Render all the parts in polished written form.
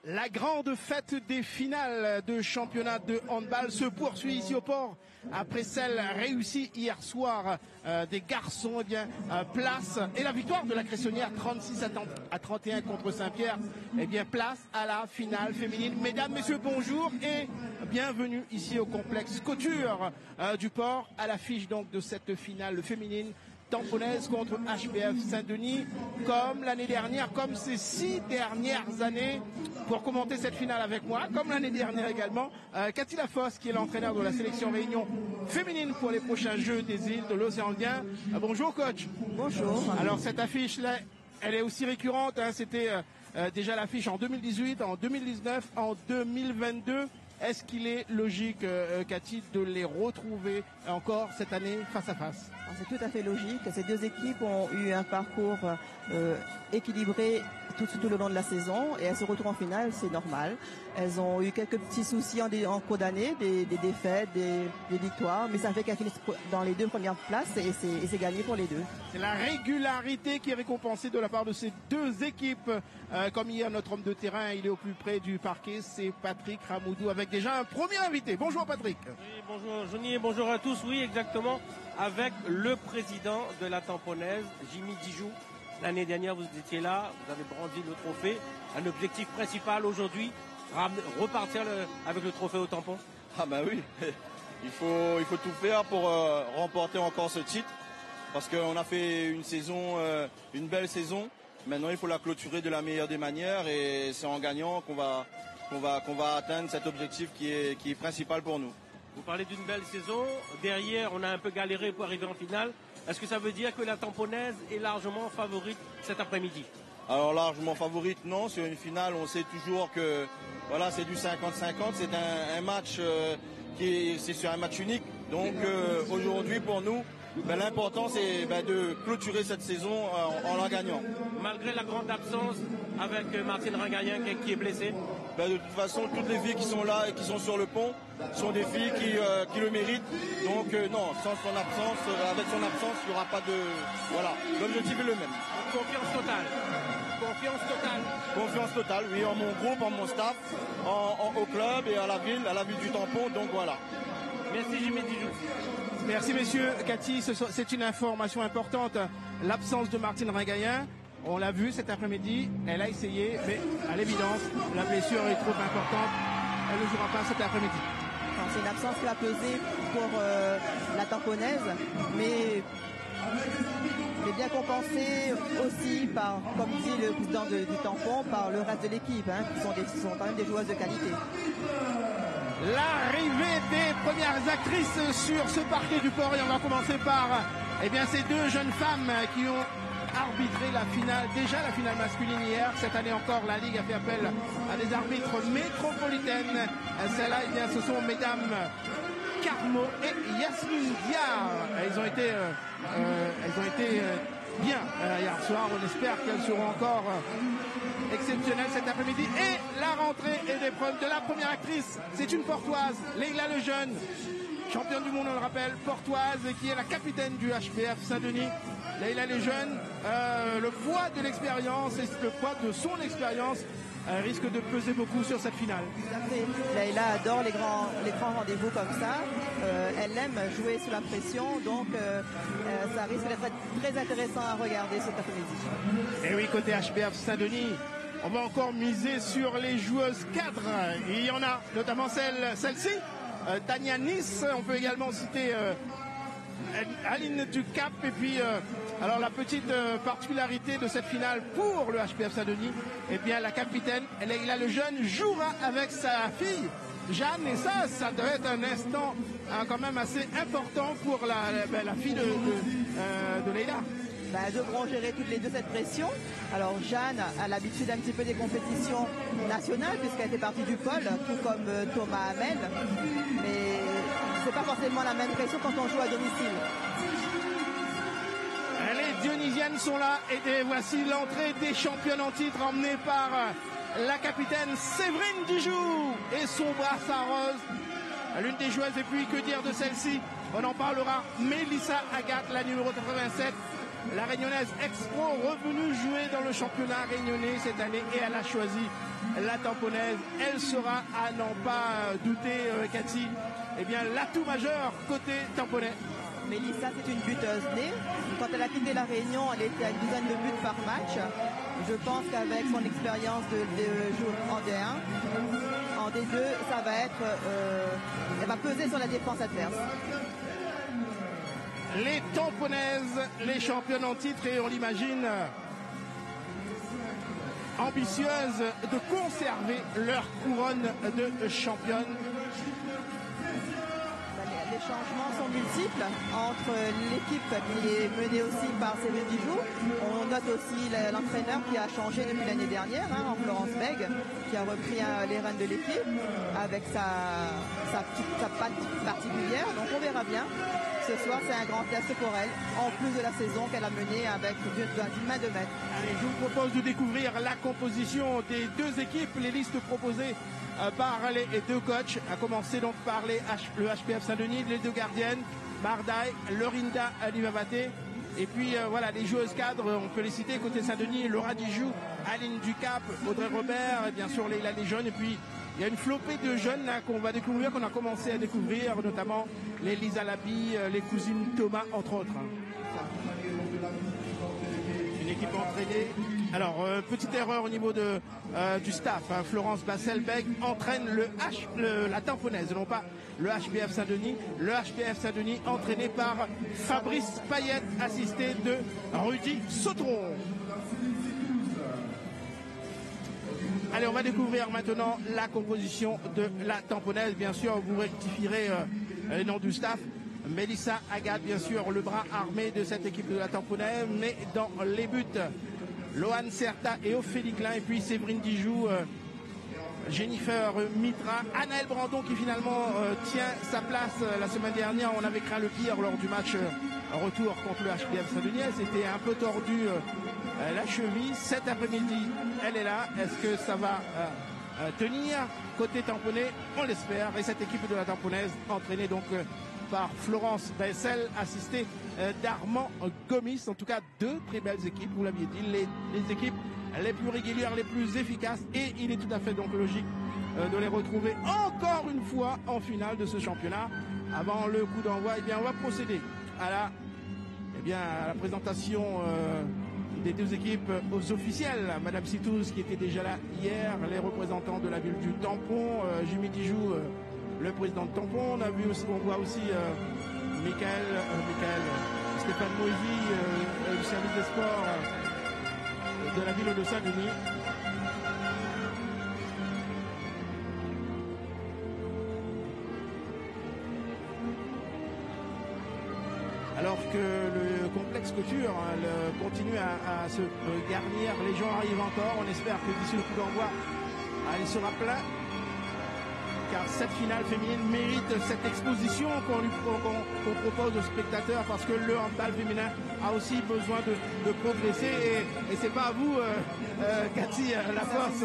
La grande fête des finales de championnat de handball se poursuit ici au port. Après celle réussie hier soir des garçons, place et la victoire de la Cressonnière 36 à 31 contre Saint-Pierre. Place à la finale féminine. Mesdames, messieurs, bonjour et bienvenue ici au complexe Couture du port à l'affiche donc de cette finale féminine. Tamponnaise contre HBF Saint-Denis, comme l'année dernière, comme ces 6 dernières années. Pour commenter cette finale avec moi, comme l'année dernière également, Cathy Lafosse, qui est l'entraîneur de la sélection Réunion féminine pour les prochains Jeux des îles de l'Océan Indien. Bonjour coach. Bonjour. Alors cette affiche-là, elle est aussi récurrente, hein, c'était déjà l'affiche en 2018, en 2019, en 2022. Est-ce qu'il est logique, Cathy, de les retrouver encore cette année face à face? C'est tout à fait logique. Ces deux équipes ont eu un parcours équilibré tout le long de la saison et elles se retrouvent en finale, c'est normal. Elles ont eu quelques petits soucis en cours d'année, des défaites, des victoires, mais ça fait qu'elles finissent dans les deux premières places et c'est gagné pour les deux. C'est la régularité qui est récompensée de la part de ces deux équipes. Comme hier, notre homme de terrain, il est au plus près du parquet, c'est Patrick Ramoudou avec déjà un premier invité. Bonjour Patrick. Oui, bonjour Johnny, bonjour à tous. Oui, exactement, avec le président de la Tamponnaise, Jimmy Dijoux. L'année dernière, vous étiez là, vous avez brandi le trophée. Un objectif principal aujourd'hui, repartir avec le trophée au tampon. Ah ben oui, il faut tout faire pour remporter encore ce titre. Parce qu'on a fait une saison, une belle saison. Maintenant, il faut la clôturer de la meilleure des manières et c'est en gagnant qu'on va atteindre cet objectif qui est principal pour nous. Vous parlez d'une belle saison. Derrière, on a un peu galéré pour arriver en finale. Est-ce que ça veut dire que la Tamponnaise est largement favorite cet après-midi? Alors largement favorite, non. Sur une finale, on sait toujours que voilà, c'est du 50-50. C'est un match c'est sur un match unique. Donc aujourd'hui, pour nous, l'important c'est de clôturer cette saison en la gagnant. Malgré la grande absence avec Martine Ringayen qui est blessée. De toute façon, toutes les filles qui sont là et qui sont sur le pont sont des filles qui le méritent. Donc non, sans son absence, avec son absence, il n'y aura pas de... Voilà, l'objectif est le même. Confiance totale. Confiance totale. Confiance totale, oui, en mon groupe, en mon staff, au club et à la ville du tampon. Donc voilà. Merci Jimmy Dijoux. Merci messieurs. Cathy, c'est une information importante. L'absence de Martine Ringayen. On l'a vu cet après-midi, elle a essayé, mais à l'évidence, la blessure est trop importante. Elle ne jouera pas cet après-midi. C'est une absence qui va peser pour la Tamponnaise, mais bien compensée aussi par, comme dit le président du tampon, par le reste de l'équipe, hein, qui sont quand même des joueuses de qualité. L'arrivée des premières actrices sur ce parquet du port, et on va commencer par ces deux jeunes femmes qui ont arbitré la finale masculine hier. Cette année encore, la Ligue a fait appel à des arbitres métropolitaines. Celles-là, ce sont mesdames Carmo et Yasmine Diar. Elles ont été bien hier soir. On espère qu'elles seront encore exceptionnelles cet après-midi. Et la rentrée est d'épreuve de la première actrice. C'est une portoise, Leila Lejeune, championne du monde, on le rappelle, portoise, qui est la capitaine du HBF Saint-Denis. Leila Lejeune, le poids de l'expérience et le poids de son expérience risque de peser beaucoup sur cette finale. Leila adore les grands rendez-vous comme ça. Elle aime jouer sous la pression, donc ça risque d'être très intéressant à regarder cet après-midi. Et oui, côté HBF Saint-Denis, on va encore miser sur les joueuses cadres. Il y en a notamment celle-ci, Tania Nice. On peut également citer Aline Ducap. Et puis, alors la petite particularité de cette finale pour le HBF Saint-Denis, la capitaine Leila Lejeune jouera avec sa fille Jeanne. Et ça devrait être un instant quand même assez important pour la fille de Leila. Elles devront gérer toutes les deux cette pression. Alors Jeanne a l'habitude un petit peu des compétitions nationales puisqu'elle était partie du pôle, tout comme Thomas Hamel. Mais c'est pas forcément la même pression quand on joue à domicile. Les Dionysiennes sont là et voici l'entrée des championnes en titre emmenée par la capitaine Séverine Dijoux et son brassard rose. L'une des joueuses, et puis que dire de celle-ci? On en parlera. Mélissa Agathe, la numéro 87. la réunionnaise ex-pro revenue jouer dans le championnat réunionnais cette année et elle a choisi la tamponnaise. Elle sera, à n'en pas douter, Cathy, eh bien l'atout majeur côté tamponnais. Mélissa, c'est une buteuse née. Quand elle a quitté la Réunion, elle était à une dizaine de buts par match. Je pense qu'avec son expérience de jouer en D1, en D2, ça va être, elle va peser sur la défense adverse. Les tamponnaises, les championnes en titre, et on l'imagine ambitieuses de conserver leur couronne de championne. Les changements sont multiples entre l'équipe qui est menée aussi par Séverine Dijoux. On note aussi l'entraîneur qui a changé depuis l'année dernière, en Florence Beg, qui a repris les rênes de l'équipe avec sa patte particulière. Donc on verra bien. Ce soir, c'est un grand test pour elle, en plus de la saison qu'elle a menée avec d'une main de maître. Allez, je vous propose de découvrir la composition des deux équipes, les listes proposées par les deux coachs, à commencer donc par le HPF Saint-Denis, les deux gardiennes, Mardaï, Lorinda Alivavate, et puis voilà, les joueuses cadres, on peut les citer, côté Saint-Denis, Laura Dijoux, Aline Ducap, Audrey Robert, et bien sûr les jeunes, et puis il y a une flopée de jeunes là qu'on va découvrir, qu'on a commencé à découvrir, notamment les Lisa Labi, les cousines Thomas, entre autres. Une équipe entraînée. Alors, petite erreur au niveau du staff. Florence Basselbeck entraîne la tamponnaise, non pas le HPF Saint-Denis. Le HPF Saint-Denis entraîné par Fabrice Payette, assisté de Rudy Sautron. Allez, on va découvrir maintenant la composition de la tamponnaise. Bien sûr, vous rectifierez les noms du staff. Mélissa Agathe, bien sûr, le bras armé de cette équipe de la tamponnaise, mais dans les buts, Lohan Certa et Ophélie Klein, et puis Séverine Dijoux, Jennifer Mitra, Anaëlle Brandon qui finalement tient sa place. La semaine dernière, on avait craint le pire lors du match retour contre le HPF Saint-Denis. C'était un peu tordu la cheville. Cet après-midi, elle est là. Est-ce que ça va tenir côté tamponnais? On l'espère. Et cette équipe de la tamponnaise entraînée donc par Florence Bessel, assistée d'Armand Gomis. En tout cas, deux très belles équipes, vous l'aviez dit, les équipes les plus régulières, les plus efficaces, et il est tout à fait donc logique de les retrouver encore une fois en finale de ce championnat. Avant le coup d'envoi, eh bien, on va procéder à la présentation des deux équipes aux officiels. Madame Sitouz qui était déjà là hier, les représentants de la ville du Tampon, Jimmy Dijoux, le président de Tampon. On voit aussi Stéphane Moisy, du service des sports de la ville de Saint-Denis. Alors que le complexe couture continue à se garnir, les gens arrivent encore. On espère que d'ici le coup d'envoi, il sera plein. Car cette finale féminine mérite cette exposition qu'on propose aux spectateurs, parce que le handball féminin a aussi besoin de progresser, et c'est pas à vous, Cathy, la force,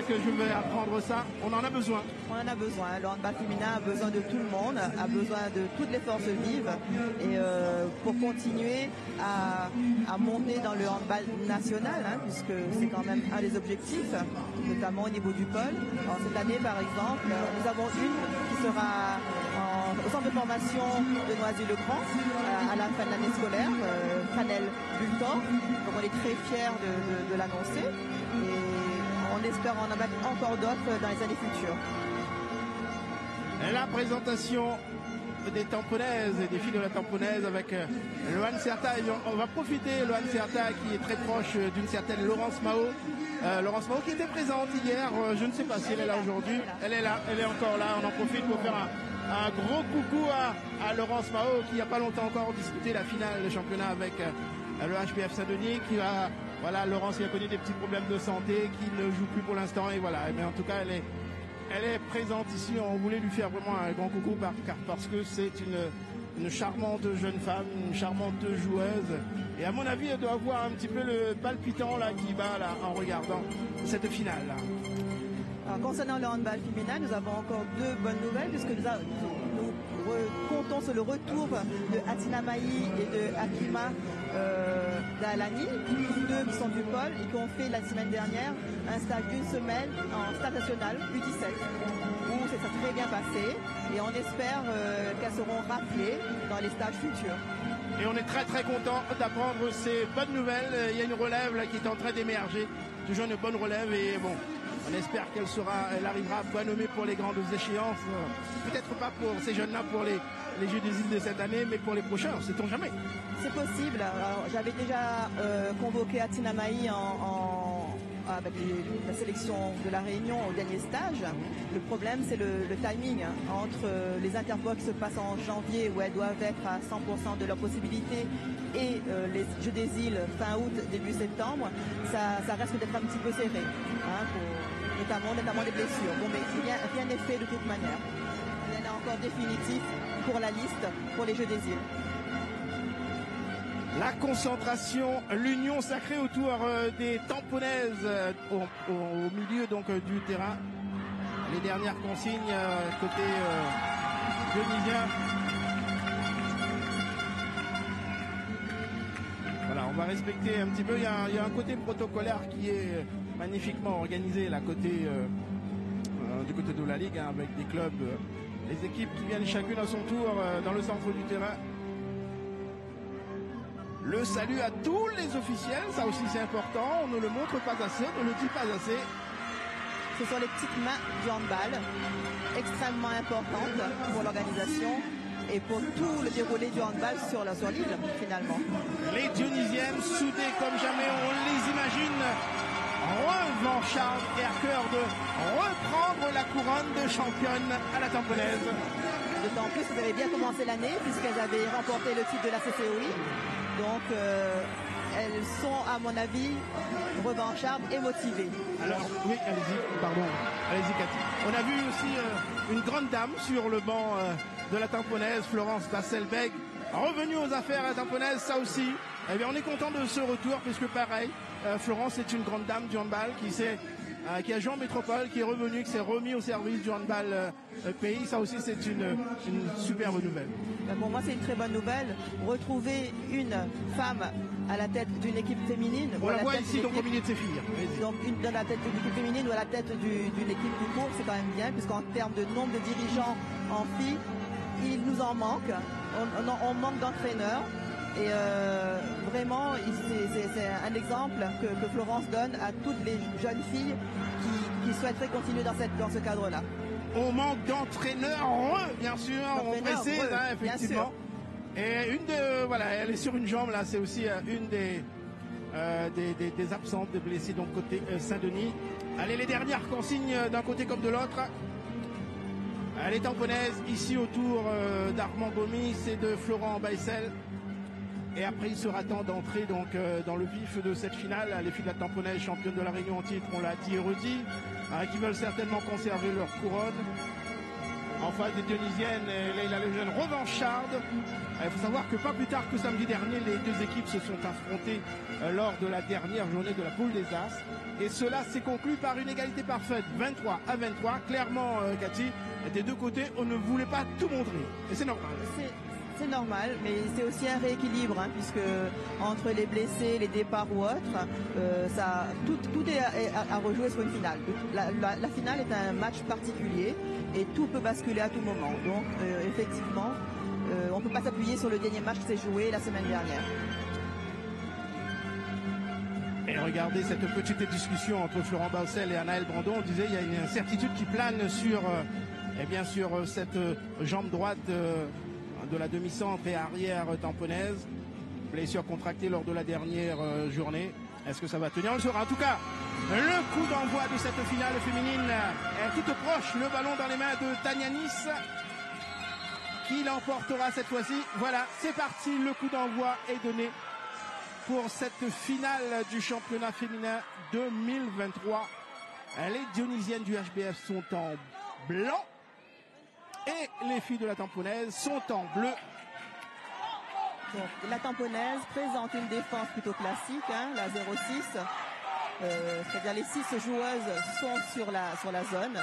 que je vais apprendre ça. On en a besoin. On en a besoin. Le handball féminin a besoin de tout le monde, a besoin de toutes les forces vives, et pour continuer à monter dans le handball national, puisque c'est quand même un des objectifs, notamment au niveau du pôle. Alors, cette année, par exemple, nous avons une qui sera au centre de formation de Noisy-le-Grand à la fin de l'année scolaire, Canel Bultor. Donc on est très fiers de l'annoncer, et on espère en abattre encore d'autres dans les années futures. La présentation des tamponnaises et des filles de la tamponnaise avec Lohan Certa. On va profiter, Lohan Certa qui est très proche d'une certaine Laurence Mao. Laurence Mao qui était présente hier, je ne sais pas si elle est là aujourd'hui. Elle est là, elle est encore là. On en profite pour faire un gros coucou à Laurence Mao qui il n'y a pas longtemps encore disputé la finale de championnat avec le HPF Saint-Denis, qui a, voilà, Laurence qui a connu des petits problèmes de santé, qui ne joue plus pour l'instant, et voilà. Mais en tout cas, elle est présente ici. On voulait lui faire vraiment un grand coucou parce que c'est une charmante jeune femme, une charmante joueuse. Et à mon avis, elle doit avoir un petit peu le palpitant là qui bat là en regardant cette finale là. Alors, concernant le handball féminin, nous avons encore deux bonnes nouvelles, puisque nous comptons sur le retour de Atina Maï et de Akima Dalani, deux qui sont du pôle et qui ont fait la semaine dernière un stage d'une semaine en stade national U17 où ça s'est très bien passé et on espère qu'elles seront rappelées dans les stages futurs. Et on est très très content d'apprendre ces bonnes nouvelles. Il y a une relève là, qui est en train d'émerger, toujours une bonne relève et bon, on espère elle arrivera à point nommé pour les grandes échéances. Peut-être pas pour ces jeunes-là pour les Jeux des îles de cette année, mais pour les prochains, sait-on jamais. C'est possible. J'avais déjà convoqué Atina Maï avec la sélection de la Réunion au dernier stage. Le problème, c'est le timing entre les interpos qui se passent en janvier où elles doivent être à 100% de leurs possibilités et les Jeux des îles fin août, début septembre. Ça risque d'être un petit peu serré, notamment les blessures. Bon, mais rien n'est fait de toute manière. Rien n'est encore définitif pour la liste pour les Jeux des îles. La concentration, l'union sacrée autour des tamponnaises au milieu donc du terrain. Les dernières consignes côté dionysien. Voilà, on va respecter un petit peu. Il y a un côté protocolaire qui est magnifiquement organisé là, du côté de la Ligue, avec des clubs, les équipes qui viennent chacune à son tour dans le centre du terrain. Le salut à tous les officiels, ça aussi c'est important, on ne le montre pas assez, on ne le dit pas assez. Ce sont les petites mains du handball, extrêmement importantes pour l'organisation et pour tout le déroulé du handball sur l'île finalement. Les Dionysiennes soudées comme jamais, on les imagine revanchardes et à cœur de reprendre la couronne de championne à la tamponnaise. D'autant plus qu'elles avaient bien commencé l'année puisqu'elles avaient remporté le titre de la CCOI. Donc, elles sont, à mon avis, revanchardes et motivées. Alors, oui, allez-y, Cathy. On a vu aussi une grande dame sur le banc de la tamponnaise, Florence Basselbeg, revenue aux affaires à la tamponnaise, ça aussi. Eh bien, on est content de ce retour, puisque pareil, Florence est une grande dame du handball qui a joué en métropole, qui est revenue, qui s'est remis au service du handball pays. Ça aussi, c'est une superbe nouvelle. Pour moi, c'est une très bonne nouvelle. Retrouver une femme à la tête d'une équipe féminine. On la voit ici, donc au milieu de ses filles. Donc, une à la tête d'une équipe féminine ou à la tête d'une équipe du cours, c'est quand même bien, puisqu'en termes de nombre de dirigeants en filles, il nous en manque. On manque d'entraîneurs. Et vraiment, c'est un exemple que Florence donne à toutes les jeunes filles qui souhaiteraient continuer dans ce cadre-là. On manque d'entraîneurs, bien sûr, on précise, effectivement. Et elle est sur une jambe, là, c'est aussi une des absentes, des blessés, donc côté Saint-Denis. Allez, les dernières consignes d'un côté comme de l'autre. Les tamponnaises, ici autour d'Armand Gomis et de Florent Baissel. Et après, il sera temps d'entrer donc dans le vif de cette finale. Les filles de la tamponnaise, championne de la Réunion en titre, on l'a dit et redit, qui veulent certainement conserver leur couronne. En face des Dionysiennes, Leila Lejeune revancharde. Il faut savoir que pas plus tard que samedi dernier, les deux équipes se sont affrontées lors de la dernière journée de la poule des As. Et cela s'est conclu par une égalité parfaite, 23-23. Clairement, Cathy, des deux côtés, on ne voulait pas tout montrer. Et c'est normal. C'est normal, mais c'est aussi un rééquilibre, puisque entre les blessés, les départs ou autres, tout est à rejouer sur une finale. La finale est un match particulier et tout peut basculer à tout moment. Donc, effectivement, on ne peut pas s'appuyer sur le dernier match qui s'est joué la semaine dernière. Et regardez cette petite discussion entre Florent Bassel et Anaël Brandon. On disait il y a une incertitude qui plane sur cette jambe droite de la demi-centre et arrière tamponnaise. Blessure contractée lors de la dernière journée. Est-ce que ça va tenir? On le saura. En tout cas, le coup d'envoi de cette finale féminine est toute proche. Le ballon dans les mains de Tania Nice, qui l'emportera cette fois-ci. Voilà, c'est parti. Le coup d'envoi est donné pour cette finale du championnat féminin 2023. Les Dionysiennes du HBF sont en blanc. Et les filles de la tamponnaise sont en bleu. Donc, la tamponnaise présente une défense plutôt classique, la 0-6. C'est-à-dire les 6 joueuses sont sur la zone.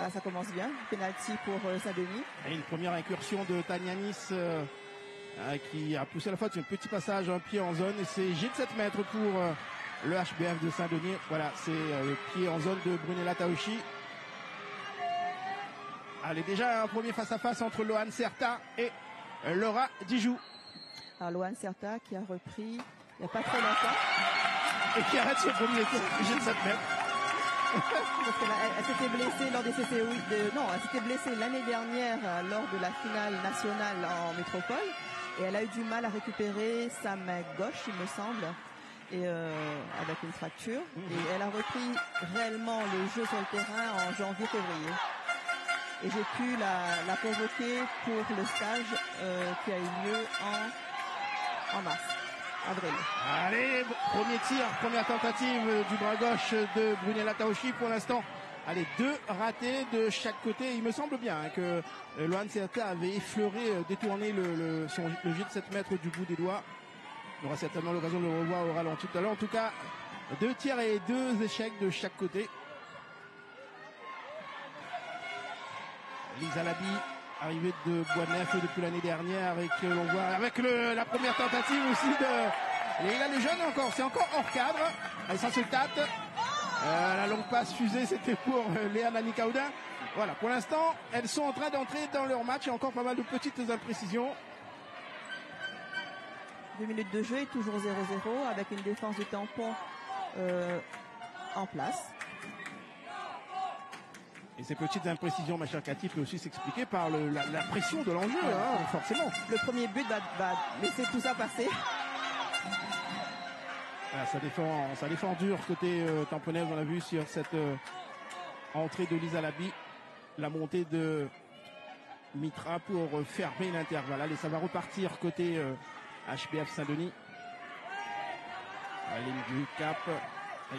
Ah, ça commence bien. Penalty pour Saint-Denis. Et une première incursion de Tanianis qui a poussé la faute. Un petit passage, un pied en zone. Et c'est G de 7 mètres pour le HBF de Saint-Denis. Voilà, c'est le pied en zone de Brunella Taoshi. Allez, déjà un premier face-à-face entre Lohan Serta et Laura Dijou. Alors, Lohan Serta qui a repris il n'y a pas très longtemps. Et qui arrête son premier tir, G de 7 mètres. Parce elle s'était blessée lors des CCO. Non, elle s'était blessée l'année dernière lors de la finale nationale en métropole. Et elle a eu du mal à récupérer sa main gauche, il me semble, et avec une fracture. Et elle a repris réellement le jeu sur le terrain en janvier-février. Et j'ai pu la convoquer pour le stage qui a eu lieu en mars. Avril. Allez, premier tir, première tentative du bras gauche de Brunella Taoshi pour l'instant. Allez, 2 ratés de chaque côté. Il me semble bien que Lohan Serta avait effleuré, détourné le jet de 7 mètres du bout des doigts. On aura certainement l'occasion de le revoir au ralenti tout à l'heure. En tout cas, 2 tirs et 2 échecs de chaque côté. Lisa Labi, arrivée de Boisneuf depuis l'année dernière et que l'on voit avec la première tentative aussi de Leila Lejeune encore. C'est encore hors cadre. Elle s'en se tâte. La longue passe fusée, c'était pour Léa Nanikaouda. Voilà, pour l'instant, elles sont en train d'entrer dans leur match. Il y a encore pas mal de petites imprécisions. 2 minutes de jeu et toujours 0-0 avec une défense de tampon en place. Et ces petites imprécisions, ma chère Cathy, peut aussi s'expliquer par la pression de l'enjeu, forcément. Le premier but va laisser tout ça passer. Voilà, ça défend dur côté tamponnaise. On a vu sur cette entrée de Lisa Labi, la montée de Mitra pour fermer l'intervalle. Allez, ça va repartir côté HBF Saint-Denis. La ligne du cap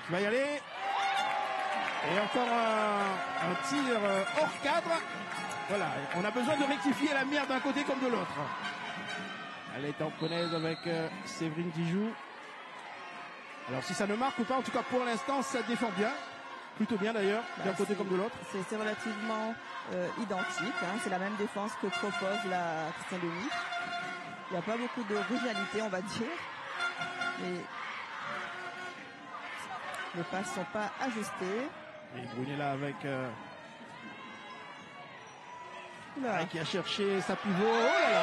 qui va y aller. Et encore un tir hors cadre. Voilà, on a besoin de rectifier la mire d'un côté comme de l'autre. Elle est tamponnaise avec Séverine Dijou. Alors si ça ne marque pas, en tout cas pour l'instant, ça défend bien. Plutôt bien d'ailleurs, d'un côté comme de l'autre. C'est relativement identique. C'est la même défense que propose la Saint-Denis. Il n'y a pas beaucoup de originalité, on va dire. Mais les passes ne sont pas ajustées. Et Brunella avec qui a cherché sa pivot. Oh là là.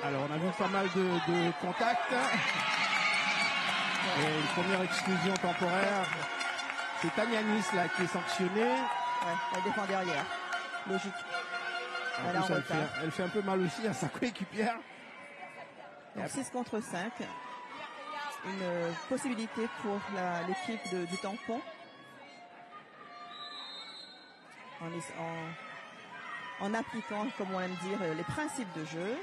Alors on a vu pas mal de contacts. Et une première exclusion temporaire. C'est Tanianis là qui est sanctionnée. Ouais, elle défend derrière. Logique. Elle fait un peu mal aussi à sa coéquipière. Donc 6 contre 5. Une possibilité pour l'équipe du tampon. En appliquant, comme on aime dire, les principes de jeu.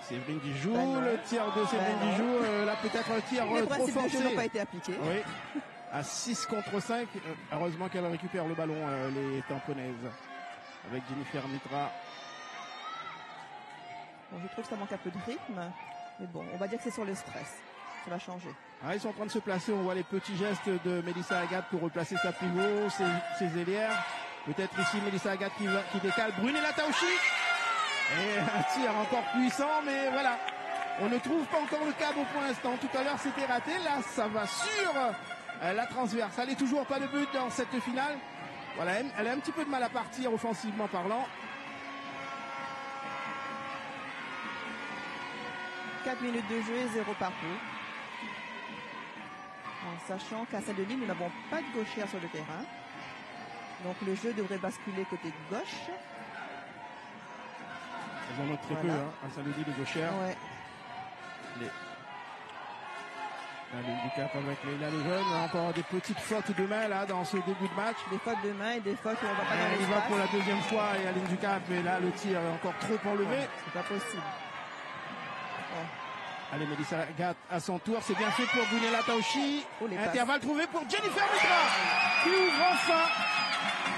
Séverine Dijou, le tir de Séverine Dijou, là peut-être un tir trop forcé. Les principes de jeu n'ont pas été appliqués. Oui, à 6 contre 5. Heureusement qu'elle récupère le ballon, les tamponnaises, avec Jennifer Mitra. Bon, je trouve que ça manque un peu de rythme. Mais bon, on va dire que c'est sur le stress. Ça va changer. Ah, ils sont en train de se placer. On voit les petits gestes de Mélissa Agathe pour replacer sa pivot, ses ailières. Peut-être ici Mélissa Agathe qui décale. Brunella Taoshi. Et un tir encore puissant, mais voilà. On ne trouve pas encore le cadre pour l'instant. Tout à l'heure, c'était raté. Là, ça va sur la transverse. Elle n'est toujours pas de but dans cette finale. Voilà, elle a un petit peu de mal à partir offensivement parlant. 4 minutes de jeu et 0 partout. En sachant qu'à Saint-Denis, nous n'avons pas de gauchère sur le terrain. Donc le jeu devrait basculer côté gauche. Elles en ont très peu, à Saint-Denis, de gauchères. Ouais. La ligne du cap avec Leila Lejeune. Encore des petites fautes de main là dans ce début de match. Des fautes de main et des fautes où on va pas dans l'espace. Il va pour la deuxième fois et la ligne du cap. Et là, le tir est encore trop enlevé. C'est pas possible. Ouais. Allez, Mélissa Agathe à son tour. C'est bien fait pour Brunella Taoshi. Intervalle trouvé pour Jennifer Mitra qui ouvre enfin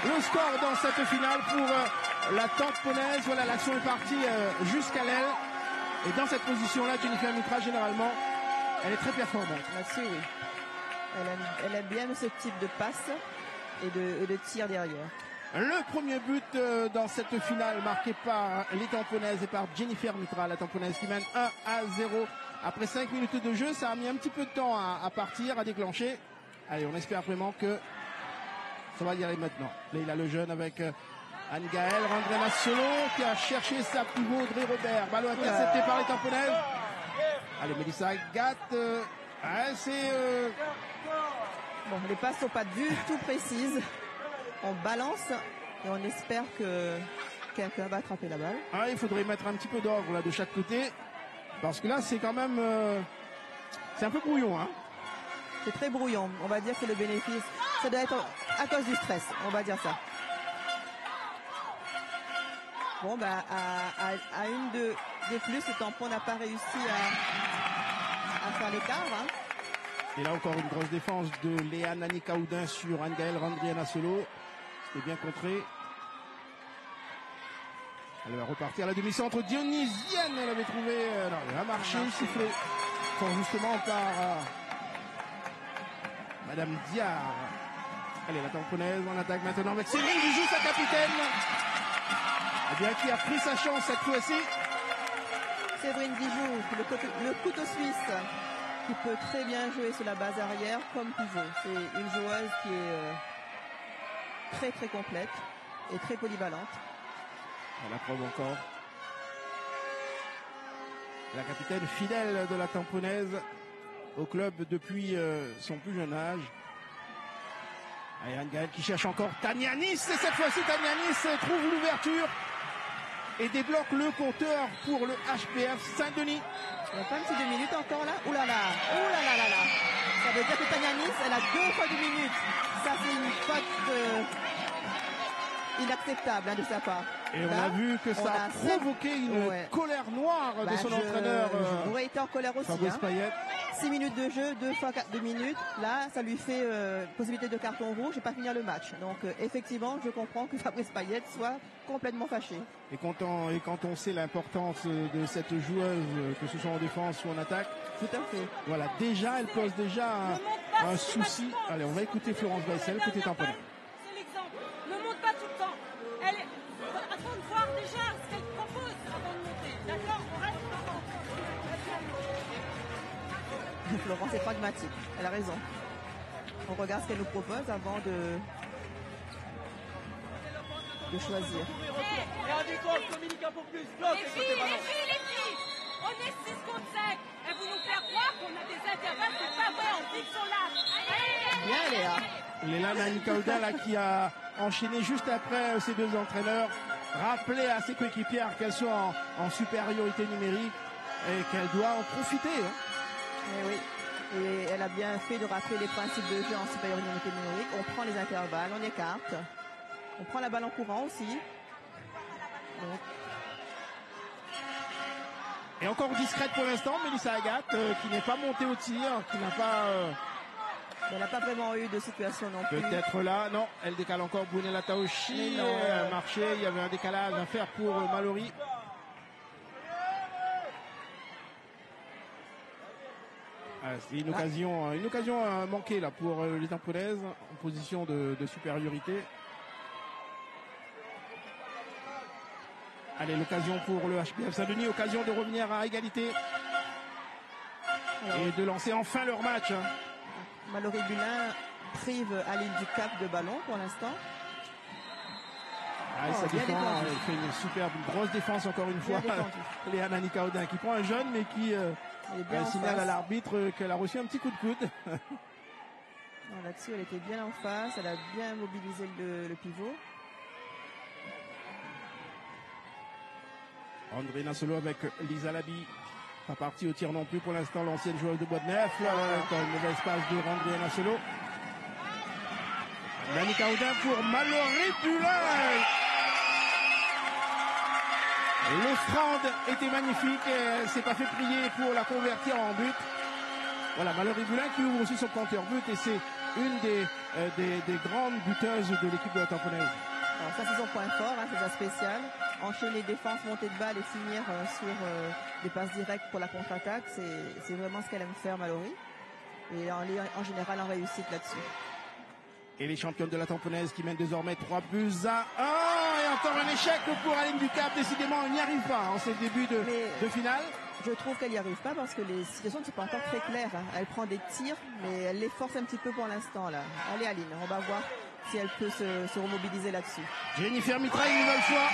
le score dans cette finale pour la tamponnaise. Voilà, l'action est partie jusqu'à l'aile. Et dans cette position-là, Jennifer Mitra, généralement, elle est très performante. Merci, oui. Elle aime bien ce type de passe. et de tir derrière. Le premier but dans cette finale marqué par les Tamponaises et par Jennifer Mitra, la Tamponaise qui mène 1-0 après 5 minutes de jeu. Ça a mis un petit peu de temps à partir, à déclencher. Allez, on espère vraiment que ça va y aller maintenant. Leila Lejeune avec Anne-Gaëlle, Randrena Solo qui a cherché sa pivot, Audrey Robert. Ballon intercepté par les Tamponaises. Allez, Mélissa Agathe. Bon, les passes sont pas du tout précises. On balance et on espère que quelqu'un va attraper la balle. Ah, il faudrait mettre un petit peu d'ordre là de chaque côté. Parce que là, c'est quand même... c'est un peu brouillon. Hein. C'est très brouillon. On va dire que le bénéfice, ça doit être à cause du stress. On va dire ça. Bon, bah, à une de plus, le tampon n'a pas réussi à faire l'écart. Hein. Et là encore une grosse défense de Léa Nani-Kaoudin sur Anne-Gaëlle Randriana Solo. C'était bien contré. Elle va repartir à la demi-centre dionysienne. Elle avait trouvé... non, elle a marché, sifflé. Fort justement par Madame Diard. Allez, la tamponaise en attaque maintenant avec Séverine Dijou, sa capitaine. Eh bien, qui a pris sa chance cette fois-ci. Séverine Dijou, le couteau suisse, qui peut très bien jouer sur la base arrière comme pivot. C'est une joueuse qui est très très complète et très polyvalente. Elle approve encore. La capitaine fidèle de la tamponaise au club depuis son plus jeune âge. Ayane Gaël qui cherche encore Tania Nice. Et cette fois-ci, Tania Nice trouve l'ouverture et débloque le compteur pour le HPF Saint-Denis. Il n'y a pas un petit 2 minutes encore là. Ouh là là, ouh là là là là. Ça veut dire que Tania Nice, elle a 2 fois 2 minutes. Ça c'est une faute inacceptable hein, de sa part. Et là, on a vu que ça a provoqué une colère noire de son entraîneur. J'aurais été en colère aussi. Fabrice Payette. 6 minutes de jeu, 2 fois 2 minutes. Là, ça lui fait possibilité de carton rouge et pas finir le match. Donc, effectivement, je comprends que Fabrice Payette soit complètement fâché. Et quand on sait l'importance de cette joueuse, que ce soit en défense ou en attaque. Tout à fait. Voilà, déjà, elle pose déjà un souci. Allez, on va écouter Florence Weissel, côté tamponnais. C'est l'exemple. Ne monte pas tout le temps. Attends de voir déjà ce qu'elle propose avant de monter. D'accord? On reste devant. Florence est pragmatique, elle a raison. On regarde ce qu'elle nous propose avant de choisir. Les filles, on est 6 contre 5. Et vous nous faire croire qu'on a des intervalles, c'est pas vrai, on dit sur là. Bien Léa. Léla Nani-Kaoudin là qui a enchaîné juste après ses deux entraîneurs, rappelé à ses coéquipières qu'elles sont en supériorité numérique et qu'elle doit en profiter. Hein. Et oui, et elle a bien fait de rappeler les principes de jeu en supériorité numérique. On prend les intervalles, on écarte, on prend la balle en courant aussi. Donc. Et encore discrète pour l'instant, Mélissa Agathe, qui n'est pas montée au tir, qui n'a pas... Elle n'a pas vraiment eu de situation non plus. Peut-être là, non, elle décale encore Brunella Taoshi, marché, il y avait un décalage à faire pour Mallory. C'est une occasion manquée là pour les Tamponaises en position de supériorité. Allez, l'occasion pour le HPF Saint-Denis, occasion de revenir à égalité et de lancer enfin leur match. Mallory Bulin prive à l'île du Cap de ballon pour l'instant. Ça défend, elle fait une superbe, grosse défense encore une fois. Léa Nani-Kaoudin qui prend un jeune mais qui signale à l'arbitre qu'elle a reçu un petit coup de coude. Là-dessus, elle était bien en face, elle a bien mobilisé le pivot. André Nassolo avec Lisa Labi. Pas partie au tir non plus pour l'instant, l'ancienne joueuse de Bois-de-Neuf. Une mauvaise passe de André Nassolo. Nani-Kaoudin pour Mallory Bulin. L'Ostrande était magnifique. Elle s'est pas fait prier pour la convertir en but. Voilà, Mallory Bulin qui ouvre aussi son compteur but et c'est une des grandes buteuses de l'équipe de la Tamponnaise. Alors ça, c'est son point fort, c'est sa spéciale. Enchaîner défense, montée de balle et finir sur des passes directes pour la contre-attaque, c'est vraiment ce qu'elle aime faire, Mallory. Et en général, en réussite là-dessus. Et les championnes de la Tamponaise qui mènent désormais 3 buts à 1. Et encore un échec pour Aline Ducap. Décidément, on n'y arrive pas en ces débuts de finale. Je trouve qu'elle n'y arrive pas parce que les situations ne sont pas encore très claires. Elle prend des tirs, mais elle les force un petit peu pour l'instant là. Allez Aline, on va voir si elle peut se remobiliser là-dessus. Jennifer Mitra une nouvelle fois.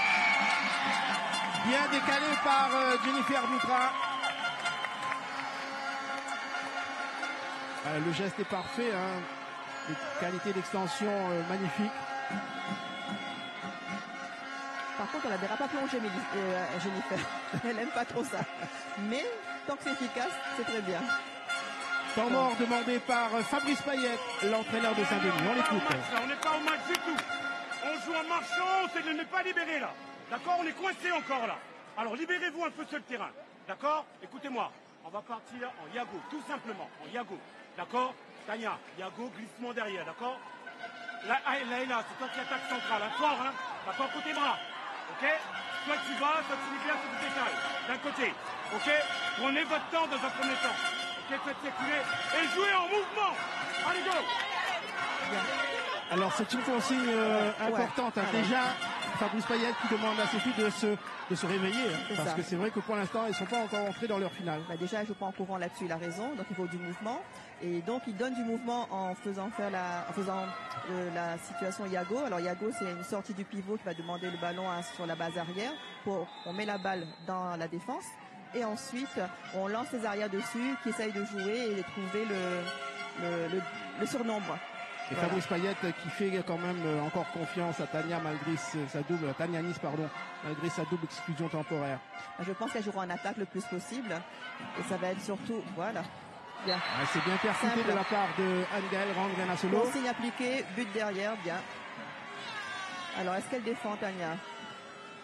Bien décalé par Jennifer Mitra. Le geste est parfait, hein. Une qualité d'extension magnifique. Par contre, elle ne verra pas plonger Jennifer. Elle n'aime pas trop ça. Mais tant que c'est efficace, c'est très bien. Temps mort demandé par Fabrice Payette, l'entraîneur de Saint-Denis. On l'écoute. On n'est pas au match du tout. On joue en marchant, c'est de ne pas libérer là. D'accord? On est coincé encore là. Alors libérez-vous un peu sur le terrain. D'accord? Écoutez-moi. On va partir en Yago, tout simplement. En Yago. D'accord? Tania, Yago, glissement derrière. D'accord? Laïla, c'est toi qui attaque centrale. Un fort, hein? D'accord? Côté bras. Ok? Soit tu vas, soit tu libères, soit tu décales. D'un côté. Ok? Prenez votre temps dans un premier temps. Ok? Faites circuler et jouez en mouvement. Allez, go! Bien. Alors c'est une consigne importante. Ouais. Déjà, Fabrice Payette qui demande à ses filles de se réveiller. Parce ça. que c'est vrai que pour l'instant, elles ne sont pas encore entrées dans leur finale. Bah déjà, je prends en courant là-dessus, il a raison. Donc il faut du mouvement. Et donc il donne du mouvement en faisant la situation Yago. Alors Yago, c'est une sortie du pivot qui va demander le ballon sur la base arrière. On met la balle dans la défense. Et ensuite, on lance les arrières dessus, qui essayent de jouer et de trouver le surnombre. Et voilà. Fabrice Payette qui fait quand même encore confiance à Tania malgré sa double, Tania Nice pardon, malgré sa double exclusion temporaire. Je pense qu'elle jouera en attaque le plus possible. Et ça va être surtout, voilà. Bien. C'est bien percuté de la part de Anne-Gaëlle Randrianasolo. Consigne appliquée, but derrière, bien. Alors, est-ce qu'elle défend, Tania?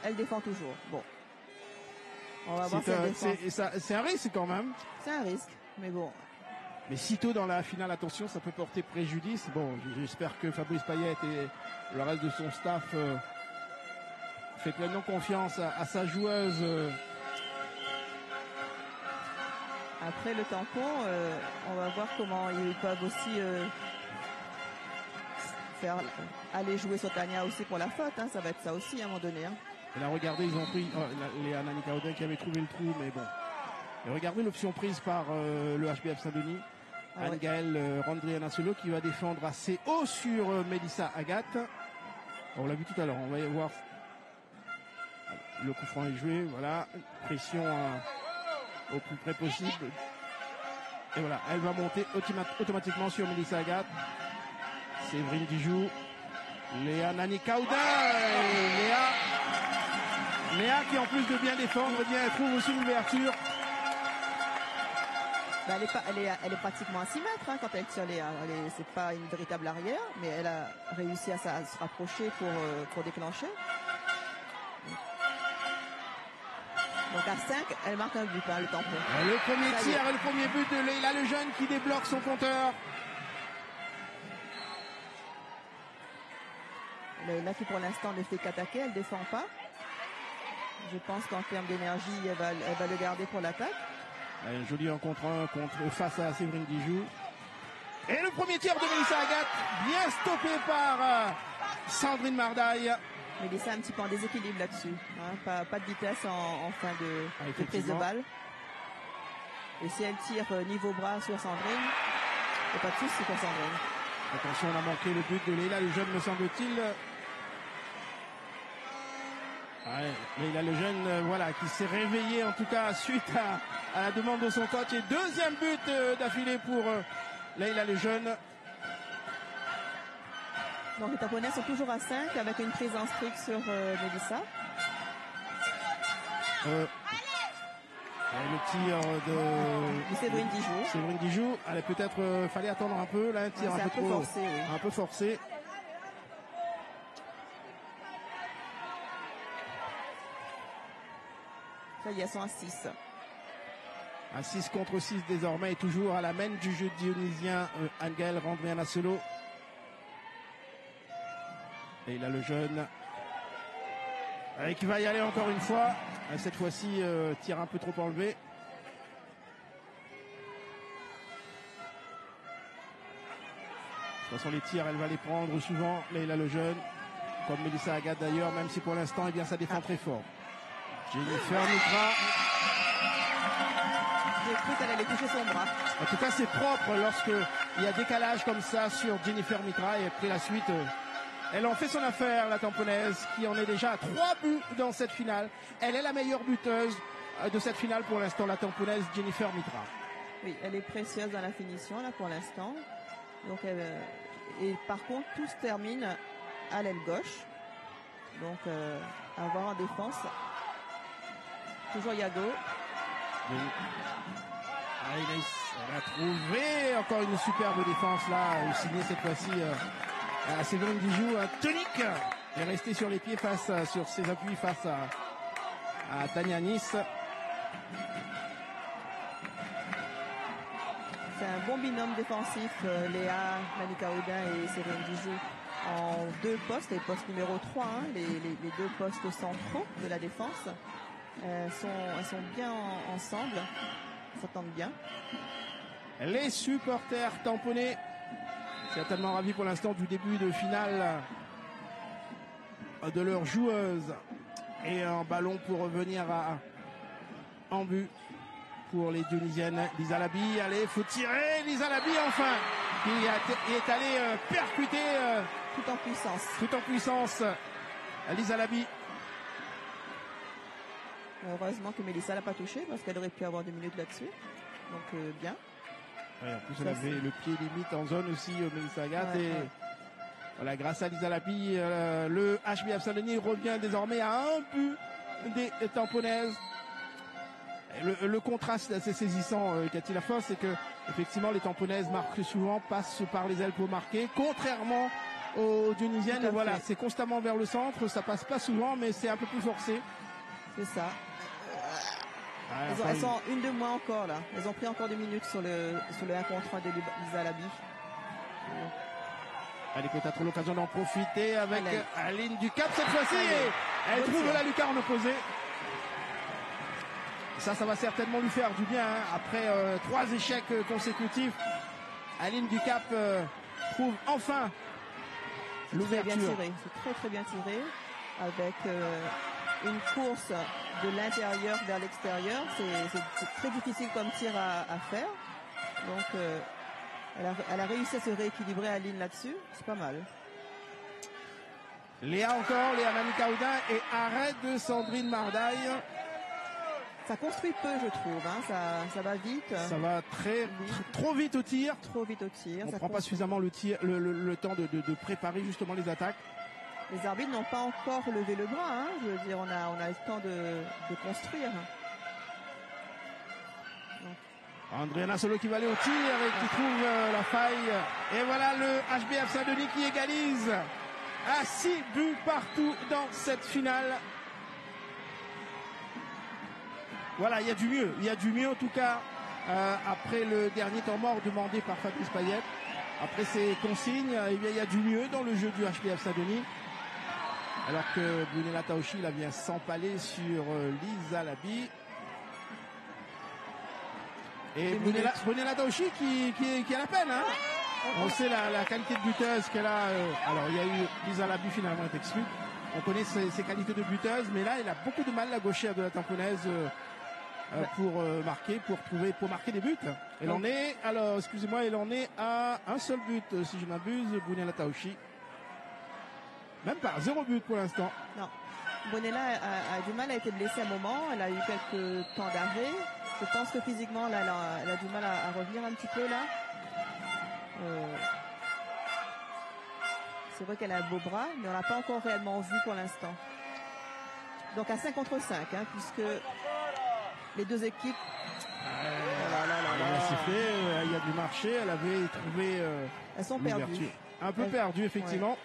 Elle défend toujours. Bon. On va voir si elle défend. C'est un risque quand même. C'est un risque, mais bon. Mais sitôt dans la finale, attention, ça peut porter préjudice. Bon, j'espère que Fabrice Payette et le reste de son staff fait pleinement confiance à sa joueuse. Après le tampon, on va voir comment ils peuvent aussi faire aller jouer sur Tania aussi pour la faute. Hein. Ça va être ça aussi à un moment donné. Hein. Et là, regardez, ils ont pris les Ananika Audin qui avait trouvé le trou, mais bon. Et regardez l'option prise par le HBF Saint-Denis. Anne-Gaëlle Randrianasolo qui va défendre assez haut sur Mélissa Agathe. On l'a vu tout à l'heure, on va y voir. Le coup franc est joué, voilà. Pression au plus près possible. Et voilà, elle va monter automatiquement sur Mélissa Agathe. Séverine Dijoux. Léa Nani-Kaoudin. Léa qui en plus de bien défendre, eh bien, elle trouve aussi une ouverture. Ben, elle est pratiquement à 6 mètres hein, quand elle tire Léa. C'est pas une véritable arrière, mais elle a réussi à se rapprocher pour déclencher. Donc à 5, elle marque un but, hein, le tampon. Le premier tir et le premier but de Leïla Lejeune qui débloque son compteur. Leïla qui pour l'instant ne fait qu'attaquer, elle ne défend pas. Je pense qu'en termes d'énergie, elle va le garder pour l'attaque. Un joli 1 contre 1 face à Séverine Dijoux. Et le premier tir de Mélissa Agathe, bien stoppé par Sandrine Mardaille. Mélissa un petit peu en déséquilibre là-dessus. Hein, pas de vitesse en fin de prise de balle. Et si elle tire niveau bras sur Sandrine, il n'y a pas de souci pour Sandrine. Attention, on a manqué le but de Leïla Lejeune, me semble-t-il. Leïla Lejeune, voilà, qui s'est réveillée en tout cas suite à la demande de son coach. Et deuxième but d'affilée pour Leïla Lejeune. Donc les Tamponais sont toujours à 5 avec une prise en strict sur Mélissa. Le tir de Séverine Dijoux. Séverine Dijoux. Allez, peut-être fallait attendre un peu. Là, un tir un peu trop forcé. Oui. Un peu forcé. Ça y est, elles sont à 6. À 6 contre 6 désormais et toujours à la main du jeu dionysien Anne-Gaëlle Randrianasolo. Et là le jeune qui va y aller encore une fois. Cette fois-ci, tir un peu trop enlevé. toute façon, les tirs, elle va les prendre souvent. Leïla Lejeune, comme Mélissa Agathe d'ailleurs, même si pour l'instant, eh bien, ça défend très fort. Jennifer Mitra. J'ai cru qu'elle allait toucher son bras. En tout cas, c'est propre lorsqu'il y a décalage comme ça sur Jennifer Mitra. Et après la suite, elle en fait son affaire, la tamponnaise, qui en est déjà à 3 buts dans cette finale. Elle est la meilleure buteuse de cette finale pour l'instant, la tamponnaise Jennifer Mitra. Oui, elle est précieuse dans la finition, là, pour l'instant. Donc, et par contre, tout se termine à l'aile gauche. Donc, à voir en défense. Toujours Yago. Oui. Elle a trouvé encore une superbe défense là, signée cette fois-ci à Séverine Dijoux. Tonique est resté sur les pieds sur ses appuis face à Tania Nice. C'est un bon binôme défensif, Léa, Manika Audin et Séverine Dijoux en 2 postes, les postes numéro 3, hein, les 2 postes centraux de la défense. Elles sont bien ensemble, s'entendent bien. Les supporters tamponnés, certainement ravis pour l'instant du début de finale de leur joueuse. Et un ballon pour revenir en but pour les Tunisiennes. Lisa Labi, allez, faut tirer. Lisa Labi enfin, qui est allée percuter tout en puissance. Tout en puissance, Lisa Labi. Heureusement que Mélissa l'a pas touché parce qu'elle aurait pu avoir 2 minutes là-dessus. Donc bien. Ouais, en plus elle avait le pied limite en zone aussi, Mélissa Agathe. Et voilà, grâce à Lisa Labi, le HBF Saint-Denis revient désormais à 1 but des tamponnaises. Le contraste assez saisissant, Cathy Lafosse, c'est que effectivement les tamponnaises marquent souvent, passent par les ailes pour marquer, contrairement aux Tunisiennes. Voilà, c'est constamment vers le centre, ça passe pas souvent, mais c'est un peu plus forcé. C'est ça. Elles sont une de moins encore là. Elles ont pris encore 2 minutes sur le 1 contre 1 de Lisa Labi. Elle est peut-être l'occasion d'en profiter avec Aline Ducap cette fois-ci. Elle trouve la lucarne opposée. Ça va certainement lui faire du bien hein. Après 3 échecs consécutifs. Aline Ducap trouve enfin l'ouverture. C'est très très bien tiré avec une course de l'intérieur vers l'extérieur. C'est très difficile comme tir à faire. Donc elle a réussi à se rééquilibrer Aline là-dessus. C'est pas mal. Léa Manika Audin et arrêt de Sandrine Mardaille. Ça construit peu, je trouve. Hein. Ça va vite. Ça va trop vite au tir. Trop vite au tir. On ne prend pas suffisamment le temps de préparer justement les attaques. Les arbitres n'ont pas encore levé le bras. Hein. Je veux dire, on a le temps de construire. Andréana Solo qui va aller au tir et qui trouve la faille. Et voilà le HBF Saint-Denis qui égalise à 6 buts partout dans cette finale. Voilà, il y a du mieux en tout cas après le dernier temps mort demandé par Fabrice Payet. Après ces consignes, il y a du mieux dans le jeu du HBF Saint-Denis. Alors que Brunella Taochi vient s'empaler sur Lisa Labi. Et Brunella Taochi qui a la peine. Hein. On sait la qualité de buteuse qu'elle a. Alors il y a eu Lisa Labi finalement est exclue. On connaît ses qualités de buteuse, mais là elle a beaucoup de mal, la gauchère de la tamponnaise. Pour marquer des buts. Elle en est à un seul but, si je m'abuse, Brunella Taochi. Même pas, 0 but pour l'instant. Non. Brunella a du mal, a été blessée à un moment, elle a eu quelques temps d'arrêt. Je pense que physiquement, là, elle a du mal à revenir un petit peu là. C'est vrai qu'elle a un beau bras, mais on l'a pas encore réellement vu pour l'instant. Donc à 5 contre 5, hein, puisque les deux équipes. Elle a sifflé, il y a du marché, elle avait trouvé. Elles sont perdues. Un peu perdues, effectivement. Ouais.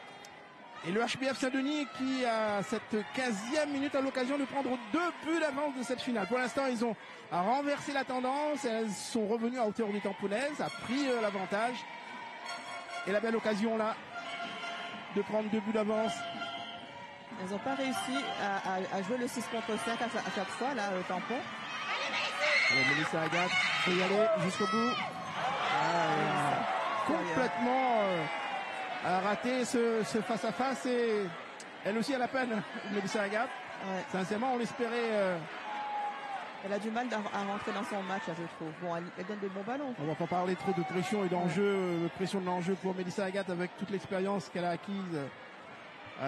Et le HBF Saint-Denis qui, à cette 15e minute, a l'occasion de prendre 2 buts d'avance de cette finale. Pour l'instant, ils ont renversé la tendance. Elles sont revenues à hauteur des tamponnaises, a pris l'avantage. Et la belle occasion là de prendre 2 buts d'avance. Elles n'ont pas réussi à jouer le 6 contre 5 à chaque fois, là, au tampon. Alors, Mélissa Agathe, faut y aller jusqu'au bout. Complètement a raté ce face-à-face et elle aussi a la peine, Mélissa Agathe. Ouais. Sincèrement, on l'espérait. Elle a du mal à rentrer dans son match, je trouve. Bon, elle donne de bons ballons. On va pas parler trop de pression et d'enjeu, de pression de l'enjeu pour Mélissa Agathe avec toute l'expérience qu'elle a acquise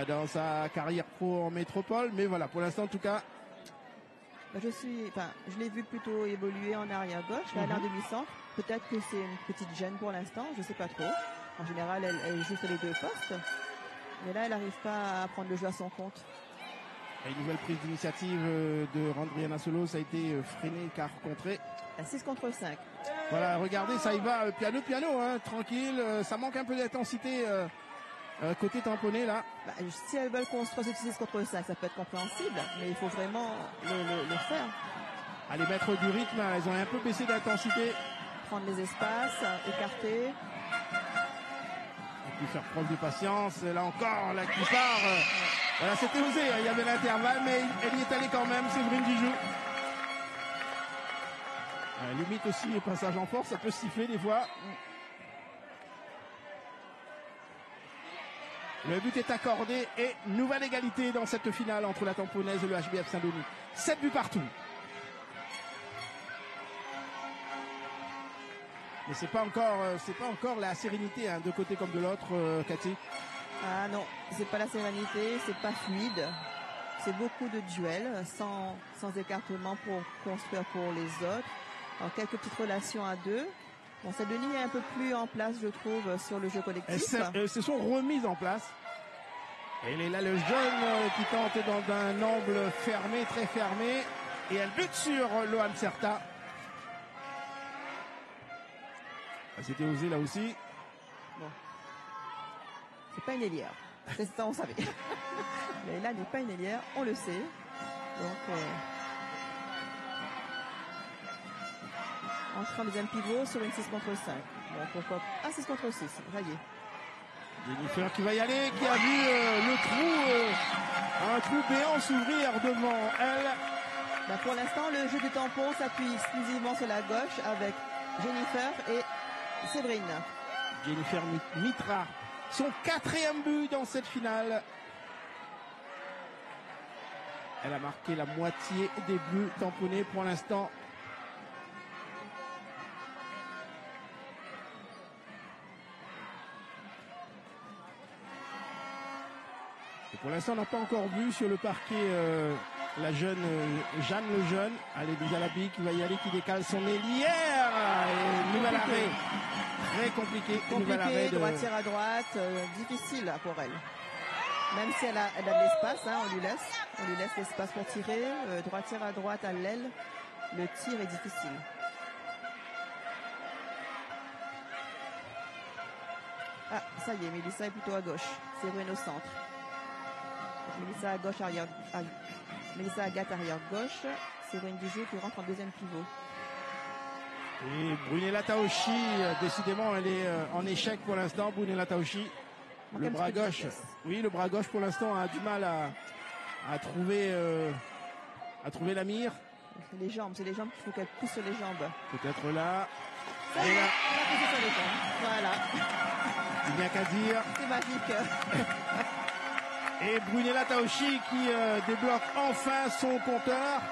dans sa carrière pro en métropole. Mais voilà, pour l'instant en tout cas. Je l'ai vu plutôt évoluer en arrière gauche, là, à l'air demi-centre. Peut-être que c'est une petite gêne pour l'instant, je sais pas trop. En général, elle joue sur les deux postes. Mais là, elle n'arrive pas à prendre le jeu à son compte. Et une nouvelle prise d'initiative de Randriana Solo, ça a été freiné car contré. À 6 contre 5. Voilà, regardez, ça y va piano, hein, tranquille. Ça manque un peu d'intensité côté tamponné là. Si elles veulent construire ce 6 contre 5, ça peut être compréhensible, mais il faut vraiment le faire. Allez mettre du rythme, elles ont un peu baissé d'intensité. Prendre les espaces, écarter. Et puis faire preuve de patience. Là encore, la qui part. Voilà, c'était osé, il y avait l'intervalle, mais elle y est allée quand même, Séverine Dijou. Limite aussi le passage en force, ça peut siffler des fois. Le but est accordé et nouvelle égalité dans cette finale entre la Tamponnaise et le HBF Saint-Denis. 7 buts partout. Mais c'est pas encore la sérénité hein, de côté comme de l'autre, Cathy. Ah non, c'est pas la sérénité, c'est pas fluide. C'est beaucoup de duels sans écartement pour construire pour les autres. Alors, quelques petites relations à deux. Bon, Saint-Denis est un peu plus en place, je trouve, sur le jeu collectif. Elles se sont remises en place. Et il est là le jeune qui tente dans un angle fermé, très fermé. Et elle bute sur Lohan Serta. C'était osé là aussi. Bon. C'est pas une ailière. C'est ça, on savait. Mais là, n'est pas une ailière, on le sait. Donc, entre en deuxième pivot sur une 6 contre 5. Bon, pourquoi pas. 6 contre 6, ça y est. Jennifer qui va y aller, qui a vu un trou béant s'ouvrir devant elle. Pour l'instant, le jeu du tampon s'appuie exclusivement sur la gauche avec Jennifer et Séverine. Jennifer Mitra, son 4e but dans cette finale. Elle a marqué la moitié des buts tamponnés pour l'instant. Et pour l'instant, on n'a pas encore vu sur le parquet la jeune Jeanne Lejeune. Allez, déjà la bille qui va y aller, qui décale son ailière. Et nouvel arrêt. Très compliqué. Droitière à droite, difficile pour elle. Même si elle a de l'espace, hein, on lui laisse l'espace pour tirer. Droitière à droite à l'aile, le tir est difficile. Ah, ça y est, Mélissa est plutôt à gauche. Séverine au centre. Mélissa à gauche, Mélissa Agathe arrière gauche. Séverine Dijou qui rentre en deuxième pivot. Et Brunella Taoshi, décidément, elle est en échec pour l'instant. Brunella Taoshi, le bras gauche. Oui, le bras gauche pour l'instant a du mal à trouver la mire. C'est les jambes qu'il faut qu'elle pousse sur les jambes. Peut-être là. Ça, et là. On va pousser sur les jambes. Voilà. C'est bien qu'à dire. C'est magique. Et Brunella Taoshi qui débloque enfin son compteur.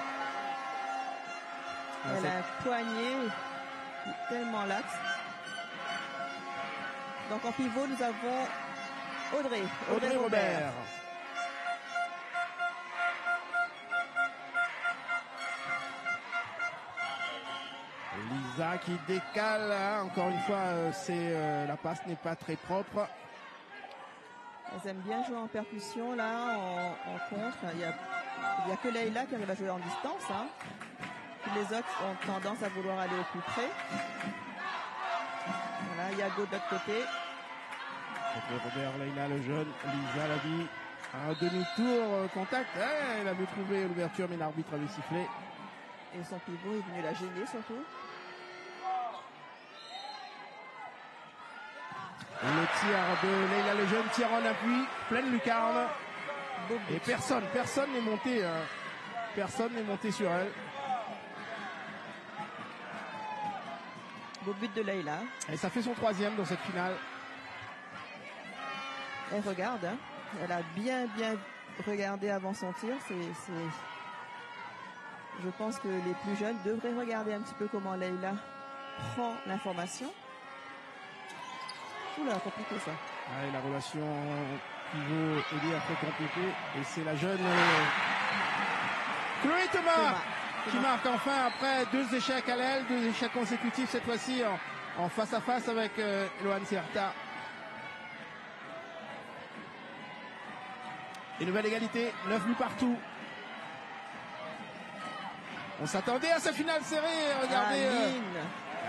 Elle a un poignet tellement laxe. Donc en pivot, nous avons Audrey Robert. Lisa qui décale, hein. Encore une fois, la passe n'est pas très propre. Elles aiment bien jouer en percussion, là, en contre. Il y a que Leïla qui arrive à jouer en distance. Hein. Tous les autres ont tendance à vouloir aller au plus près. Voilà, Yago de l'autre côté. Robert, Leïla le jeune, Lisa la vie. Un demi-tour, contact. Elle avait trouvé l'ouverture, mais l'arbitre avait sifflé. Et son pivot est venu la gêner surtout. Le tir de Leïla le jeune, tir en appui, pleine lucarne. Et personne n'est monté. Personne n'est monté sur elle. Beau but de Leïla. Et ça fait son 3e dans cette finale. Elle regarde, hein. Elle a bien regardé avant son tir. Je pense que les plus jeunes devraient regarder un petit peu comment Leïla prend l'information. Oula, compliqué ça. Ouais, la relation veut aider à très compliqué. Et c'est la jeune Chloé Thomas qui marque enfin après 2 échecs à l'aile, 2 échecs consécutifs cette fois-ci en face à face avec Loane Serta. Et nouvelle égalité, 9 buts partout. On s'attendait à ce final serré. Regardez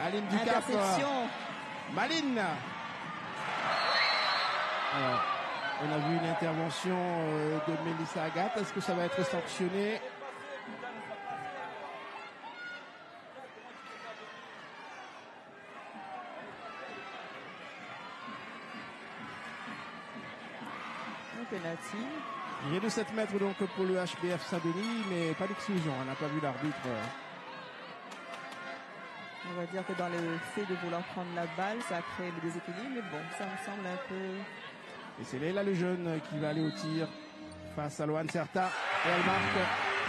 Aline Ducap. Maline. Alors, on a vu une intervention de Mélissa Agathe. Est-ce que ça va être sanctionné? Un penalty. Il est de 7 mètres donc pour le HBF Saint-Denis, mais pas d'exclusion. On n'a pas vu l'arbitre. On va dire que dans le fait de vouloir prendre la balle, ça a créé le déséquilibre, mais bon, ça me semble un peu... Et c'est Leïla Lejeune qui va aller au tir face à Loane Serta. Et elle marque.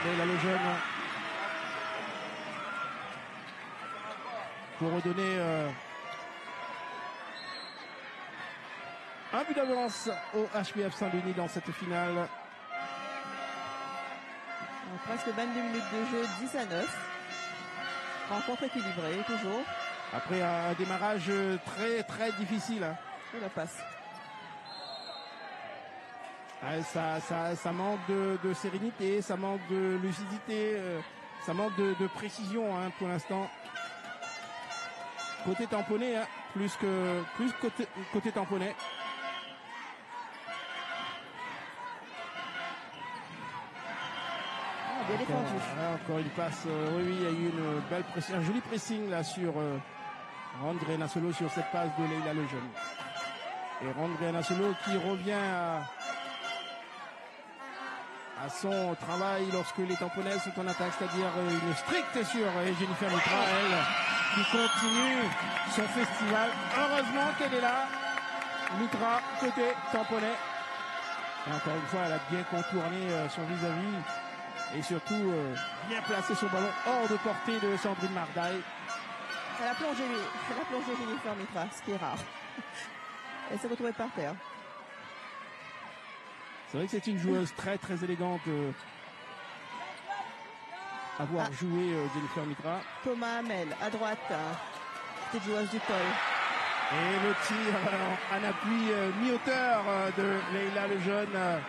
Leïla Lejeune pour redonner un but d'avance au HBF Saint-Denis dans cette finale. Presque 22 minutes de jeu, 10-9. Rencontre équilibrée, toujours. Après un démarrage très difficile. Hein. La passe. Ouais, ça manque de sérénité, ça manque de lucidité, ça manque de précision hein, pour l'instant. Côté tamponné, hein, plus côté tamponné. Bien défendu. Encore une passe. Oui, il y a eu une belle pression, un joli pressing là sur Randré Nassolo sur cette passe de Leïla Lejeune. Et Randré Nassolo qui revient à son travail lorsque les tamponnaises sont en attaque, c'est-à-dire une stricte sur Jennifer Mitra, elle qui continue son festival. Heureusement qu'elle est là. Mitra côté tamponnais. Et encore une fois, elle a bien contourné son vis-à-vis. Et surtout, bien placé son ballon hors de portée de Sandrine Mardaille. Elle a plongé Jennifer Mitra, ce qui est rare. Elle s'est retrouvée par terre. C'est vrai que c'est une joueuse très élégante à voir jouer Jennifer Mitra. Thomas Hamel, à droite, petite joueuse du col. Et le tir en appui mi-hauteur de Leïla Lejeune.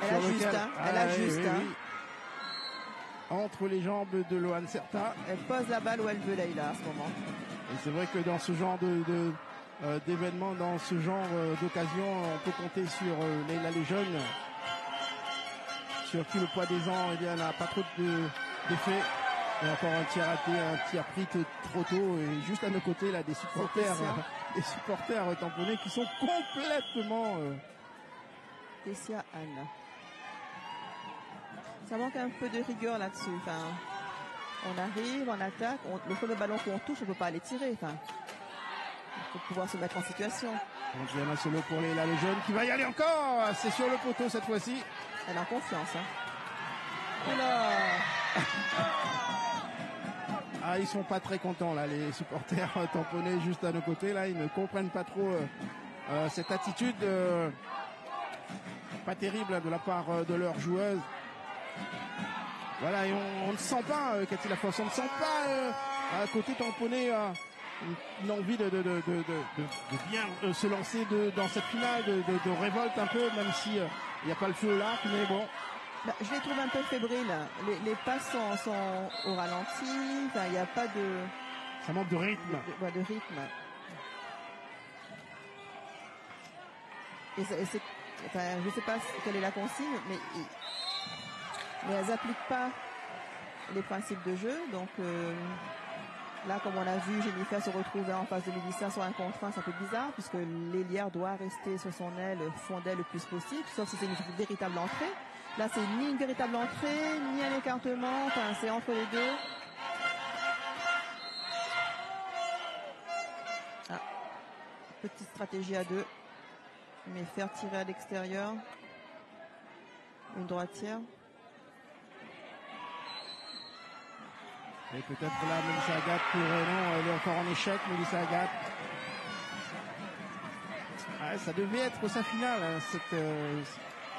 Elle ajuste, elle ajuste. Oui. Entre les jambes de Loane Serta. Elle pose la balle où elle veut, Leïla, à ce moment. Et c'est vrai que dans ce genre d'événements, dans ce genre d'occasion, on peut compter sur Leïla Lejeune, sur qui le poids des ans n'a pas trop d'effet. Et encore un tir raté, un tir pris trop tôt. Et juste à nos côtés, là, des supporters tamponnés qui sont complètement... Tessia Anne. Ça manque un peu de rigueur là-dessus. Enfin, on arrive, on attaque, le premier ballon qu'on touche, on ne peut pas aller tirer. Enfin, il faut pouvoir se mettre en situation. Andréana Solo pour Leïla Lejeune qui va y aller encore. C'est sur le poteau cette fois-ci. Elle a confiance. Hein. Oula. Ah, ils sont pas très contents là, les supporters tamponnés juste à nos côtés. Là, ils ne comprennent pas trop cette attitude pas terrible de la part de leurs joueuses. Voilà, et on ne sent pas, Cathy Lafosse, on ne sent pas à côté tamponné une envie de bien se lancer dans cette finale, de révolte un peu, même si il n'y a pas le feu là, mais bon. Bah, je les trouve un peu fébriles. Les passes sont au ralenti, enfin, il n'y a pas de... Ça manque de rythme. De rythme. Enfin, je ne sais pas quelle est la consigne, mais elles n'appliquent pas les principes de jeu. Donc là, comme on a vu, Jennifer se retrouver en face de Mélissa sur un contre 1, c'est un peu bizarre, puisque l'ailière doit rester sur son aile, fondée le plus possible, sauf si c'est une véritable entrée. Là, c'est ni une véritable entrée, ni un écartement, enfin, c'est entre les deux. Petite stratégie à deux. Mais faire tirer à l'extérieur. Une droitière. Et peut-être là, Melissa Agathe pour... non, elle est encore en échec, Melissa Agathe. Ouais, ça devait être sa finale, hein,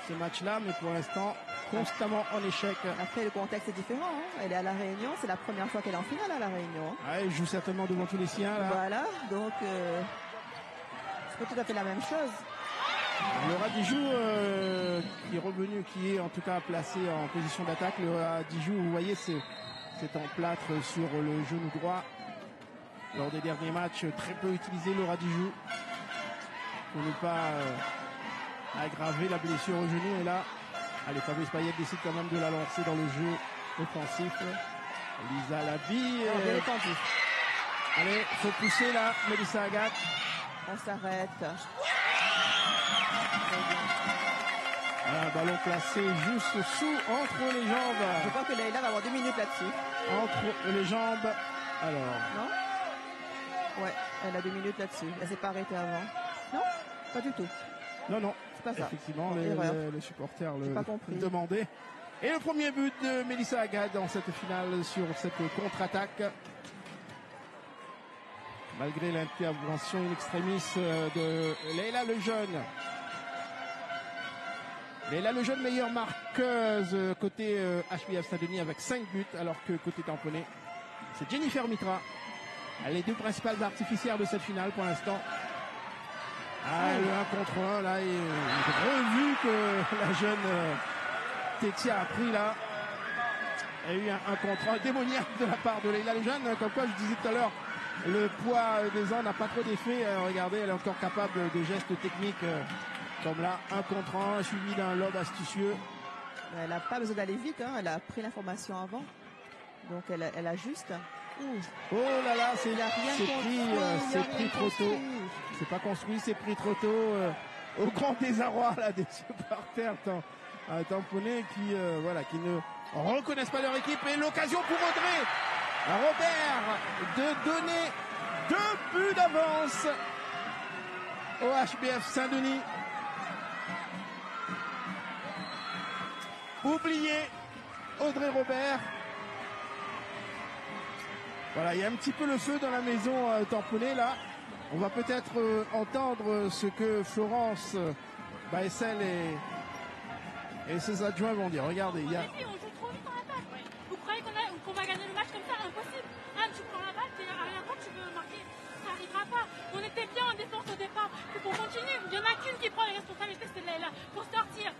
ce match-là, mais pour l'instant, constamment en échec. Après, le contexte est différent. Hein. Elle est à La Réunion, c'est la première fois qu'elle est en finale à La Réunion. Hein. Ouais, elle joue certainement devant tous les siens. Là. Voilà, donc c'est pas tout à fait la même chose. Laura Dijou qui est revenu, qui est en tout cas placé en position d'attaque. Laura Dijou, vous voyez, c'est en plâtre sur le genou droit. Lors des derniers matchs, très peu utilisé Laura Dijou. Pour ne pas aggraver la blessure au genou. Et là, allez, Fabrice Payet décide quand même de la lancer dans le jeu offensif. Lisa Labi. Allez, faut pousser là, Melissa Agathe. On s'arrête. Un ballon placé juste sous, entre les jambes. Je crois que Leïla va avoir 2 minutes là-dessus. Entre les jambes. Alors. Non? Ouais, elle a 2 minutes là-dessus. Elle s'est pas arrêtée avant. Non? Pas du tout. Non. C'est pas ça. Effectivement, les supporters le demandaient. Et le premier but de Melissa Agathe dans cette finale sur cette contre-attaque. Malgré l'intervention in extremis de Leïla Lejeune. Leïla Lejeune, meilleure marqueuse côté HBF Saint-Denis avec 5 buts, alors que côté tamponné, c'est Jennifer Mitra. Les deux principales artificières de cette finale pour l'instant. Le 1 contre 1, là, et revu que la jeune Tétia a pris là. Il y a eu un contre 1 démoniaque de la part de Leïla Lejeune. Comme quoi, je disais tout à l'heure, le poids des ans n'a pas trop d'effet. Regardez, elle est encore capable de gestes techniques comme là, 1 contre 1, suivi d'un lob astucieux. Elle n'a pas besoin d'aller vite, hein. Elle a pris l'information avant. Donc elle ajuste. Oh là là, c'est pris trop tôt. C'est pas construit, c'est pris trop tôt. Au grand désarroi là, des supporters tamponnés qui ne reconnaissent pas leur équipe. Et l'occasion pour Audrey Robert de donner 2 buts d'avance au HBF Saint-Denis. Oubliez Audrey Robert. Voilà, il y a un petit peu le feu dans la maison tamponnée là. On va peut-être entendre ce que Florence Baessel et ses adjoints vont dire. Regardez, il y a... On joue trop vite en attaque. Vous croyez qu'on va gagner le match comme ça? Impossible. Tu prends la balle, t'es arrière droite, tu veux marquer. Ça n'arrivera pas. On était bien en défense au départ. Il faut continuer. Il n'y en a qu'une qui prend les responsabilités, c'est Leïla. Pour sortir.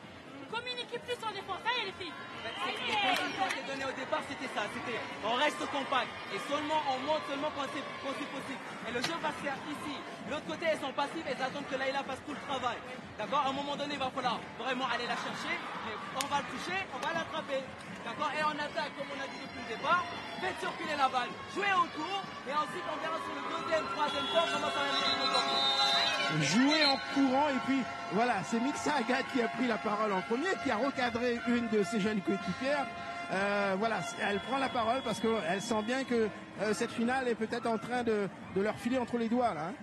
Communiquer plus en défense. Ça y est, les filles. Ce qu'on s'est donné au départ, c'était ça. C'était on reste compact. Et seulement on monte seulement quand c'est possible. Et le jeu va se faire ici. L'autre côté, elles sont passives, elles attendent que Leïla fasse tout le travail. D'accord? À un moment donné, il va falloir vraiment aller la chercher. Mais on va le toucher, on va l'attraper. D'accord? Et en attaque, comme on a dit depuis le départ, faites circuler la balle. Jouez autour. Et ensuite, on verra sur le deuxième, troisième temps comment ça va être le jouer en courant. Et puis, voilà, c'est Melissa Agathe qui a pris la parole en premier, qui a recadré une de ses jeunes coéquipières. Voilà, elle prend la parole parce qu'elle sent bien que cette finale est peut-être en train de leur filer entre les doigts là. Hein.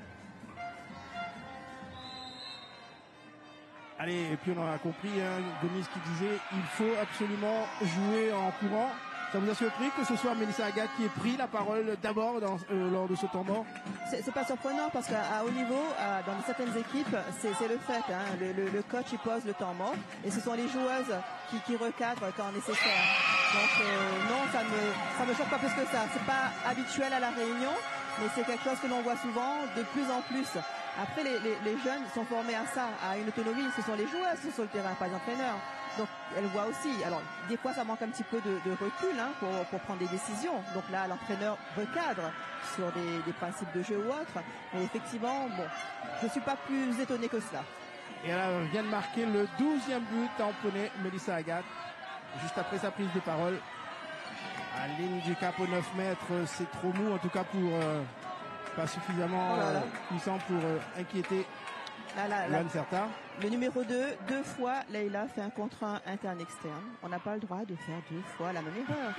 Allez, et puis on a compris, hein, Denise qui disait il faut absolument jouer en courant. Ça vous a surpris que ce soit Melissa Agathe qui ait pris la parole d'abord lors de ce temps mort? C'est pas surprenant parce qu'à haut niveau, dans certaines équipes, c'est le fait. Hein, le coach il pose le temps mort et ce sont les joueuses qui recadrent quand nécessaire. Donc non, ça me choque pas plus que ça. C'est pas habituel à la Réunion, mais c'est quelque chose que l'on voit souvent de plus en plus. Après, les jeunes sont formés à ça, à une autonomie. Ce sont les joueuses sur le terrain, pas les entraîneurs. Donc, elle voit aussi. Alors, des fois, ça manque un petit peu de recul hein, pour prendre des décisions. Donc là, l'entraîneur recadre sur des principes de jeu ou autre. Mais effectivement, bon, je ne suis pas plus étonné que cela. Et elle vient de marquer le 12e but tamponné, Melissa Agathe, juste après sa prise de parole. À ligne du cap aux 9 mètres, c'est trop mou, en tout cas pour pas suffisamment puissant pour inquiéter Loane Serta. Le numéro 2 fois, Leïla fait un contre 1 interne-externe. On n'a pas le droit de faire 2 fois la même erreur.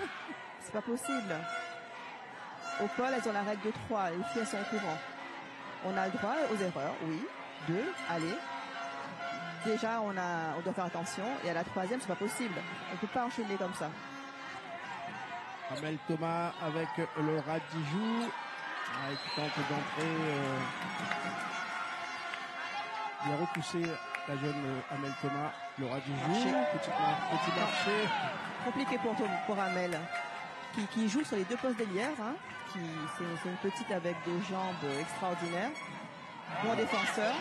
C'est pas possible. Au pôle, elles ont la règle de 3. Les filles, elles sont au courant. On a le droit aux erreurs, oui. 2, allez. déjà on doit faire attention, et à la troisième, c'est pas possible. On ne peut pas enchaîner comme ça. Amel Thomas avec Laura Dijou. Qui tente d'entrer. Il a repoussé la jeune Amel Thomas. Laura Dijou. Petit marché. Compliqué pour Amel. Qui joue sur les deux postes d'ailière. Hein, c'est une petite avec des jambes extraordinaires. Bon défenseur.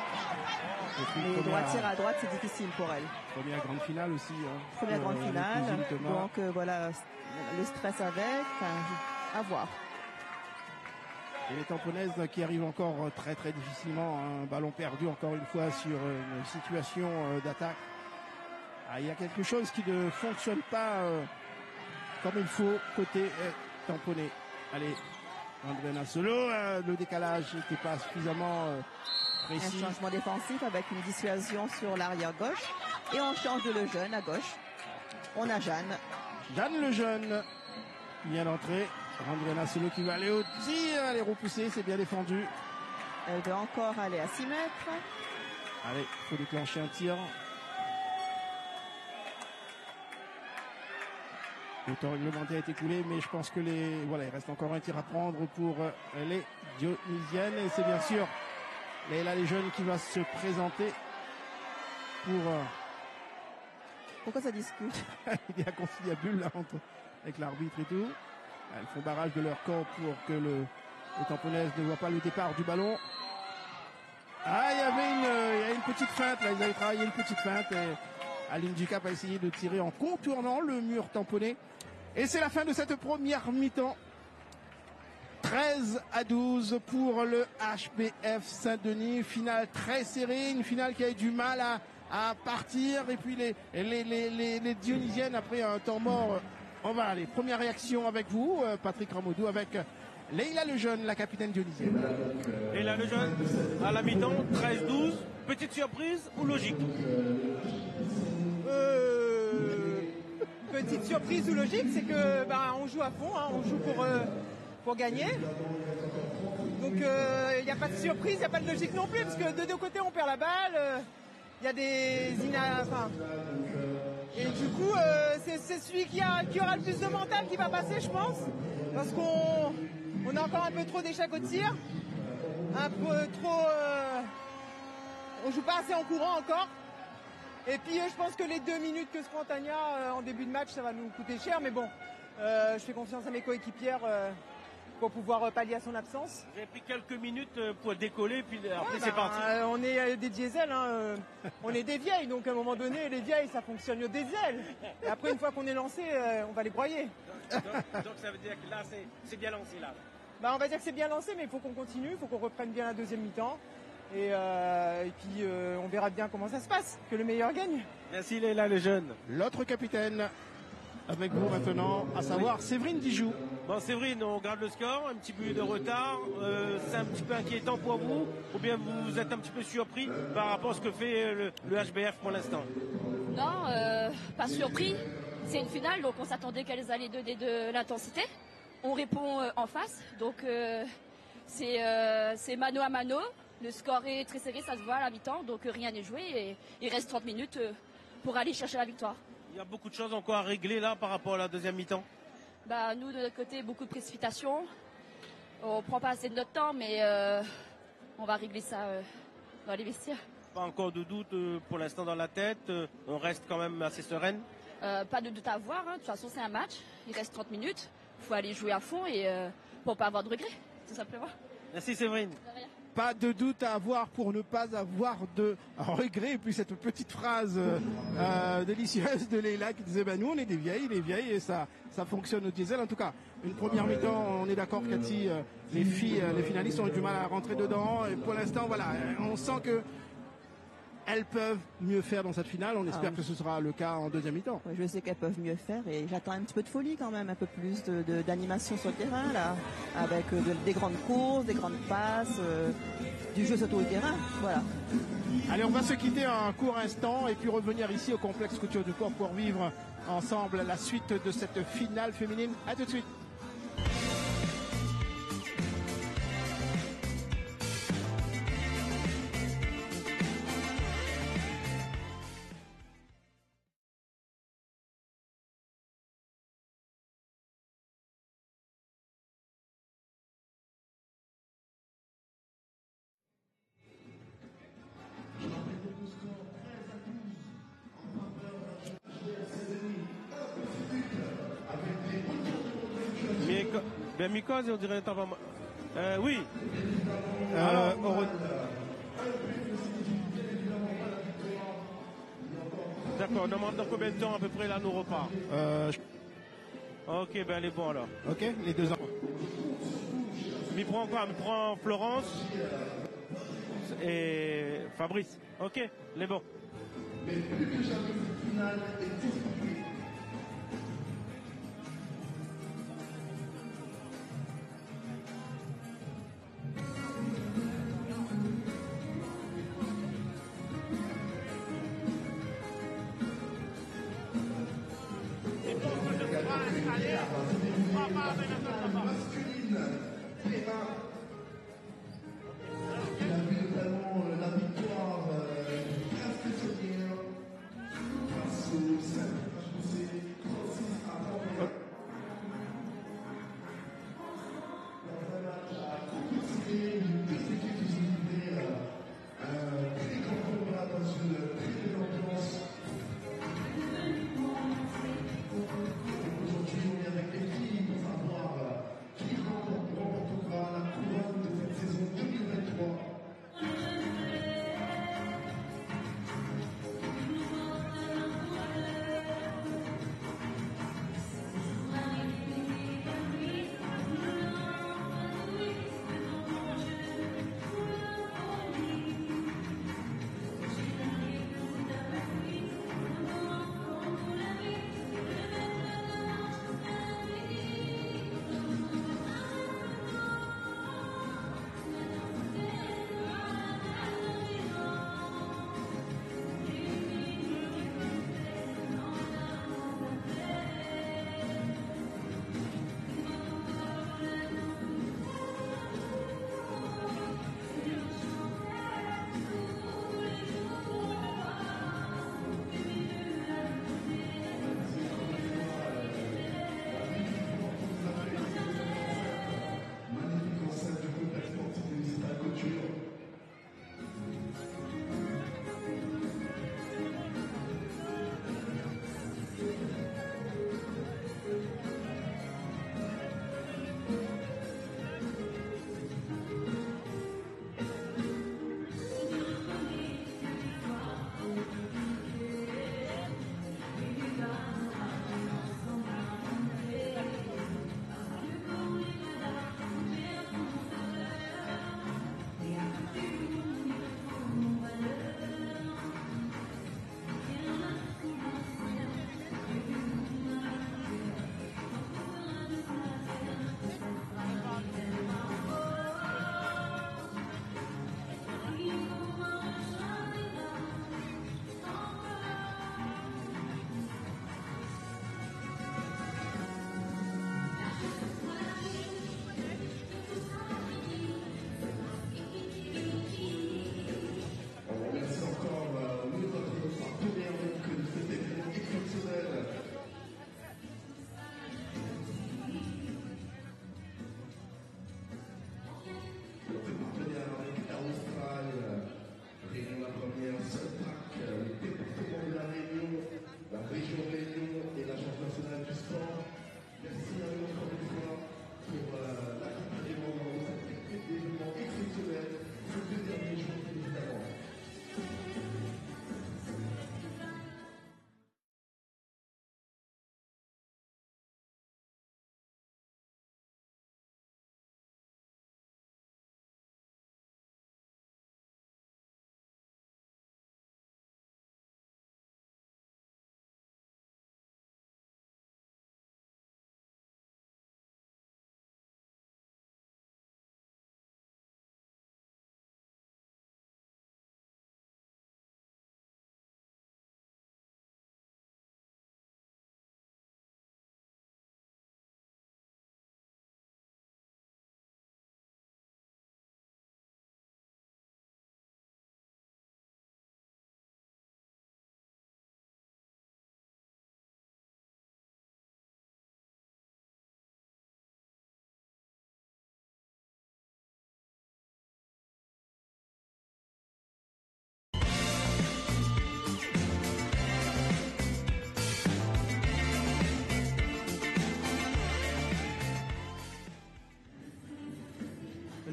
Les droitières à droite, c'est difficile pour elle. Première grande finale aussi. Hein, première grande finale. Donc voilà, le stress avec. À voir. Et les Tamponaises qui arrivent encore très très difficilement. Un ballon perdu encore une fois sur une situation d'attaque. Il y a quelque chose qui ne fonctionne pas comme il faut côté tamponné. Allez, Andréna Solo, le décalage n'était pas suffisamment précis. Un changement défensif avec une dissuasion sur l'arrière gauche. Et on change de Lejeune à gauche. On a Jeanne. Jeanne Lejeune qui vient d'entrer. Andréna Solo qui va aller au tir. Elle est repoussée, c'est bien défendu. Elle veut encore aller à 6 mètres. Allez, il faut déclencher un tir. Le temps réglementaire est écoulé, mais je pense que il reste encore un tir à prendre pour les Dionysiennes. Et c'est bien sûr Leïla Lejeune qui va se présenter pour... Pourquoi ça discute? Il y a conciliabule là, avec l'arbitre et tout. Elles font barrage de leur camp pour que les Tamponaises ne voient pas le départ du ballon. Il y a une petite feinte, là, ils avaient travaillé une petite feinte et Aline Ducap a essayé de tirer en contournant le mur tamponné. Et c'est la fin de cette première mi-temps. 13-12 pour le HBF Saint-Denis. Finale très serrée, une finale qui a eu du mal à partir. Et puis les Dionysiennes, après un temps mort, on va aller. Première réaction avec vous, Patrick Ramadou, avec Leïla Lejeune, la capitaine dionysienne. Leïla Lejeune, à la mi-temps, 13-12. Petite surprise ou logique? Petite surprise ou logique, c'est que on joue à fond, hein, on joue pour gagner. Donc il n'y a pas de surprise, il n'y a pas de logique non plus, parce que de deux côtés on perd la balle. Il y a des et du coup c'est celui qui aura le plus de mental qui va passer, je pense, parce qu'on a encore un peu trop d'échecs au tir, un peu trop on joue pas assez en courant encore. Et puis je pense que les 2 minutes que se prend Tania en début de match, ça va nous coûter cher, mais bon, je fais confiance à mes coéquipières pour pouvoir pallier à son absence. Vous avez pris quelques minutes pour décoller, puis après c'est parti. On est des diesels, hein, on est des vieilles, donc à un moment donné, les vieilles, ça fonctionne au diesel. Et après, une fois qu'on est lancé, on va les broyer. Donc ça veut dire que là, c'est bien lancé, là. On va dire que c'est bien lancé, mais il faut qu'on continue, il faut qu'on reprenne bien la deuxième mi-temps. Et puis on verra bien comment ça se passe, que le meilleur gagne. Merci Leïla Lejeune. L'autre capitaine avec vous maintenant, à savoir Séverine Dijou. Bon Séverine, on regarde le score, un petit peu de retard, c'est un petit peu inquiétant pour vous, ou bien vous êtes un petit peu surpris par rapport à ce que fait le HBF pour l'instant? Non, pas surpris, c'est une finale, donc on s'attendait qu'elles allaient donner de l'intensité. On répond en face, donc c'est mano à mano. Le score est très serré, ça se voit à la mi-temps, donc rien n'est joué et il reste 30 minutes pour aller chercher la victoire. Il y a beaucoup de choses encore à régler là par rapport à la deuxième mi-temps. Nous, de notre côté, beaucoup de précipitations. On ne prend pas assez de notre temps, mais on va régler ça dans les vestiaires. Pas encore de doute pour l'instant dans la tête, on reste quand même assez sereine. Pas de doute à avoir, hein. De toute façon c'est un match, il reste 30 minutes, il faut aller jouer à fond et pour ne pas avoir de regrets, tout simplement. Merci Séverine. Pas de doute à avoir pour ne pas avoir de regrets. Et puis cette petite phrase délicieuse de Leïla qui disait nous on est des vieilles, les vieilles, et ça fonctionne au diesel. En tout cas, une première mi-temps, on est d'accord Cathy, les filles, les finalistes ont eu du mal à rentrer dedans. Et pour l'instant, voilà, on sent que elles peuvent mieux faire dans cette finale. On espère que ce sera le cas en deuxième mi-temps. Oui, je sais qu'elles peuvent mieux faire et j'attends un petit peu de folie quand même, un peu plus d'animation sur le terrain là, avec des grandes courses, des grandes passes, du jeu sur tout le terrain. Voilà. Allez, on va se quitter un court instant et puis revenir ici au complexe Couture du Corps pour vivre ensemble la suite de cette finale féminine. À tout de suite. Ben Mikoz, on dirait oui. D'accord, on demande dans combien de temps à peu près là nos repas Ok, ben elle est bon alors. Ok, les deux ans. Il prend quoi? Il prend Florence et Fabrice. Ok, elle est bon. Mais plus que jamais, cette finale est discutée.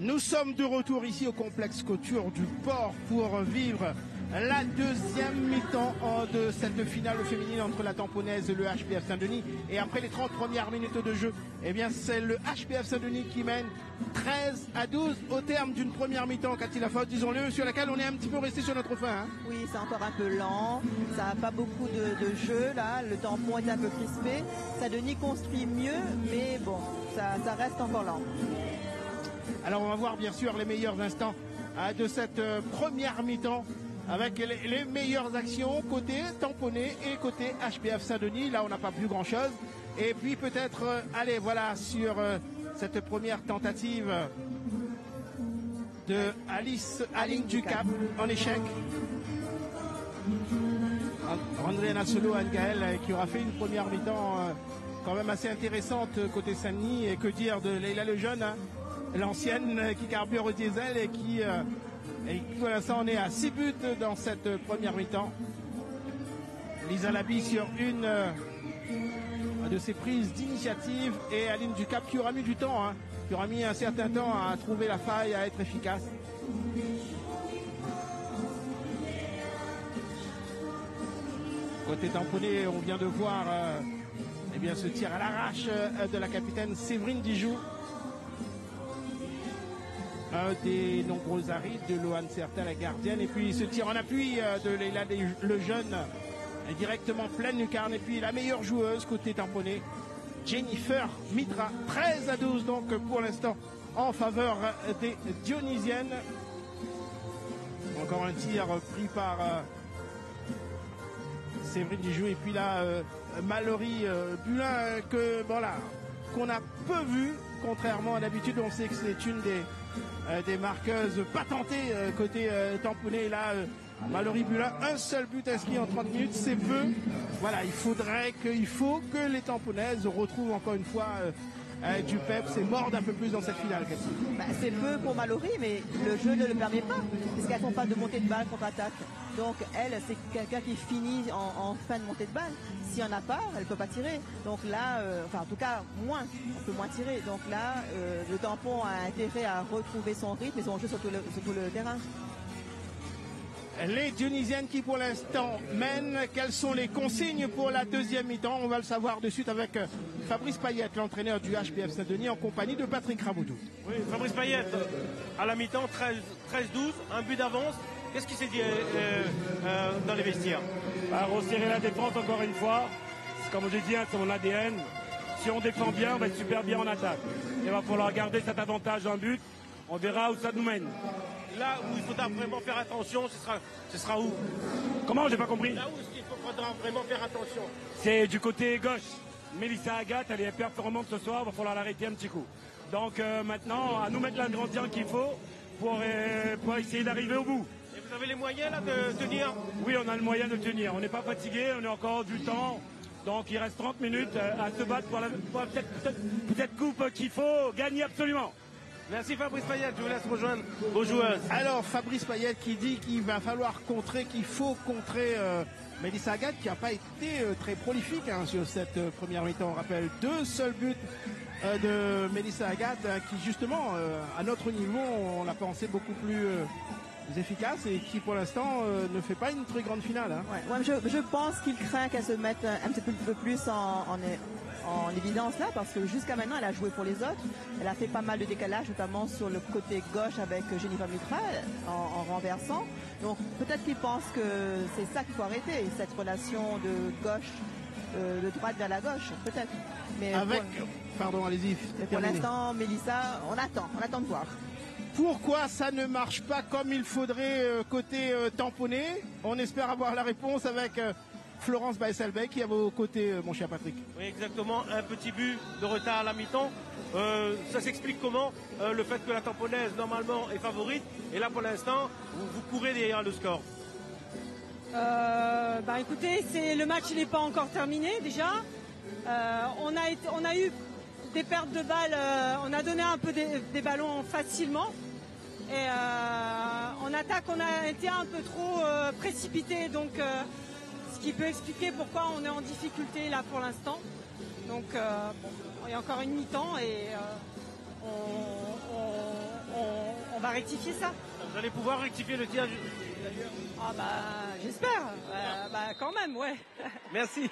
Nous sommes de retour ici au complexe Couture du Port pour vivre la deuxième mi-temps de cette finale féminine entre la Tamponaise et le HBF Saint-Denis. Et après les 30 premières minutes de jeu, eh bien c'est le HBF Saint-Denis qui mène 13-12 au terme d'une première mi-temps, Cathy Lafosse, disons-le, sur laquelle on est un petit peu resté sur notre fin. Hein. Oui, c'est encore un peu lent, ça n'a pas beaucoup de jeu là, le tampon est un peu crispé. Saint-Denis construit mieux, mais bon, ça reste encore lent. Alors on va voir bien sûr les meilleurs instants de cette première mi-temps avec les meilleures actions côté tamponné et côté HBF Saint-Denis. Là on n'a pas vu grand chose. Et puis peut-être, allez voilà sur cette première tentative de Alice Aline Ducap en échec. André Nassolo, Anne-Gaëlle qui aura fait une première mi-temps quand même assez intéressante côté Saint-Denis. Et que dire de Leila Lejeune, hein, l'ancienne qui carbure au diesel et qui pour l'instant on est à 6 buts dans cette première mi-temps. Lisa Labi sur une de ses prises d'initiative et Aline Ducap qui aura mis du temps, hein, qui aura mis un certain temps à trouver la faille, à être efficace. Côté tamponné, on vient de voir eh bien, ce tir à l'arrache de la capitaine Séverine Dijoux. Un des nombreux arrêts de Loane Certa, la gardienne. Et puis ce tir en appui de Leila Lejeune, directement pleine lucarne. Et puis la meilleure joueuse côté tamponné, Jennifer Mitra. 13-12 donc pour l'instant en faveur des Dionysiennes. Encore un tir pris par Séverine Dijoux. Et puis là, Mallory Bulin, voilà, qu'on a peu vu. Contrairement à d'habitude, on sait que c'est une des marqueuses patentées côté tamponné. Là, Mallory Bulin, un seul but inscrit en 30 minutes, c'est peu. Voilà, il faut que les tamponnaises retrouvent encore une fois du peps et mordent un peu plus dans cette finale. Bah, c'est peu pour Mallory, mais le jeu ne le permet pas, parce qu'elles ne font pas de montée de balle contre-attaque. Donc elle, c'est quelqu'un qui finit en fin de montée de balle. S'il n'y en a pas, elle ne peut pas tirer. Donc là, enfin en tout cas, on peut moins tirer. Donc là, le tampon a intérêt à retrouver son rythme et son jeu sur tout le terrain. Les Dionysiennes qui pour l'instant mènent. Quelles sont les consignes pour la deuxième mi-temps? On va le savoir de suite avec Fabrice Payette, l'entraîneur du HBF Saint-Denis, en compagnie de Patrick Raboudou. Oui, Fabrice Payette, à la mi-temps, 13-12, un but d'avance. Qu'est-ce qui s'est dit dans les vestiaires? Resserrer la défense encore une fois. Comme j'ai dit, c'est mon ADN. Si on défend bien, on va être super bien en attaque. Il va falloir garder cet avantage en but. On verra où ça nous mène. Là où il faudra vraiment faire attention, ce sera où? Comment? J'ai pas compris. Là où il faudra vraiment faire attention. C'est du côté gauche. Mélissa Agathe, elle est performante ce soir, il va falloir l'arrêter un petit coup. Donc maintenant, à nous mettre l'ingrédient qu'il faut pour essayer d'arriver au bout. Et vous avez les moyens là de tenir? Oui, on a le moyen de tenir. On n'est pas fatigué, on a encore du temps. Donc il reste 30 minutes à se battre pour cette coupe qu'il faut gagner absolument. Merci Fabrice Payette, je vous laisse rejoindre vos joueuses. Alors Fabrice Payette qui dit qu'il va falloir qu'il faut contrer Mélissa Agathe qui n'a pas été très prolifique sur cette première mi-temps. On rappelle 2 seuls buts de Mélissa Agathe qui justement à notre niveau on l'a pensé beaucoup plus efficace et qui pour l'instant ne fait pas une très grande finale. Hein. Ouais, je pense qu'il craint qu'elle se mette un petit peu plus en évidence là, parce que jusqu'à maintenant elle a joué pour les autres, elle a fait pas mal de décalage notamment sur le côté gauche avec Jennifer Mitra en renversant, donc peut-être qu'il pense que c'est ça qu'il faut arrêter, cette relation de gauche de droite vers la gauche, peut-être, mais pardon, allez-y. Pour l'instant Mélissa, on attend de voir. Pourquoi ça ne marche pas comme il faudrait côté tamponné? On espère avoir la réponse avec Florence Baesselbeck qui est à vos côtés, mon cher Patrick. Oui, exactement. Un petit but de retard à la mi-temps. Ça s'explique comment? Le fait que la tamponnaise, normalement, est favorite. Et là, pour l'instant, vous courez derrière le score. Écoutez, le match n'est pas encore terminé, déjà. On a eu des pertes de balles. On a donné un peu des ballons facilement. Et en attaque, on a été un peu trop précipité. Donc... ce qui peut expliquer pourquoi on est en difficulté là pour l'instant. Donc il y a encore une mi-temps et on va rectifier ça. Vous allez pouvoir rectifier le tir d'ailleurs. Ah bah j'espère. Quand même, ouais. Merci.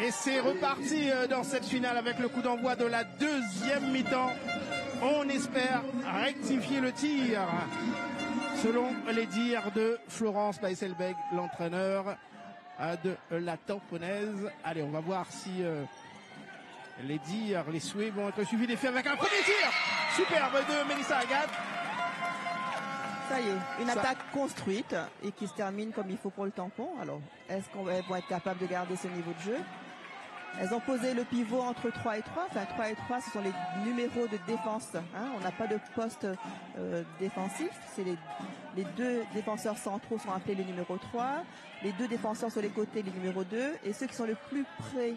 Et c'est reparti dans cette finale avec le coup d'envoi de la deuxième mi-temps. On espère rectifier le tir. Selon les dires de Florence Baïselbeg, l'entraîneur de la Tamponaise. Allez, on va voir si les dires, les souhaits vont être suivis des faits avec un premier tir superbe de Mélissa Agathe. Ça y est, une attaque construite et qui se termine comme il faut pour le tampon. Alors, est-ce qu'on va être capable de garder ce niveau de jeu? Elles ont posé le pivot entre 3 et 3. Enfin, 3 et 3, ce sont les numéros de défense. Hein. On n'a pas de poste défensif. C'est les deux défenseurs centraux sont appelés les numéros 3. Les deux défenseurs sur les côtés, les numéros 2. Et ceux qui sont le plus près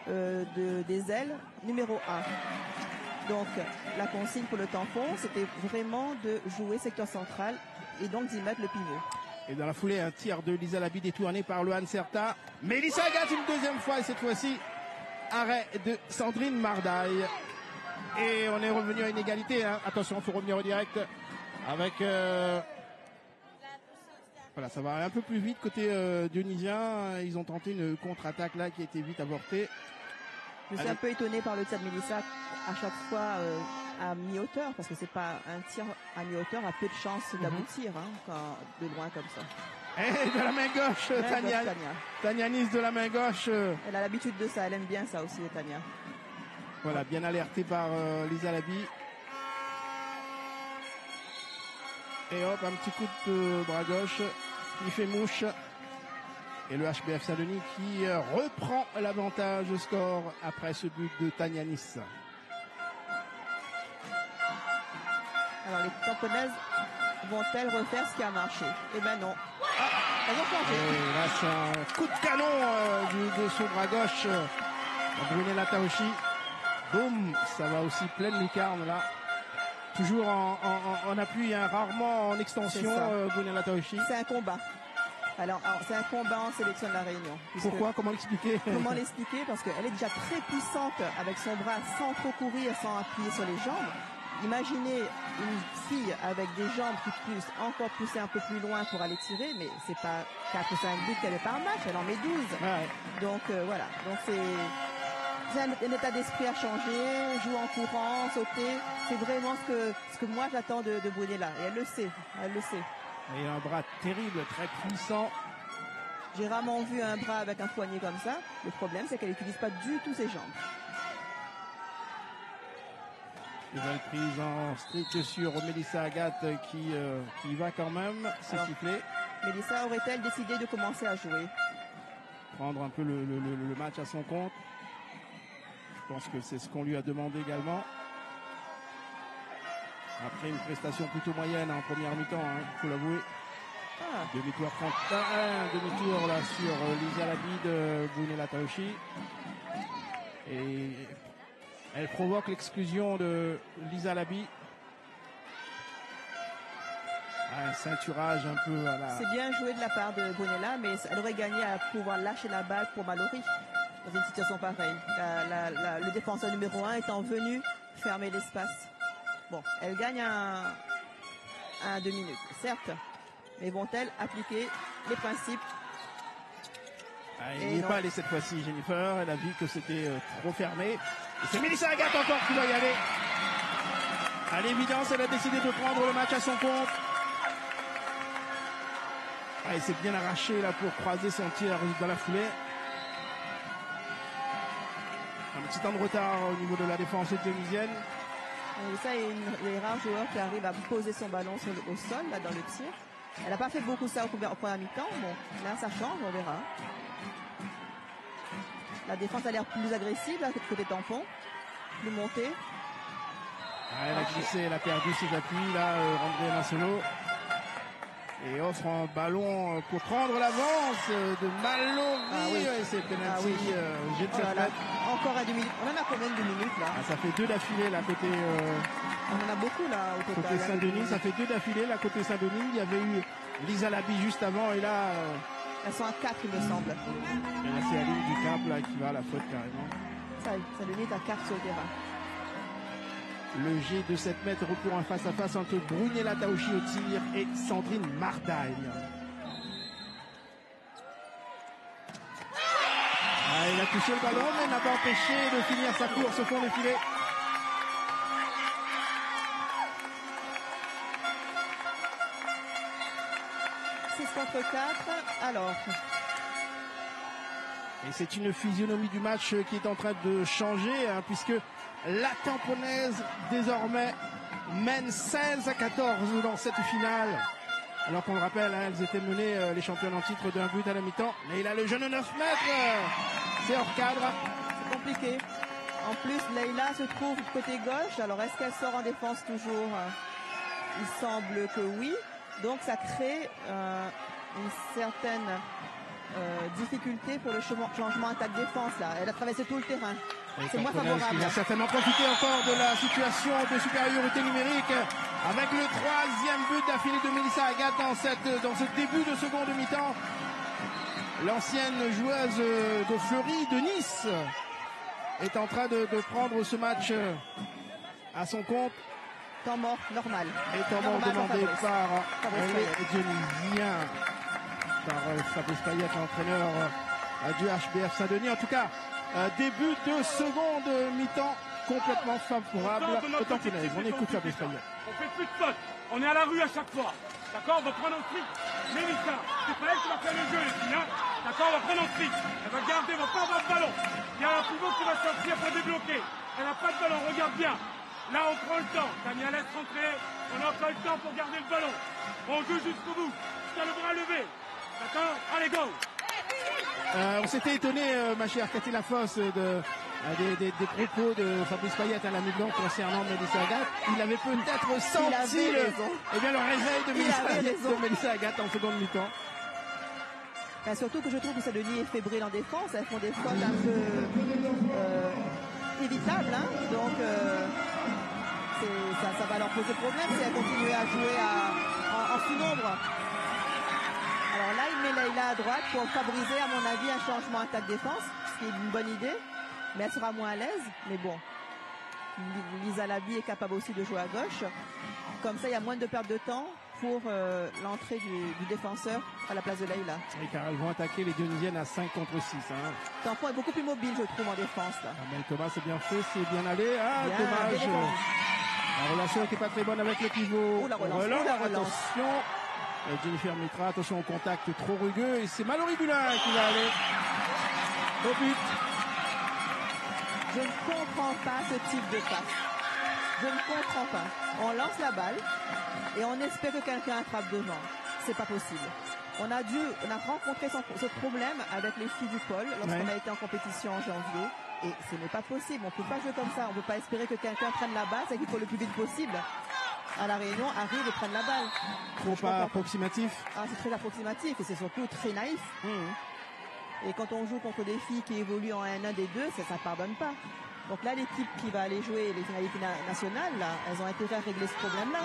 des ailes, numéro 1. Donc, la consigne pour le tampon, c'était vraiment de jouer secteur central et donc d'y mettre le pivot. Et dans la foulée, un tir de Lisa Labi détourné par Lohan Serta. Mélissa Agathe une deuxième fois et cette fois-ci, arrêt de Sandrine Mardaille. Et on est revenu à une égalité. Hein. Attention, il faut revenir au direct avec... Voilà, ça va un peu plus vite côté dionysien. Ils ont tenté une contre-attaque là qui a été vite avortée. Je suis un peu étonné par le tir de Mélissa à chaque fois à mi-hauteur, parce que c'est pas un tir à mi-hauteur à peu de chances d'aboutir de loin comme ça. Et de la main gauche, Tania Nice de la main gauche. Elle a l'habitude de ça, elle aime bien ça aussi, Tania. Voilà, bien alertée par Lisa Labi. Et hop, un petit coup de bras gauche qui fait mouche. Et le HBF Saint-Denis qui reprend l'avantage au score après ce but de Tania Nice. Alors les Tamponaises vont-elles refaire ce qui a marché? Eh ben non. Elles ont changé. Et là c'est un coup de canon de son bras gauche. Brunella Taoshi. Boum, ça va aussi pleine lucarne là. Toujours en appui, hein, rarement en extension, Brunella Taoshi. C'est un combat. Alors c'est un combat en sélection de la Réunion. Pourquoi? Comment l'expliquer? Comment l'expliquer? Parce qu'elle est déjà très puissante avec son bras sans trop courir, sans appuyer sur les jambes. Imaginez une fille avec des jambes qui puissent encore pousser un peu plus loin pour aller tirer, mais c'est pas 4 ou 5 buts qu'elle met par match, elle en met 12. Ouais. Donc voilà, donc c'est un état d'esprit à changer, jouer en courant, sauter. C'est vraiment ce que moi j'attends de Brunella. Et elle le sait, elle le sait. Et un bras terrible, très puissant. J'ai rarement vu un bras avec un poignet comme ça. Le problème, c'est qu'elle n'utilise pas du tout ses jambes. Nouvelle prise en strict sur Mélissa Agathe qui va quand même. C'est sifflé. Mélissa aurait-elle décidé de commencer à jouer? Prendre un peu le match à son compte. Je pense que c'est ce qu'on lui a demandé également. Après une prestation plutôt moyenne en première mi-temps, il faut l'avouer. Demi-tour 31, demi-tour là sur Lisa Labi de Brunella Taoshi. Et elle provoque l'exclusion de Lisa Labi. Un ceinturage un peu à la... C'est bien joué de la part de Brunella, mais elle aurait gagné à pouvoir lâcher la balle pour Mallory dans une situation pareille. Le défenseur numéro 1 étant venu fermer l'espace. Bon, elle gagne un 2 minutes, certes, mais vont-elles appliquer les principes? Il n'y est pas allé cette fois-ci, Jennifer. Elle a vu que c'était trop fermé. Et c'est Mélissa Agathe encore qui doit y aller. À l'évidence, elle a décidé de prendre le match à son compte. Elle s'est bien arrachée là pour croiser son tir dans la foulée. Un petit temps de retard au niveau de la défense tunisienne. Et ça, il y a des rares joueurs qui arrivent à poser son ballon au sol, là, dans le tir. Elle n'a pas fait beaucoup ça au premier mi-temps. Bon, là, ça change, on verra. La défense a l'air plus agressive, là, côté tampon. Plus montée. Elle a glissé, elle a perdu ses appuis, là, André Massolo. Et offre un ballon pour prendre l'avance de Mallory. Et c'est penalty. Encore un 2 minutes. On en a combien de 2 minutes là? Ça fait 2 d'affilée là côté. On en a beaucoup là au total. Côté Saint-Denis, ça fait 2 d'affilée là côté Saint-Denis. Il y avait eu Lisa Labi juste avant et là. Elles sont à 4 il me semble. Et là c'est Ali du Cap là qui va à la faute carrément. Saint-Denis est à 4 sur le terrain. Le G de 7 mètres pour un face-à-face entre Brunella Taoshi au tir et Sandrine Mardagne. Il a touché le ballon, mais n'a pas empêché de finir sa course au fond du filet. Contre 4, alors. Et c'est une physionomie du match qui est en train de changer, hein, puisque la Tamponaise désormais mène 16-14 dans cette finale. Alors qu'on le rappelle, hein, elles étaient menées, les championnes en titre d'un but à la mi-temps. Mais il a le jeune 9 mètres, c'est hors cadre. C'est compliqué. En plus, Leïla se trouve du côté gauche. Alors est-ce qu'elle sort en défense toujours? Il semble que oui. Donc ça crée une certaine difficulté pour le changement attaque-défense. Là, elle a traversé tout le terrain. C'est moins favorable. Il a certainement profité encore de la situation de supériorité numérique avec le 3e but d'affilée de Mélissa Agathe dans ce début de seconde mi-temps. L'ancienne joueuse de Fleury, de Nice, est en train de prendre ce match à son compte. Temps mort normal. Et temps mort demandé par les Dionysiens, par Fabrice Payet, l'entraîneur du HBF Saint-Denis. En tout cas, début de seconde mi-temps complètement favorable aux Tamponaises. On écoute Fabrice Payet. On fait plus de fautes. On est à la rue à chaque fois. D'accord, on va prendre un fric. Mélissa, c'est pas elle qui va faire le jeu, les filles. Hein, d'accord, on va prendre un fric. Elle va garder, elle va pas avoir de ballon. Il y a un pivot qui va sortir pour débloquer. Elle n'a pas de ballon, regarde bien. Là, on prend le temps. Tania laisse rentrer. On a encore le temps pour garder le ballon. On joue jusqu'au bout. Jusqu'à le bras levé. D'accord? Allez, go! On s'était étonné, ma chère Cathy Lafosse, des propos de Fabrice Payet à la mi-temps concernant Mélissa Agathe. Il avait peut-être senti le réveil de Mélissa Agathe en seconde mi-temps. Ben, surtout que je trouve que Saint-Denis est fébrile en défense. Elles font des fautes un peu évitables. Hein. Donc, ça va leur poser problème si elles continuent à jouer en sous-nombre. Alors là, il met Leïla à droite pour favoriser, à mon avis, un changement attaque-défense, ce qui est une bonne idée, mais elle sera moins à l'aise. Mais bon, Lisa Labi est capable aussi de jouer à gauche. Comme ça, il y a moins de perte de temps pour l'entrée du défenseur à la place de Leïla. Oui, car elles vont attaquer les Dionysiennes à 5 contre 6. Hein. Tampon est beaucoup plus mobile, je trouve, en défense. Là. Amel Thomas, c'est bien fait, c'est bien allé. Ah, bien, dommage. La relation n'était pas très bonne avec le pivot. La relance. Attention. Jennifer Mitra, attention au contact trop rugueux. Et c'est Mallory Bulin qui va aller au but. Je ne comprends pas ce type de passe. Je ne comprends pas. On lance la balle et on espère que quelqu'un attrape devant. C'est pas possible. On a rencontré ce problème avec les filles du pôle lorsqu'on a été en compétition en janvier. Et ce n'est pas possible. On ne peut pas jouer comme ça. On ne peut pas espérer que quelqu'un prenne la balle. C'est qu'il faut le plus vite possible. À la Réunion, arrive et prenne la balle. Trop approximatif. Ah, c'est très approximatif et c'est surtout très naïf. Et quand on joue contre des filles qui évoluent en N1 des deux, ça ne pardonne pas. Donc là, l'équipe qui va aller jouer les finalités nationales, là, elles ont intérêt à régler ce problème-là.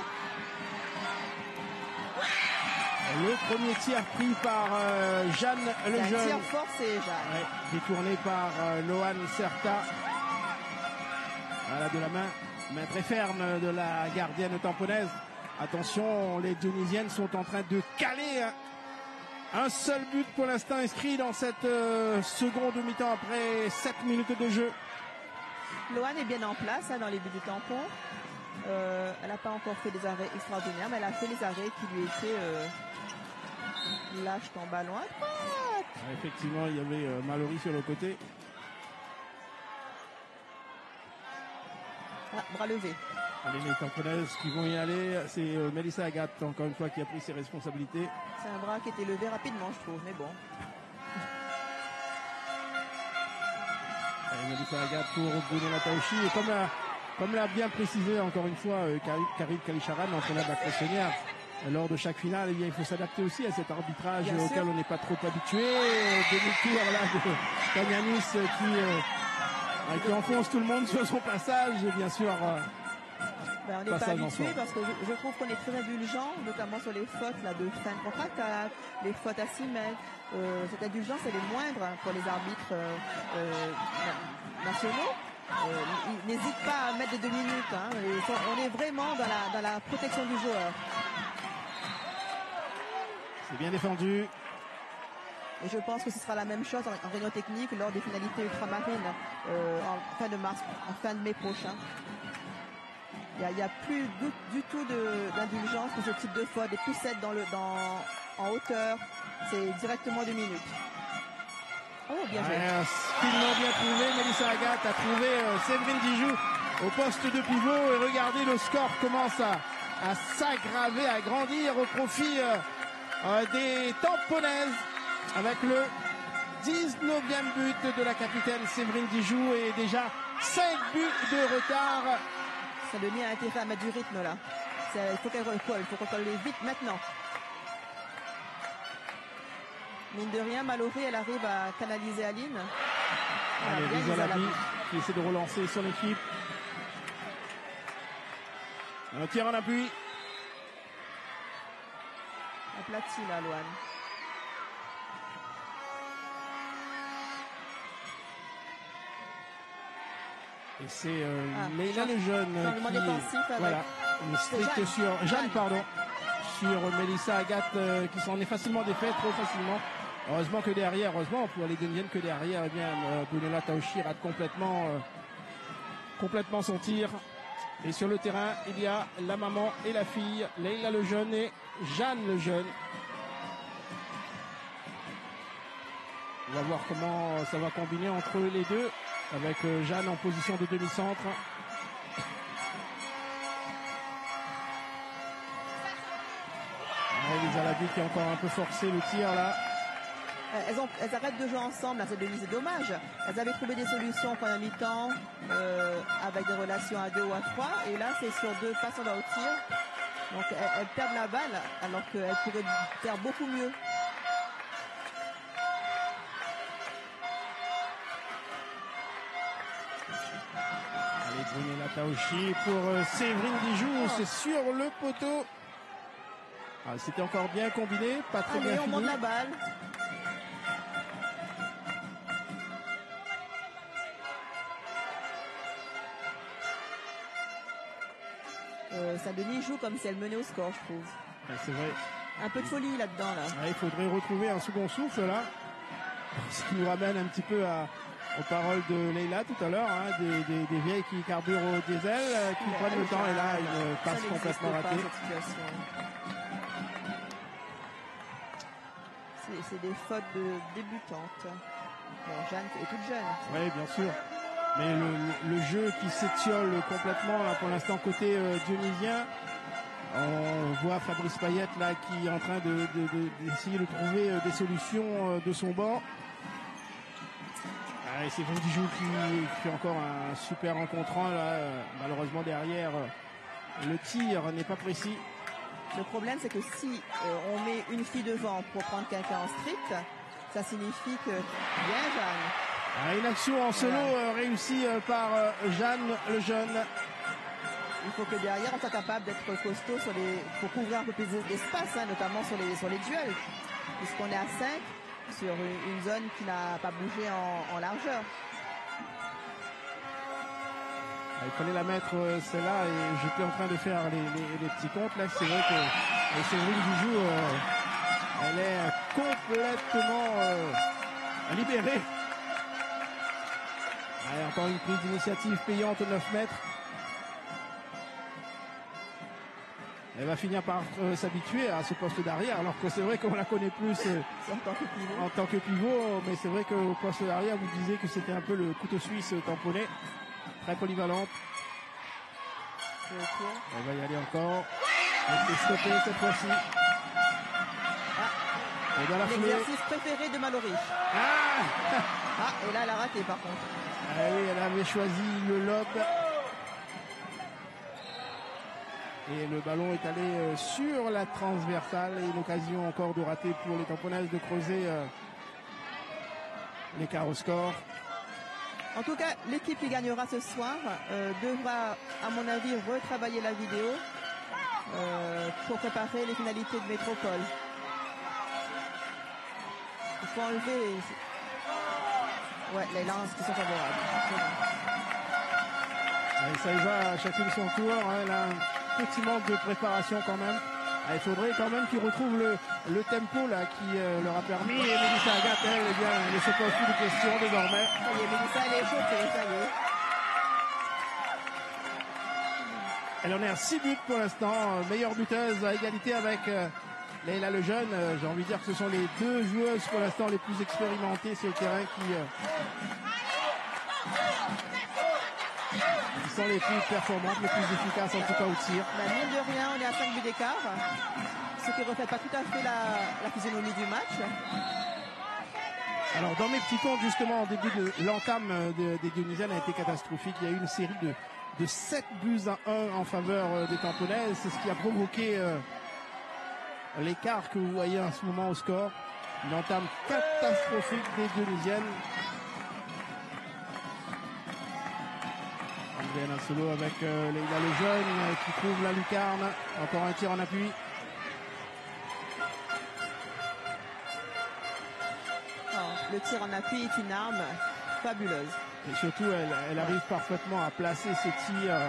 Le premier tir pris par Jeanne Lejeune. C'est un tir forcé, Jeanne. Ouais, détourné par Loane Certa. Voilà, de la main très ferme de la gardienne tamponaise. Attention, les Dionysiennes sont en train de caler un seul but pour l'instant inscrit dans cette seconde mi-temps après 7 minutes de jeu. Loane est bien en place dans les buts du tampon. Elle n'a pas encore fait des arrêts extraordinaires, mais elle a fait les arrêts qui lui étaient lâche ton ballon à droite. Effectivement, il y avait Mallory sur le côté. Bras levé. Allez, les tamponaises qui vont y aller, c'est Mélissa Agathe, encore une fois, qui a pris ses responsabilités. C'est un bras qui était levé rapidement, je trouve, mais bon. Allez, Mélissa Agathe pour Brunella Taoshi. Et comme l'a bien précisé encore une fois Karim Kalicharan, l'entraîneur de la Cressonnière, lors de chaque finale, il faut s'adapter aussi à cet arbitrage auquel on n'est pas trop habitué. Demi-tour là de Tanianis qui enfonce tout le monde sur son passage, et bien sûr. On n'est pas habitué parce que je trouve qu'on est très indulgent, notamment sur les fautes là, de fin de contre-attaque, les fautes à 6 mètres. Cette indulgence, elle est moindre pour les arbitres nationaux. ils n'hésitent pas à mettre des 2 minutes. Hein. On est vraiment dans la protection du joueur. C'est bien défendu. Et je pense que ce sera la même chose en réunion technique lors des finalités ultramarines en fin de mars, en fin de mai prochain. Il n'y a plus du tout d'indulgence pour ce type de faute. Des poussettes en hauteur, c'est directement 2 minutes. Oh, bien joué. Finement bien trouvé. Mélissa Agathe a trouvé Séverine Dijoux au poste de pivot. Et regardez, le score commence à s'aggraver, à grandir au profit des Tamponaises, avec le 19e but de la capitaine Séverine Dijoux et déjà 5 buts de retard. Saint-Denis a intérêt à mettre du rythme là. Il faut qu'elle recolle, il faut recoller vite maintenant. Mine de rien, Mallory, elle arrive à canaliser Aline. Allez, Lisa Labi qui essaie de relancer son équipe. Un tir en appui. Aplati là, Loane. Et c'est Leila Lejeune qui, voilà, une stricte sur Jeanne, pardon, sur Mélissa Agathe qui s'en est facilement défaite, trop facilement. Heureusement que derrière, pour les Dendiennes que derrière, eh bien, Brunella Taoshi rate complètement son tir. Et sur le terrain, il y a la maman et la fille, Leila Lejeune et Jeanne Lejeune. On va voir comment ça va combiner entre les deux, avec Jeanne en position de demi-centre. Elisa Labi qui a encore un peu forcé le tir là. Elles arrêtent de jouer ensemble, là, c'est dommage. Elles avaient trouvé des solutions pendant mi-temps avec des relations à 2 ou à 3. Et là, c'est sur 2 passes au tir. Donc, elles perdent la balle alors qu'elles pourraient faire beaucoup mieux. Allez, Brunella Taoshi pour Séverine Dijoux. C'est sur le poteau. Ah, c'était encore bien combiné, pas très bien fini. On monte la balle. Saint-Denis joue comme si elle menait au score, je trouve. Ouais, c'est vrai. Un peu de folie là-dedans. Là. Ouais, il faudrait retrouver un second souffle là. Ce qui nous ramène un petit peu aux paroles de Leila tout à l'heure, hein, des vieilles qui carburent au diesel, qui prennent le temps, et là une passe complètement ratée. C'est des fautes de débutantes. Bon, Jeanne est toute jeune. Oui, bien sûr. Mais le jeu qui s'étiole complètement là, pour l'instant côté dionysien. On voit Fabrice Payette là qui est en train d'essayer de trouver des solutions de son bord. Et c'est Dijoux qui fait encore un super rencontrant là. Malheureusement derrière, le tir n'est pas précis. Le problème, c'est que si on met une fille devant pour prendre quelqu'un en strict, ça signifie que bien Jeanne. Une action en solo réussie par Jeanne Lejeune. Il faut que derrière on soit capable d'être costaud pour couvrir un peu plus d'espace, hein, notamment sur les duels, puisqu'on est à 5 sur une zone qui n'a pas bougé en largeur. Il fallait la mettre celle-là, et j'étais en train de faire les petits comptes là. C'est vrai que Séverine Dijoux elle est complètement libérée. Allez, encore une prise d'initiative payante 9 mètres. Elle va finir par s'habituer à ce poste d'arrière, alors que c'est vrai qu'on la connaît plus en tant que pivot, mais c'est vrai qu'au poste d'arrière, vous disiez que c'était un peu le couteau suisse tamponnais. Très polyvalente. Elle va y aller encore. Elle s'est stoppée cette fois-ci. L'exercice préféré de Mallory. Et là elle a raté par contre. Oui, elle avait choisi le lob. Et le ballon est allé sur la transversale. Et une occasion encore de rater pour les Tamponnaises de creuser l'écart au score. En tout cas, l'équipe qui gagnera ce soir devra, à mon avis, retravailler la vidéo pour préparer les finalités de Métropole. Il faut enlever les lances qui sont favorables. Allez, ça y va, chacune son tour. Hein, elle a un petit manque de préparation quand même. Il faudrait quand même qu'ils retrouvent le tempo là qui leur a permis. Et Mélissa Agathe, elle, eh bien, ne se pose plus de questions désormais. Ça y est, Mélissa, elle est chauffée, ça y est. Elle en est à 6 buts pour l'instant. Meilleure buteuse à égalité avec Leila Lejeune. J'ai envie de dire que ce sont les deux joueuses pour l'instant les plus expérimentées sur le terrain qui sont les plus performantes, les plus efficaces en tout cas au tir. Mine de rien, on est à 5 buts d'écart, ce qui ne reflète pas tout à fait la physionomie du match. Alors dans mes petits comptes, justement, au début de l'entame des Dionysiennes a été catastrophique. Il y a eu une série de 7 buts à 1 en faveur des Tamponnaises. C'est ce qui a provoqué l'écart que vous voyez en ce moment au score. Une entame catastrophique des Dionysiennes. Un solo avec Leila Lejeune qui trouve la lucarne. Encore un tir en appui. Le tir en appui est une arme fabuleuse. Et surtout, elle arrive parfaitement à placer ses tirs.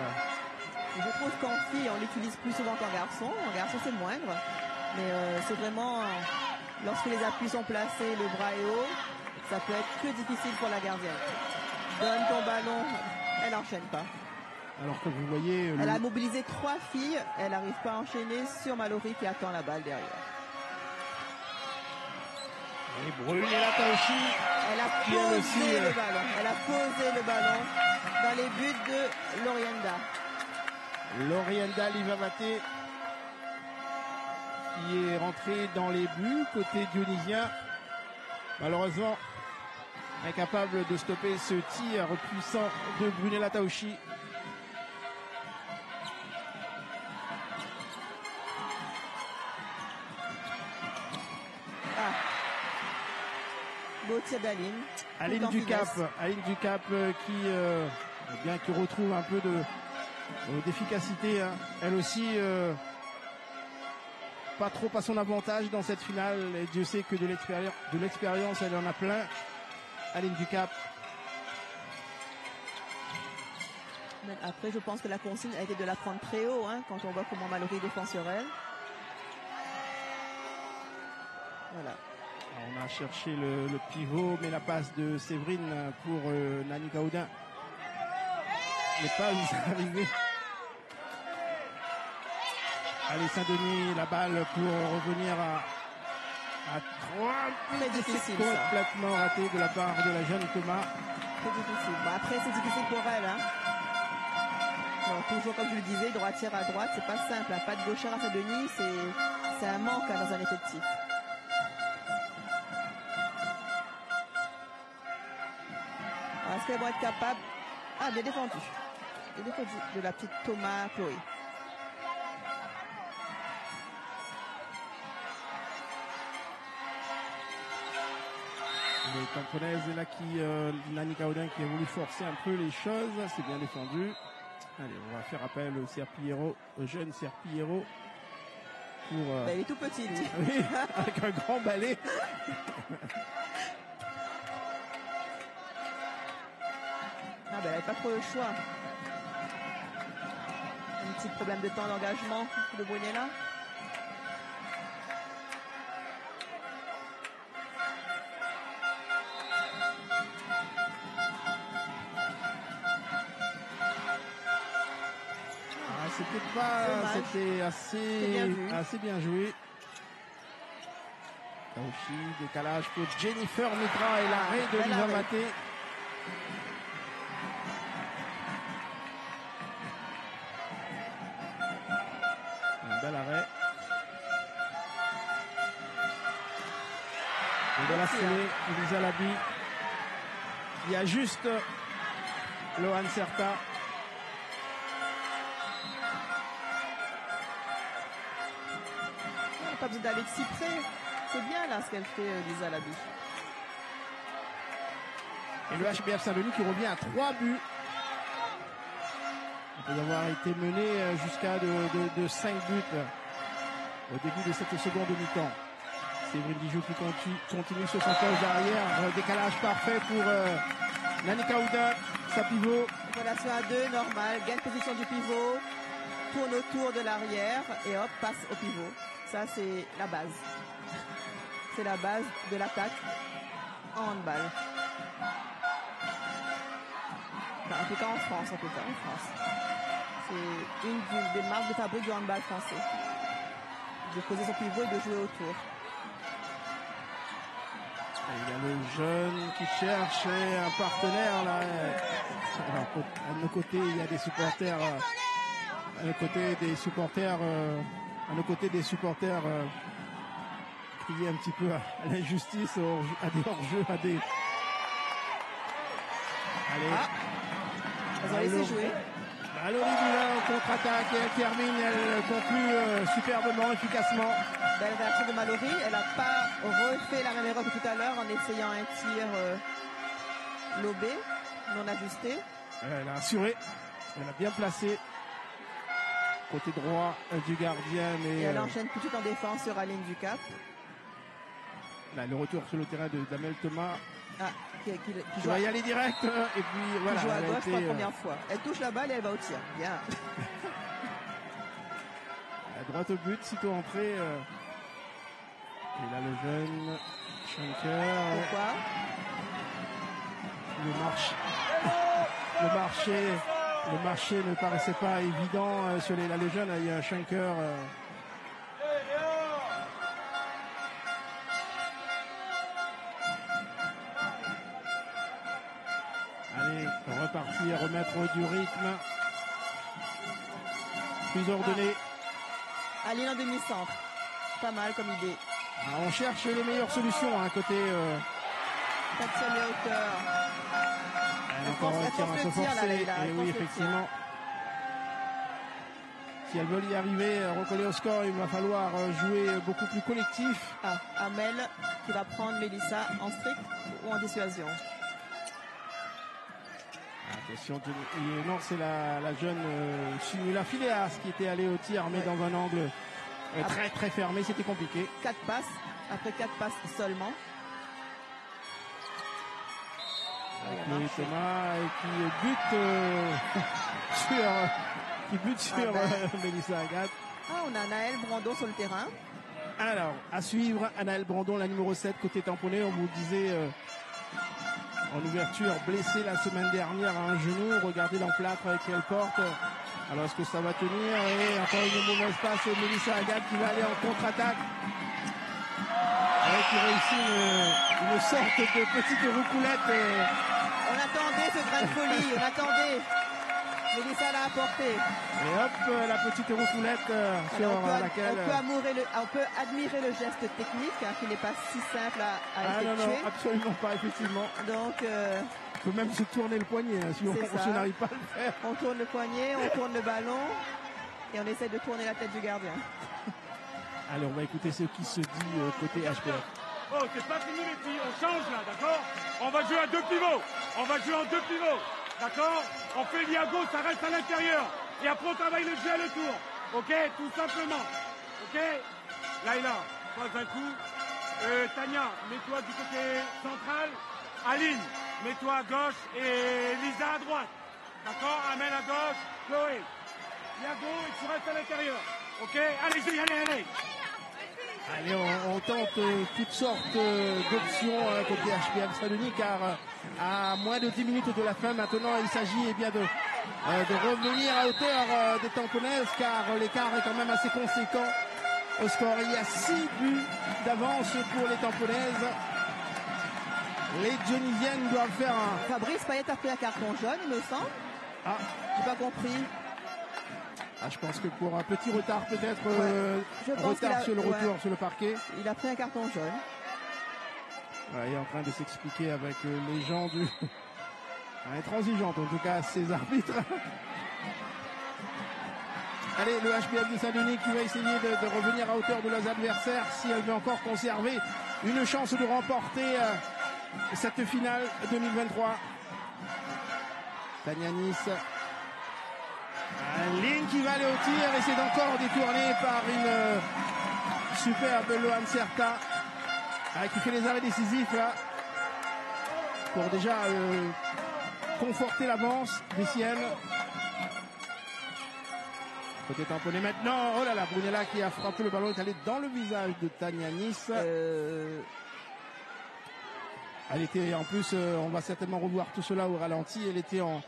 Je trouve qu'en fille, on l'utilise plus souvent qu'en garçon. En garçon, c'est moindre. Mais c'est vraiment, lorsque les appuis sont placés, le bras est haut, ça peut être que difficile pour la gardienne. Donne ton ballon, elle n'enchaîne pas. Alors que vous voyez... Elle a mobilisé 3 filles, elle n'arrive pas à enchaîner sur Mallory qui attend la balle derrière. Et Brunella Taoshi. Elle a posé le ballon. Elle a posé le ballon dans les buts de Lorienda. Lorienda Livavaté qui est rentrée dans les buts côté dionysien. Malheureusement, incapable de stopper ce tir puissant de Brunella Taoshi. Beau tir d'Aline. Aline Ducap qui retrouve un peu d'efficacité. Hein. Elle aussi, pas trop à son avantage dans cette finale. Et Dieu sait que de l'expérience, elle en a plein. Aline Ducap. Après, je pense que la consigne a été de la prendre très haut, hein, quand on voit comment Mallory défend sur elle. Voilà. On a cherché le pivot, mais la passe de Séverine pour Nani Kaoudin n'est pas arrivée. Allez, Saint-Denis, la balle pour revenir à 3. Très difficile. Complètement raté de la part de la jeune Thomas. Très difficile. Bon, après, c'est difficile pour elle. Hein. Bon, toujours comme je le disais, droitière à droite, c'est pas simple. Hein. Pas de gauchère à Saint-Denis, c'est un manque hein, dans un effectif. Est-ce qu'elles vont être capables? Ah, bien défendu. Bien défendu de la petite Thomas Chloé. Les Tamponnaises là qui Nani Kaoudin qui a voulu forcer un peu les choses. C'est bien défendu. Allez, on va faire appel au Serpillero, au jeune Serpillero. Pour, il est tout petit lui. Oui, avec un grand balai. Ah ben, elle n'avait pas trop le choix. Un petit problème de temps d'engagement de Brunella. C'était assez bien joué. Taoshi, décalage pour Jennifer Mitra et l'arrêt de Livavaté. Un bel arrêt. Et de la foulée, Elisa Labi. Il y a juste Lohan Serta. Pas besoin d'aller de si près. C'est bien là ce qu'elle fait, Lisa Labi. Et le HBF Saint-Denis qui revient à 3 buts. Après avoir été mené jusqu'à de 5 buts au début de cette seconde mi-temps. Séverine Dijou qui continue sur son poste d'arrière. Décalage parfait pour Nanika Oudin, sa pivot. Relation à 2, normal. Gagne position du pivot. Tourne autour de l'arrière et hop, passe au pivot. Ça, c'est la base. C'est la base de l'attaque en handball. Enfin, en tout cas en France, C'est une des marques de fabrique du handball français. De poser son pivot et de jouer autour. Et il y a le jeune qui cherche un partenaire là. Alors, à nos côtés, il y a des supporters. À nos côtés des supporters. Crier un petit peu à l'injustice, à des hors-jeux, à des. Allez. Elles ont laissé jouer. Mallory Moulin en contre-attaque et elle termine, elle conclut superbement, efficacement. Belle réaction de Mallory. Elle n'a pas refait la même erreur que tout à l'heure en essayant un tir lobé, non ajusté. Elle a assuré, elle a bien placé. Côté droit du gardien. Mais, et elle enchaîne tout de suite en défense sur la ligne du cap. Là, le retour sur le terrain de Damel Thomas. Qui va y aller direct. Et puis voilà. Qui joue à gauche pour la première fois. Elle touche la balle et elle va au tir. Bien. À droite au but, sitôt entrée. Et là, le jeune Schenker. Pourquoi le marché ne paraissait pas évident sur les jeunes. Il y a un Schenker. Allez, repartir, remettre du rythme. Plus ordonné. Aline en demi-centre. Pas mal comme idée. On cherche les meilleures solutions à côté. Katia les hauteurs. Encore un tir un peu forcé. Et oui, effectivement. Si elles veulent y arriver, recoller au score, il va falloir jouer beaucoup plus collectif. Amel qui va prendre Mélissa en strict ou en dissuasion. Attention, non, c'est la jeune Simula Phileas qui était allée au tir, mais dans un angle très très fermé, c'était compliqué. 4 passes, après 4 passes seulement. Avec Thomas qui bute sur Mélissa Agathe. On a Anaëlle Brandon sur le terrain. Alors, à suivre, Anaëlle Brandon, la numéro 7, côté tamponné. On vous disait en ouverture, blessée la semaine dernière à un genou. Regardez l'emplâtre qu'elle porte. Alors, est-ce que ça va tenir? Et encore une mauvaise passe, Mélissa Agathe qui va aller en contre-attaque. Qui réussit une sorte de petite roucoulette. On attendait ce grain de folie, on attendait. Mélissa l'a apporté. Et hop, la petite roucoulette sur laquelle... On peut admirer le geste technique, qui n'est pas si simple à effectuer. Non, absolument pas, effectivement. Donc... on peut même se tourner le poignet, si on n'arrive pas à le faire. On tourne le poignet, on tourne le ballon, et on essaie de tourner la tête du gardien. Alors, on va écouter ce qui se dit côté HPF. Oh, c'est pas fini les filles, on change là, d'accord? On va jouer à 2 pivots. On va jouer en 2 pivots, d'accord? On fait l'Iago, ça reste à l'intérieur. Et après on travaille le jeu à le tour. Ok? Tout simplement. Ok? Laïla, passe un coup. Tania, mets-toi du côté central. Aline, mets-toi à gauche. Et Lisa à droite. D'accord? Amel à gauche. Chloé. Iago, et tu restes à l'intérieur. Ok? Allez, Julie, allez. Allez, on tente toutes sortes d'options côté HPM Saint-Denis, car à moins de 10 minutes de la fin, maintenant, il s'agit de revenir à hauteur des Tamponnaises, car l'écart est quand même assez conséquent au score. Il y a 6 buts d'avance pour les Tamponnaises. Les Dionysiennes doivent faire un... Fabrice Payet a pris un carton jaune, il me semble. J'ai pas compris. Je pense que pour un petit retard peut-être, retard sur le retour sur le parquet. Il a pris un carton jaune. Il est en train de s'expliquer avec les gens du... intransigeante en tout cas, ces arbitres. Allez, le HPF de Saint-Denis qui va essayer de revenir à hauteur de leurs adversaires si elle veut encore conserver une chance de remporter cette finale 2023. Tania Nice. Ligne qui va aller au tir et c'est encore détourné par une superbe Loane Certa qui fait les arrêts décisifs là pour déjà conforter l'avance des siennes. Côté tamponné maintenant. Oh là là, Brunella qui a frappé le ballon, est allé dans le visage de Tania Nice. Elle était en plus, on va certainement revoir tout cela au ralenti. Elle était en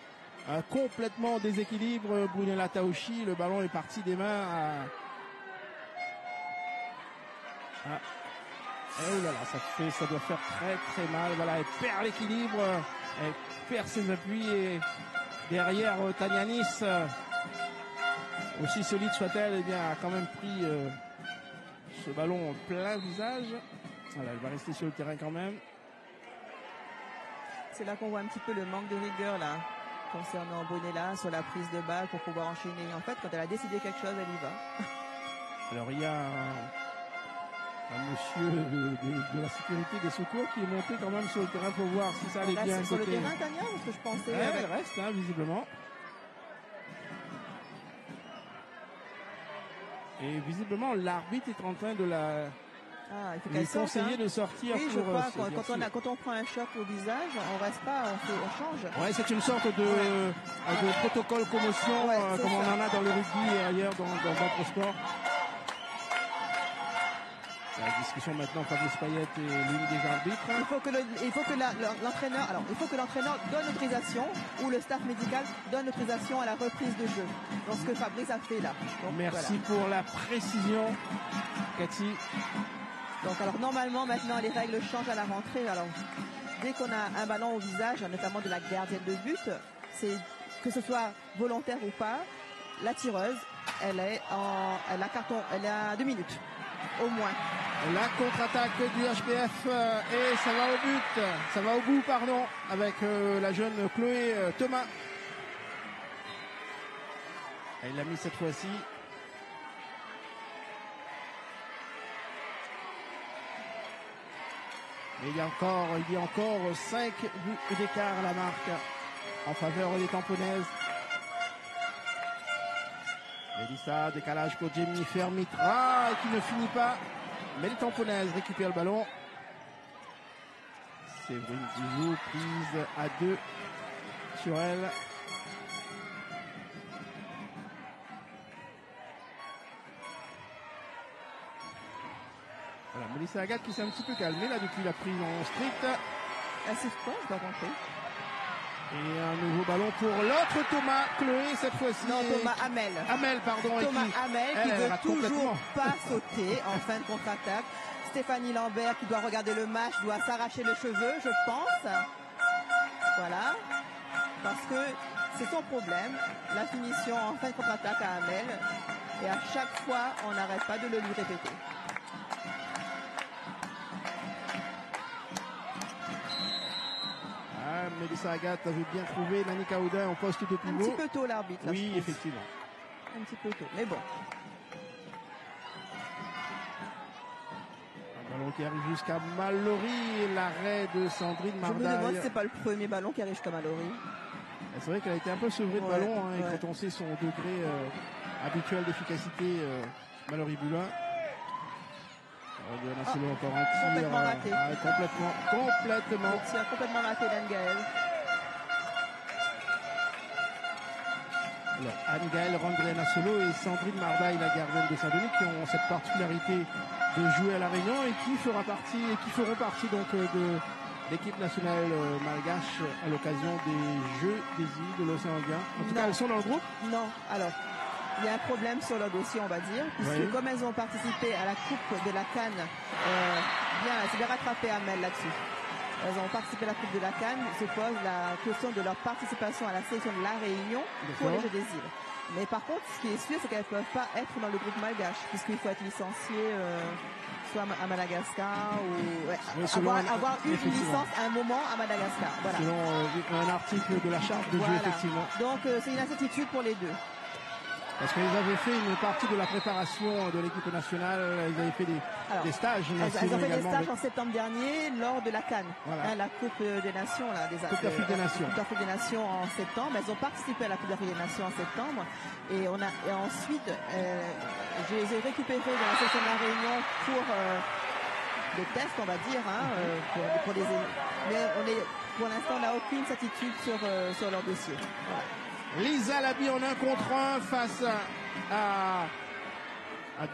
complètement en déséquilibre. Brunella Taoshi, le ballon est parti des mains à... Oh là là, ça doit faire très très mal. Voilà, elle perd l'équilibre, elle perd ses appuis et derrière Tania Nice, aussi solide soit-elle, eh bien, a quand même pris ce ballon en plein visage. Voilà, elle va rester sur le terrain quand même. C'est là qu'on voit un petit peu le manque de rigueur là concernant Brunella sur la prise de balle pour pouvoir enchaîner. En fait, quand elle a décidé quelque chose, elle y va. Alors il y a un monsieur de la sécurité des secours qui est monté quand même sur le terrain pour voir si ça allait bien. Sur le terrain, Tania, ou ce que je pensais elle reste, hein, visiblement. Et visiblement, l'arbitre est en train de la... il faut qu'elle conseiller de sortir. Oui, je crois, quand on prend un choc au visage, on reste pas, on change. Ouais, c'est une sorte de protocole commotion, comme on en a dans le rugby et ailleurs dans d'autres sports. La discussion maintenant, Fabrice Payette et l'une des arbitres. Il faut que l'entraîneur donne l'autorisation ou le staff médical donne l'autorisation à la reprise de jeu. Donc ce que Fabrice a fait là. Donc, merci pour la précision, Cathy. Donc alors normalement maintenant les règles changent à la rentrée. Alors dès qu'on a un ballon au visage, notamment de la gardienne de but, c'est que ce soit volontaire ou pas, la tireuse, elle a 2 minutes au moins. La contre-attaque du HBF et ça va au but, ça va au bout pardon, avec la jeune Chloé Thomas. Elle l'a mis cette fois-ci. Mais il y a encore 5 buts d'écart à la marque en faveur des Tamponaises. Mélissa, décalage pour Jenny Fermitra qui ne finit pas. Mais les Tamponaises récupèrent le ballon. Séverine Dijou prise à 2 sur elle. Voilà, Mélissa Agathe qui s'est un petit peu calmée là depuis la prise en strict. C'est quoi, je dois compter. Et un nouveau ballon pour l'autre Thomas Chloé cette fois-ci. Non, Thomas Hamel. Hamel, pardon. Thomas Hamel qui veut toujours pas sauter en fin de contre-attaque. Stéphanie Lambert qui doit regarder le match, doit s'arracher les cheveux, je pense. Voilà. Parce que c'est son problème, la finition en fin de contre-attaque à Hamel. Et à chaque fois, on n'arrête pas de le lui répéter. Mélissa Agathe avait bien trouvé Nani Kaoudin au poste de pivot. Un petit peu tôt l'arbitre. Oui, effectivement. Un petit peu tôt, mais bon. Un ballon qui arrive jusqu'à Mallory, l'arrêt de Sandrine Mardaille. Je me demande si c'est pas le premier ballon qui arrive jusqu'à Mallory. C'est vrai qu'elle a été un peu sevrée de ballon, hein, et quand on sait son degré habituel d'efficacité, Mallory Bulin. Nasselo encore un tir. Complètement raté. Complètement. Le tir complètement raté d'Anne-Gaëlle. Alors, Anne-Gaëlle Randré Nasselo et Sandrine Mardaille, la gardienne de Saint-Denis, qui ont cette particularité de jouer à La Réunion et qui feront partie donc de l'équipe nationale malgache à l'occasion des Jeux des îles de l'océan Indien. En tout cas, elles sont dans le groupe? Non. Alors, il y a un problème sur leur dossier, on va dire, puisque comme elles ont participé à la Coupe de la Cannes, c'est bien rattrapé Amel là-dessus. Elles ont participé à la Coupe de la Cannes, se pose la question de leur participation à la sélection de La Réunion pour les Jeux des îles. Mais par contre, ce qui est sûr, c'est qu'elles ne peuvent pas être dans le groupe malgache, puisqu'il faut être licencié soit à Madagascar ou avoir eu une licence à un moment à Madagascar. Voilà. Selon un article de la charte de jeu, effectivement. Donc c'est une incertitude pour les deux. Parce qu'ils avaient fait une partie de la préparation de l'équipe nationale, ils avaient fait des stages. Elles ont fait des stages en septembre dernier lors de la Cannes, la Coupe des Nations, Coupe d'Afrique des Nations. Coupe d'Afrique des Nations en septembre. Elles ont participé à la Coupe d'Afrique des Nations en septembre. Et ensuite, je les ai récupérées dans la section de La Réunion pour des tests, on va dire, mais pour l'instant, on n'a aucune certitude sur leur dossier. Voilà. Lisa Labi en 1 contre 1 face à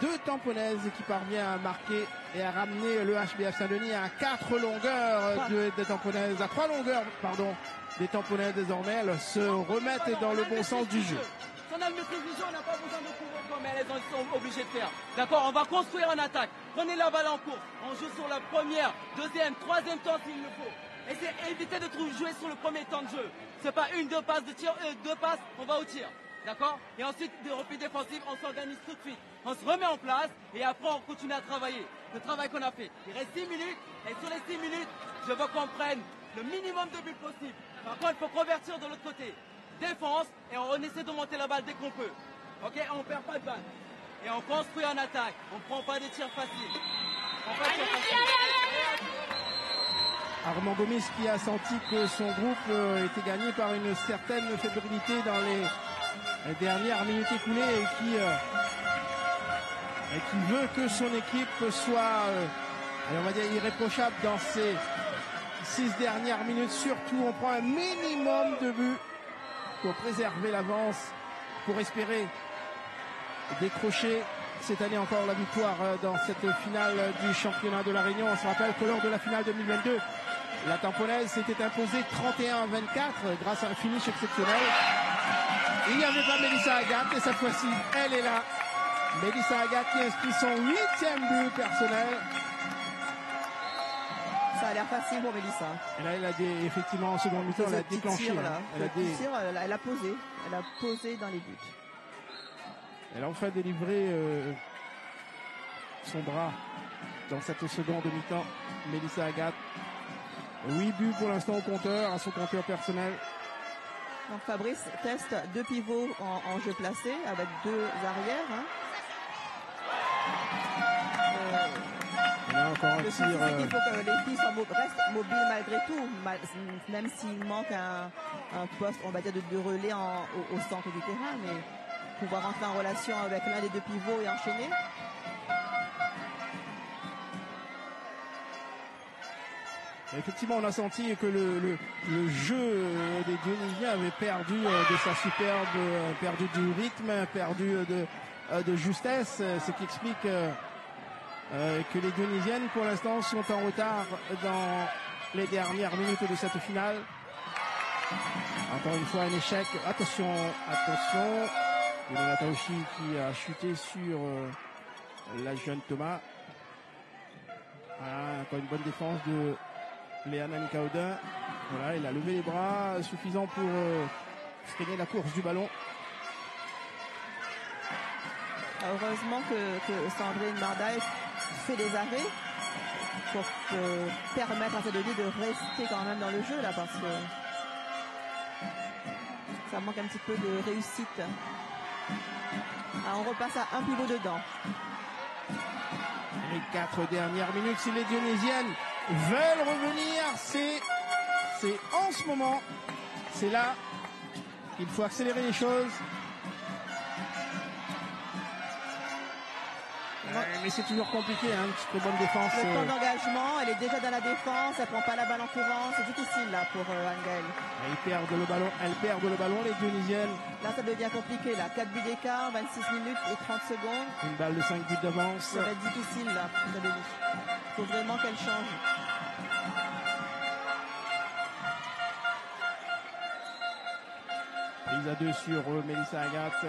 deux Tamponaises qui parvient à marquer et à ramener le HBF Saint-Denis à 4 longueurs des Tamponaises, à 3 longueurs, pardon, des Tamponaises désormais. Elles se remettent dans le bon sens du jeu. Si on a le maîtrise du jeu, on n'a pas besoin de courir comme elles sont obligées de faire. D'accord, on va construire en attaque. Prenez la balle en course. On joue sur la première, deuxième, troisième temps s'il le faut. Et c'est éviter de jouer sur le premier temps de jeu. C'est pas une, deux passes de tir, deux passes, on va au tir. D'accord? Et ensuite, des replis défensifs, on s'organise tout de suite. On se remet en place et après on continue à travailler. Le travail qu'on a fait. Il reste 6 minutes et sur les 6 minutes, je veux qu'on prenne le minimum de buts possible. Par contre, il faut convertir de l'autre côté. Défense et on essaie de monter la balle dès qu'on peut. Ok? On perd pas de balle. Et on construit en attaque. On prend pas des tirs faciles. Armand Gomis qui a senti que son groupe était gagné par une certaine fébrilité dans les dernières minutes écoulées et qui veut que son équipe soit on va dire irréprochable dans ces 6 dernières minutes. Surtout, on prend un minimum de buts pour préserver l'avance, pour espérer décrocher cette année encore la victoire dans cette finale du championnat de la Réunion. On se rappelle que lors de la finale 2022, la Tamponaise s'était imposée 31-24 grâce à un finish exceptionnel. Il n'y avait pas Mélissa Agathe et cette fois-ci, elle est là. Mélissa Agathe qui inscrit son 8e but personnel. Ça a l'air facile pour Mélissa. Et là, elle a effectivement en seconde mi-temps, elle a déclenché. Elle a posé. Elle a posé dans les buts. Elle a enfin délivré son bras dans cette seconde mi-temps. Mélissa Agathe. 8 buts pour l'instant au compteur, à son compteur personnel. Donc Fabrice teste 2 pivots en jeu placé avec 2 arrières. Hein. Là encore un tir. Il faut que les filles restent mobiles malgré tout, même s'il manque un poste, on va dire, de relais au centre du terrain, mais pouvoir entrer en relation avec l'un des 2 pivots et enchaîner. Effectivement, on a senti que le jeu des Dionysiens avait perdu de sa superbe, perdu du rythme, perdu de justesse, ce qui explique que les Dionysiennes, pour l'instant, sont en retard dans les dernières minutes de cette finale. Encore une fois, un échec. Attention. Yolanda Taoshi qui a chuté sur la jeune Thomas. Voilà, encore une bonne défense de Léana Nikaoda. Voilà, il a levé les bras, suffisant pour freiner la course du ballon. Heureusement que Sandrine Mardaille fait des arrêts pour permettre à Saint-Denis de rester quand même dans le jeu là, parce que ça manque un petit peu de réussite. Alors on repasse à un pivot dedans. Les 4 dernières minutes, si les Dionysiennes veulent revenir, c'est en ce moment, c'est là qu'il faut accélérer les choses. Mais c'est toujours compliqué, hein, une petite bonne défense. Le temps d'engagement, elle est déjà dans la défense, elle prend pas la balle en courant, c'est difficile là pour Anne-Gaëlle. Elles perdent le ballon, les Dionysiennes. Là ça devient compliqué, là 4 buts d'écart, 26 minutes et 30 secondes. Une balle de 5 buts d'avance. Ça va être difficile là pour Saint-Denis. Il faut vraiment qu'elle change. Prise à 2 sur Mélissa Agathe.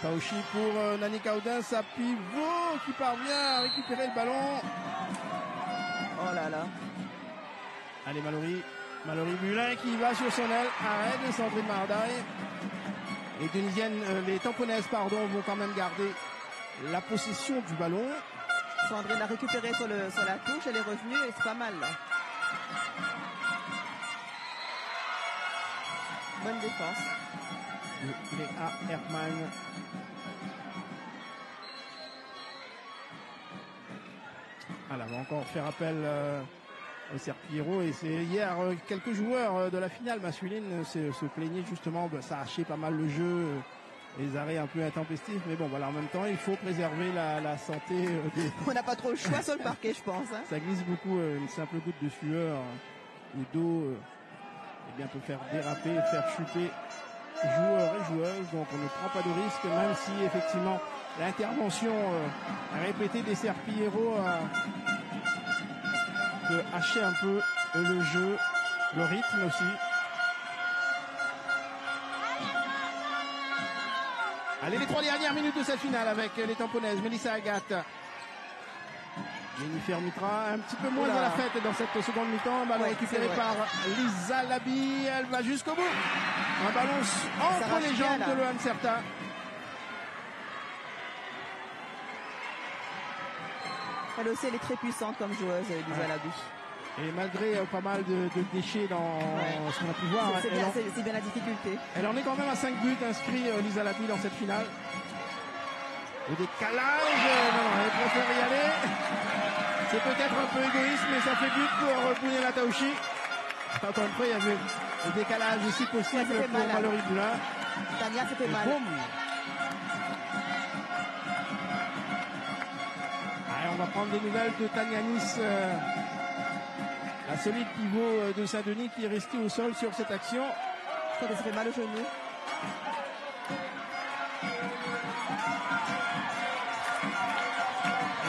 Taoshi pour Nani Kaoudin, sa pivot qui parvient à récupérer le ballon. Oh là là. Allez Mallory Bulin qui va sur son aile, arrête de Sandrine Mardaille. Les Tamponaises vont quand même garder la possession du ballon. Sandrine a récupéré sur la touche, elle est revenue et c'est pas mal là. Bonne défense. Léa Herman. Elle va encore faire appel au Serpillero. Et c'est hier, quelques joueurs de la finale masculine se plaignaient justement, ça hachait pas mal le jeu, les arrêts un peu intempestifs. Mais bon, voilà, en même temps, il faut préserver la santé des... On n'a pas trop le choix sur le parquet, je pense. Hein. Ça glisse beaucoup, une simple goutte de sueur ou d'eau eh bien, peut faire déraper, faire chuter joueurs et joueuses. Donc on ne prend pas de risque, même si effectivement l'intervention répétée des Serpillero peut hacher un peu le jeu, le rythme aussi. Allez, les 3 dernières minutes de cette finale avec les Tamponaises. Mélissa Agathe, Jennifer Mitra, un petit peu moins à la fête dans cette seconde mi-temps. Ballon récupéré par Lisa Labi. Elle va jusqu'au bout. Un ballon entre les jambes de Lohan Serta. Elle aussi, elle est très puissante comme joueuse, Lisa Labi. Et malgré pas mal de déchets dans ce qu'on a pu voir, c'est bien la difficulté. Elle en est quand même à 5 buts inscrits, Lisa Labi, dans cette finale. Au décalage, non, elle préfère y aller. C'est peut-être un peu égoïste, mais ça fait but pour Pounia Taouchi. Encore une fois, il y avait le décalage aussi possible pour Mallory Boulin. Tania, c'était mal. Boum. Allez, on va prendre des nouvelles de Tania Nice, la solide pivot de Saint-Denis qui est restée au sol sur cette action. Je crois qu'elle se fait mal au genou.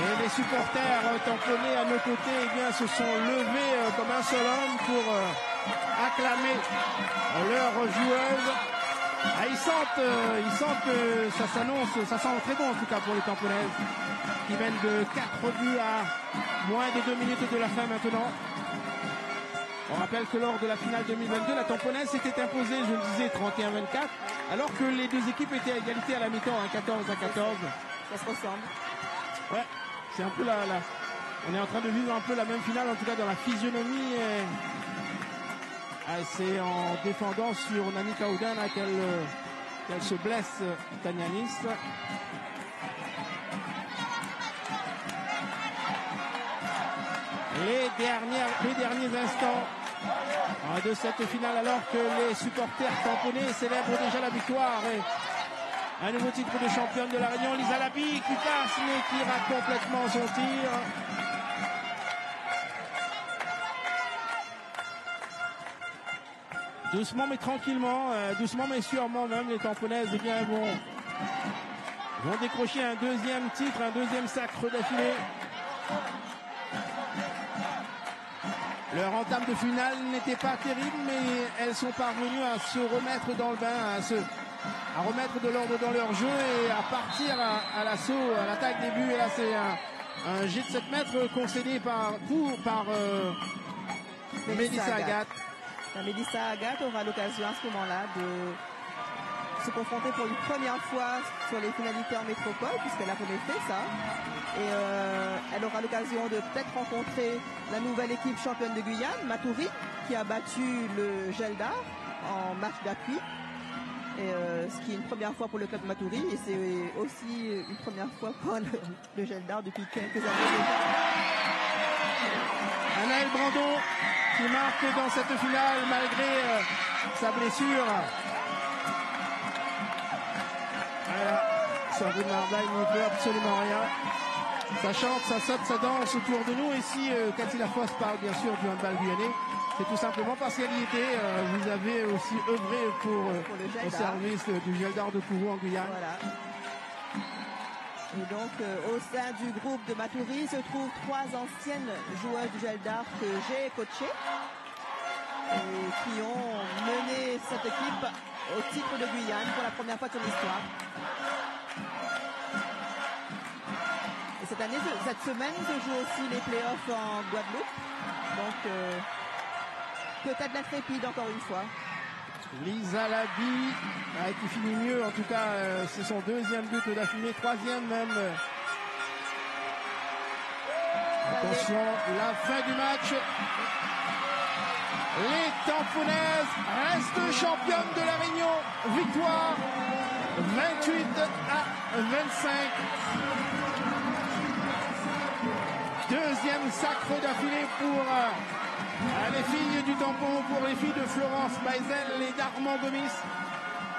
Et les supporters tamponnés à nos côtés, eh bien, se sont levés comme un seul homme pour acclamer leur joueuse. Ah, ils sentent que ça s'annonce, ça sent très bon en tout cas pour les Tamponaises qui mènent de 4 buts à moins de 2 minutes de la fin maintenant. On rappelle que lors de la finale 2022, la Tamponaise s'était imposée, je le disais, 31-24, alors que les deux équipes étaient à égalité à la mi-temps, 14-14. Ça se ressemble. Ouais, c'est un peu on est en train de vivre un peu la même finale, en tout cas dans la physionomie. C'est en défendant sur Nani Kaoudana qu'elle se blesse, Tania Nice. Les derniers instants de cette finale, alors que les supporters tamponnés célèbrent déjà la victoire. Et un nouveau titre de championne de la Réunion, Lisa Labi qui passe mais qui rate complètement son tir. Doucement mais tranquillement, doucement mais sûrement même, les Tamponaises eh bien, vont décrocher un deuxième titre, un deuxième sacre d'affilée. Leur entame de finale n'était pas terrible, mais elles sont parvenues à se remettre dans le bain, à remettre de l'ordre dans leur jeu et à partir à l'assaut, à l'attaque des buts. Et là, c'est un jet de 7 mètres concédé par Mélissa Agathe. La Mélissa Agathe aura l'occasion à ce moment-là de se confronter pour une première fois sur les finalités en métropole, puisqu'elle a jamais fait ça. Et elle aura l'occasion de peut-être rencontrer la nouvelle équipe championne de Guyane, Matoury, qui a battu le Geldar en match d'appui. Et ce qui est une première fois pour le club Matoury, et c'est aussi une première fois pour le Geldar depuis quelques années déjà. Anaël Brandon qui marque dans cette finale malgré sa blessure. Voilà, Sandrine Mardaille n'y peut absolument rien. Ça chante, ça saute, ça danse autour de nous. Et si Cathy Lafosse parle bien sûr du handball guyanais, c'est tout simplement parce qu'elle y était. Vous avez aussi œuvré au service du Geldar de Kourou en Guyane. Voilà. Et donc, au sein du groupe de Matoury se trouvent 3 anciennes joueuses du Geldar que j'ai coachées et qui ont mené cette équipe au titre de Guyane pour la première fois de son histoire. Et cette semaine se jouent aussi les playoffs en Guadeloupe. Donc, peut-être l'intrépide encore une fois. Lisa Labi qui finit mieux, en tout cas c'est son deuxième but d'affilée, troisième même. Attention, la fin du match. Les Tamponnaises restent championnes de la Réunion. Victoire 28-25. Deuxième sacre d'affilée pour les filles du tampon, pour les filles de Florence Baisel et d'Armand Gomis.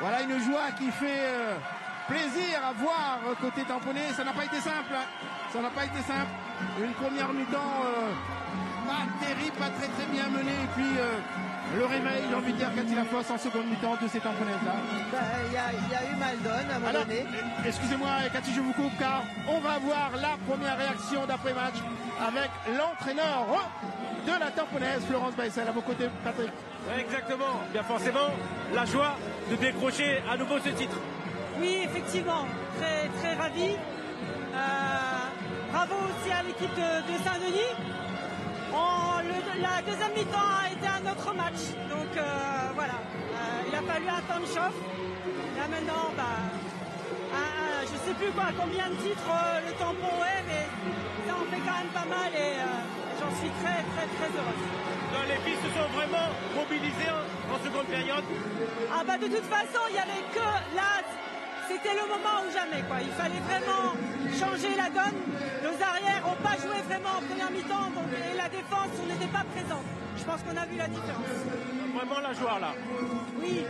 Voilà une joie qui fait plaisir à voir côté tamponnais. Ça n'a pas été simple. Ça n'a pas été simple. Une première mi-temps pas terrible, pas très bien menée. Et puis le réveil, j'ai envie de dire, Cathy Lafosse en seconde mi-temps de ces tamponnaises-là. Il y a eu Maldon à un moment donné. Excusez-moi Cathy, je vous coupe car on va voir la première réaction d'après-match avec l'entraîneur de la tamponnaise, Florence Baissel. À vos côtés, Patrick. Oui, exactement. Bien forcément, la joie de décrocher à nouveau ce titre. Oui, effectivement, très très ravi. Bravo aussi à l'équipe de Saint-Denis. La deuxième mi-temps a été un autre match. Donc voilà, il a fallu un temps de chauffe. Là maintenant, je ne sais plus combien de titres le tampon est, mais ça en fait quand même pas mal et j'en suis très très très heureuse. Donc les filles se sont vraiment mobilisées en seconde période. Ah bah de toute façon, il n'y avait que là. C'était le moment ou jamais, quoi. Il fallait vraiment changer la donne. Nos arrières n'ont pas joué vraiment en première mi-temps, donc et la défense, on n'était pas présente. Je pense qu'on a vu la différence. Vraiment la joie là. Oui.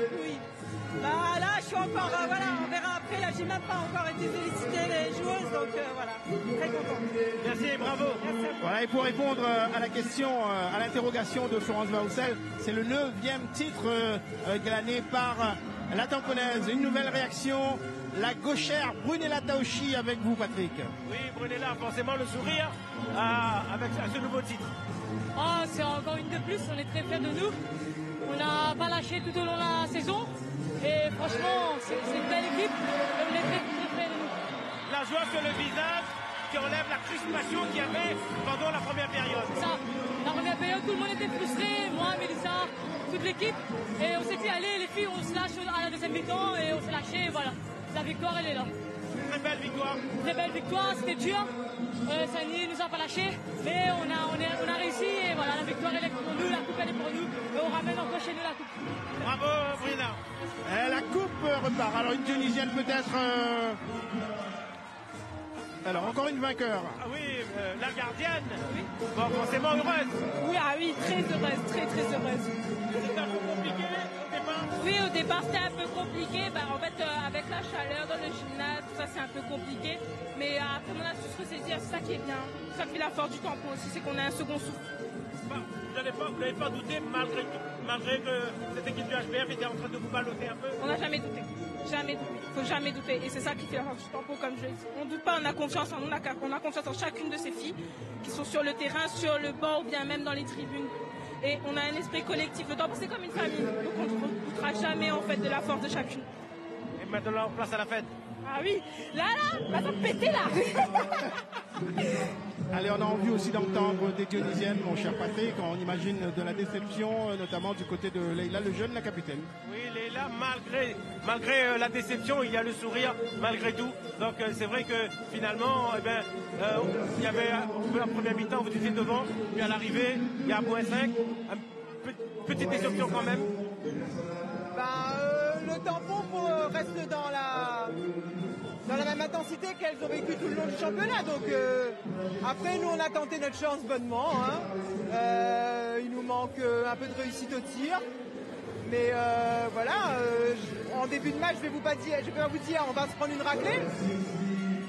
Bah là, je suis encore, voilà, on verra après. Là, j'ai même pas encore été félicité les joueuses, donc voilà, très contente. Merci et bravo. Merci à vous. Voilà, et pour répondre à la question, à l'interrogation de Florence Baissel, c'est le 9e titre glané par la tamponnaise. Une nouvelle réaction, la gauchère Brunella Taoshi avec vous, Patrick. Oui, Brunella, forcément le sourire avec ce nouveau titre. Oh, c'est encore une de plus, on est très fiers de nous. On n'a pas lâché tout au long de la saison. Et franchement, c'est une belle équipe. Et on est très fiers de nous. La joie sur le visage qui enlève la crispation qu'il y avait pendant la première période. C'est ça. La première période, tout le monde était frustré. Moi, Mélissa, toute l'équipe. Et on s'est dit, allez, les filles, on se lâche à la deuxième mi-temps. Et on s'est lâché. Et voilà. La victoire, elle est là. Très belle victoire. Très belle victoire, c'était dur. Saint-Denis nous a pas lâché, mais on a réussi et voilà, la victoire elle est pour nous, la coupe elle est pour nous et on ramène encore chez nous la coupe. Bravo Bruna. La coupe repart. Alors une Tunisienne peut-être. Alors encore une vainqueur. Ah oui, la gardienne. Oui. Bon, forcément heureuse. Oui, oui, très heureuse, très heureuse. C'était un peu compliqué au départ. Oui, au départ c'était un peu compliqué. En fait, avec la chaleur dans le gymnase, tout ça c'est un peu compliqué. Mais après on a tous ressaisi, c'est ça qui est bien. Ça fait la force du tampon aussi, c'est qu'on a un second souffle. Vous n'avez pas douté malgré que cette équipe du HBF était en train de vous balloter un peu? On n'a jamais douté. Jamais douté. Il ne faut jamais douter. Et c'est ça qui fait la force du tampon, comme je dis. On ne doute pas, on a confiance en nous, on a confiance en chacune de ces filles qui sont sur le terrain, sur le banc ou bien même dans les tribunes. Et on a un esprit collectif. Le tampon, c'est comme une famille. Donc on ne doutera jamais en fait de la force de chacune. Et maintenant, place à la fête. Ah oui, là, va ça péter là. Allez, on a envie aussi d'entendre des Dionysiennes, mon cher Patrick. On imagine de la déception, notamment du côté de Leïla Lejeune, la capitaine. Oui, Leïla, malgré la déception, il y a le sourire, malgré tout. Donc c'est vrai que finalement, il y avait la première mi-temps, vous étiez devant, puis à l'arrivée, il y a -5. Petite déception quand même. Le tampon reste dans la même intensité qu'elles ont vécu tout le long du championnat. Donc après, nous, on a tenté notre chance bonnement. Il nous manque un peu de réussite au tir. Mais voilà, en début de match, je vais pas vous dire on va se prendre une raclée.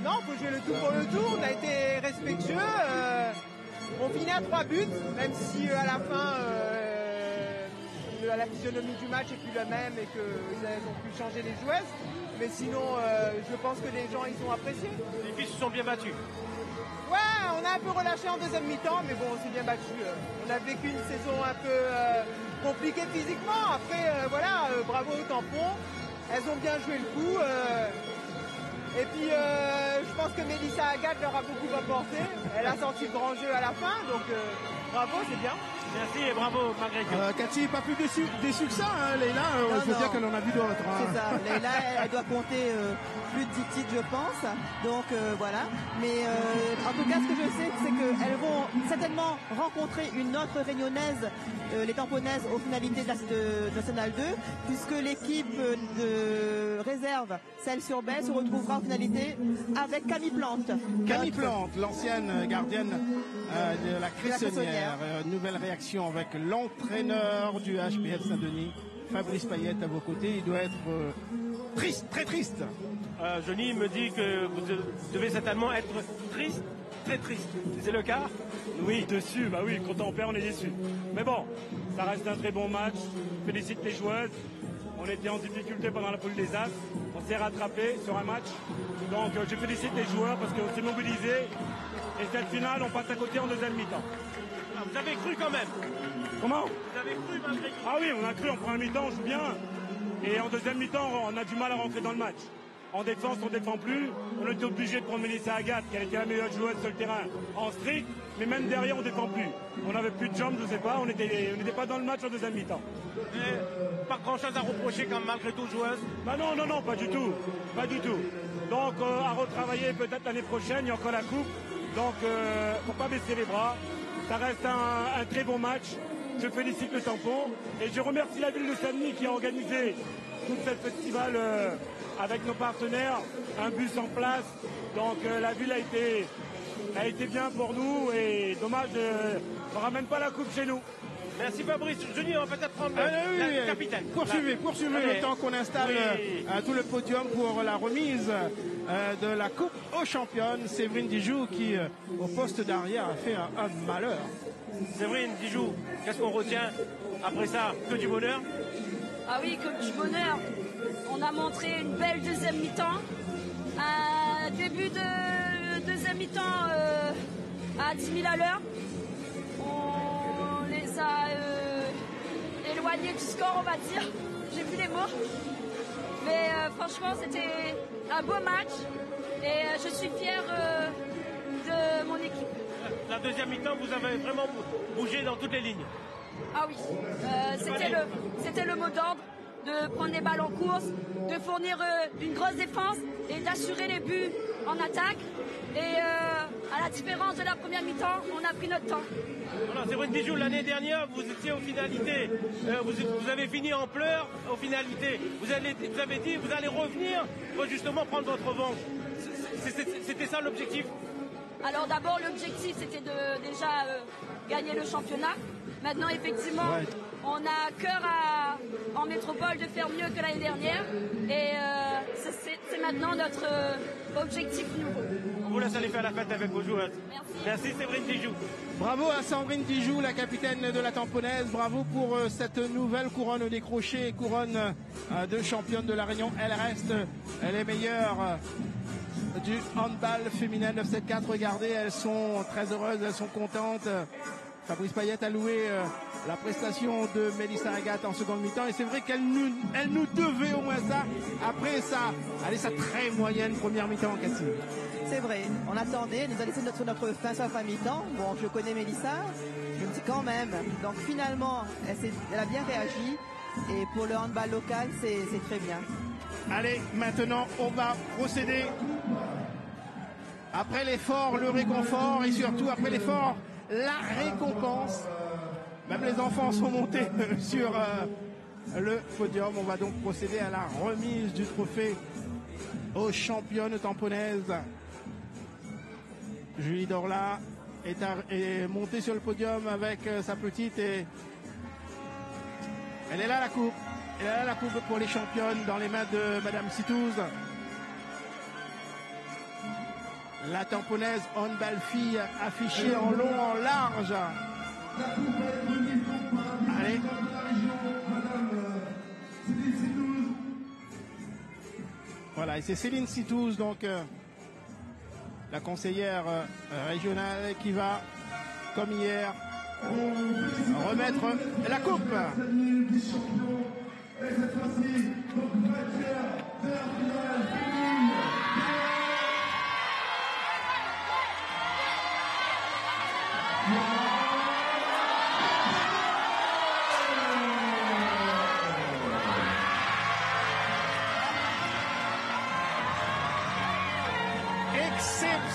Non, il faut jouer le tout pour le tout. On a été respectueux. On finit à 3 buts, même si à la fin... la physionomie du match est plus la même et qu'ils ont pu changer les joueuses. Mais sinon, je pense que les gens, ils ont apprécié. Les filles se sont bien battues. Ouais, on a un peu relâché en deuxième mi-temps, mais bon, on s'est bien battu. On a vécu une saison un peu compliquée physiquement. Après, voilà, bravo au tampon. Elles ont bien joué le coup. Et puis, je pense que Mélissa Agathe leur a beaucoup apporté. Elle a sorti le grand jeu à la fin, donc Bravo, c'est bien. Merci et bravo malgré tout. Cathy, pas plus déçu que ça, hein, Leïla. Il faut dire qu'elle en a vu d'autres. Hein. C'est ça. Leïla, elle doit compter plus de 10 titres, je pense. Donc voilà. Mais en tout cas, ce que je sais, c'est qu'elles vont certainement rencontrer une autre réunionnaise, les Tamponaises, aux finalités de National 2, puisque l'équipe de réserve, celle sur baie, se retrouvera en finalité avec Camille Plante. Camille Plante, l'ancienne gardienne de la Cressonnière. Nouvelle réaction avec l'entraîneur du HPL Saint-Denis, Fabrice Payette, à vos côtés. Il doit être triste, très triste. Johnny me dit que vous devez certainement être triste, très triste. C'est le cas? Oui, dessus, bah oui, quand on perd, on est déçu. Mais bon, ça reste un très bon match. Je félicite les joueuses. On était en difficulté pendant la poule des As. On s'est rattrapé sur un match. Donc je félicite les joueurs parce qu'on s'est mobilisés. Et cette finale, on passe à côté en deuxième mi-temps. Vous avez cru quand même? Comment? Vous avez cru malgré tout? Ah oui, on a cru en première mi-temps, on joue bien. Et en deuxième mi-temps, on a du mal à rentrer dans le match. En défense, on ne défend plus. On était obligé de prendre Mélissa Agathe, qui était la meilleure joueuse sur le terrain, en strict. Mais même derrière, on ne défend plus. On n'avait plus de jambes, je ne sais pas. On n'était pas dans le match en deuxième mi-temps. Pas grand-chose à reprocher quand malgré tout, joueuse? Bah non, pas du tout. Pas du tout. Donc, à retravailler peut-être l'année prochaine. Il y a encore la coupe. Donc, faut pas baisser les bras. Ça reste un très bon match. Je félicite le tampon. Et je remercie la ville de Saint-Denis qui a organisé tout ce festival avec nos partenaires. Un bus en place. Donc la ville a été bien pour nous. Et dommage, on ne ramène pas la coupe chez nous. Merci Fabrice. Johnny, on va peut-être prendre le capitaine. Poursuivez le temps qu'on installe tout le podium pour la remise de la coupe aux championnes. Séverine Dijoux qui, au poste d'arrière, a fait un malheur. Séverine Dijoux, qu'est-ce qu'on retient après ça? Que du bonheur? Ah oui, que du bonheur. On a montré une belle deuxième mi-temps. Un début de deuxième mi-temps à 10 000 à l'heure. On les a éloignés du score, on va dire. J'ai plus les mots. Mais franchement, c'était un beau match. Et je suis fière de mon équipe. La deuxième mi-temps, vous avez vraiment bougé dans toutes les lignes. Ah oui, c'était le mot d'ordre, de prendre les balles en course, de fournir une grosse défense et d'assurer les buts en attaque. Et à la différence de la première mi-temps, on a pris notre temps. Voilà, Séverine Dijoux, l'année dernière, vous étiez aux finalités. Vous avez fini en pleurs aux finalités. Vous avez dit vous allez revenir pour justement prendre votre revanche. C'était ça l'objectif? Alors d'abord, l'objectif, c'était de déjà gagner le championnat. Maintenant, effectivement, on a cœur en métropole de faire mieux que l'année dernière. Et c'est maintenant notre objectif nouveau. On vous laisse aller faire la fête avec vos joueurs. Merci Séverine Dijoux. Bravo à Sandrine Dijoux, la capitaine de la Tamponnaise. Bravo pour cette nouvelle couronne décrochée, couronne de championne de la Réunion. Elle reste les meilleures du handball féminin 974. Regardez, elles sont très heureuses, elles sont contentes. Fabrice Payette a loué la prestation de Mélissa Agathe en seconde mi-temps et c'est vrai qu'elle nous devait au moins ça après sa très moyenne première mi-temps. Cathy. C'est vrai, on attendait, elle nous a laissé notre fin sur la fin mi-temps. Bon, je connais Mélissa, je me dis quand même. Donc finalement, elle a bien réagi et pour le handball local, c'est très bien. Allez, maintenant, on va procéder. Après l'effort, le réconfort et surtout après l'effort, la récompense. Même les enfants sont montés sur le podium. On va donc procéder à la remise du trophée aux championnes tamponnaises. Julie Dorla est montée sur le podium avec sa petite et elle est là la coupe. Elle est là la coupe pour les championnes dans les mains de Madame Sitouze. La tamponnaise handball fille affichée en long, en large. Allez. Voilà, et c'est Céline Sitouze, donc la conseillère régionale qui va, comme hier, remettre la coupe. Et cette fois-ci,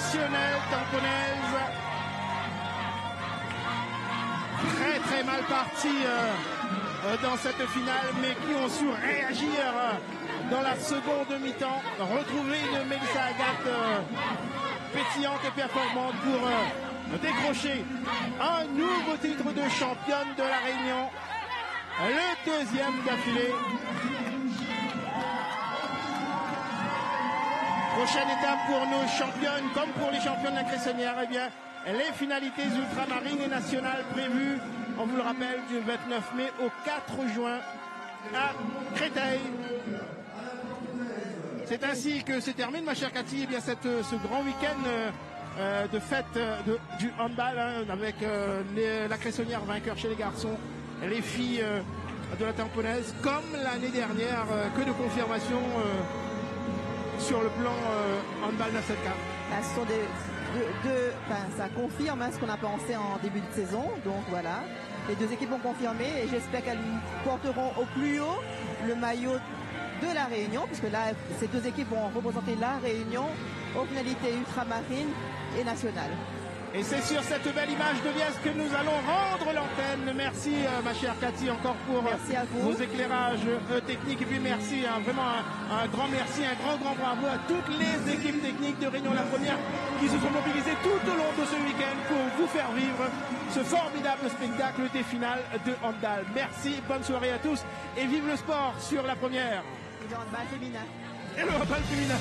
traditionnelle tamponnaise. Très très mal parti dans cette finale, mais qui ont su réagir dans la seconde mi-temps, retrouver une Mélissa Agathe pétillante et performante pour décrocher un nouveau titre de championne de la Réunion, le deuxième d'affilée. Prochaine étape pour nos championnes, comme pour les championnes de la Cressonnière, eh bien, les finalités ultramarines et nationales prévues, on vous le rappelle, du 29 mai au 4 juin à Créteil. C'est ainsi que se termine, ma chère Cathy, eh bien, ce grand week-end de fête du handball, hein, avec la Cressonnière vainqueur chez les garçons, les filles de la tamponnaise, comme l'année dernière, que de confirmation sur le plan handball dans cette carte. Ce sont ça confirme ce qu'on a pensé en début de saison. Donc voilà, les deux équipes ont confirmé et j'espère qu'elles porteront au plus haut le maillot de la Réunion, puisque là, ces deux équipes vont représenter la Réunion aux finalités ultramarines et nationales. Et c'est sur cette belle image de liesse que nous allons rendre l'antenne. Merci ma chère Cathy encore pour vos éclairages techniques. Et puis merci, vraiment un grand merci, un grand bravo à toutes les équipes techniques de Réunion la Première qui se sont mobilisées tout au long de ce week-end pour vous faire vivre ce formidable spectacle des finales de handball. Merci, bonne soirée à tous et vive le sport sur la Première. Et le handball féminin. Et le handball féminin.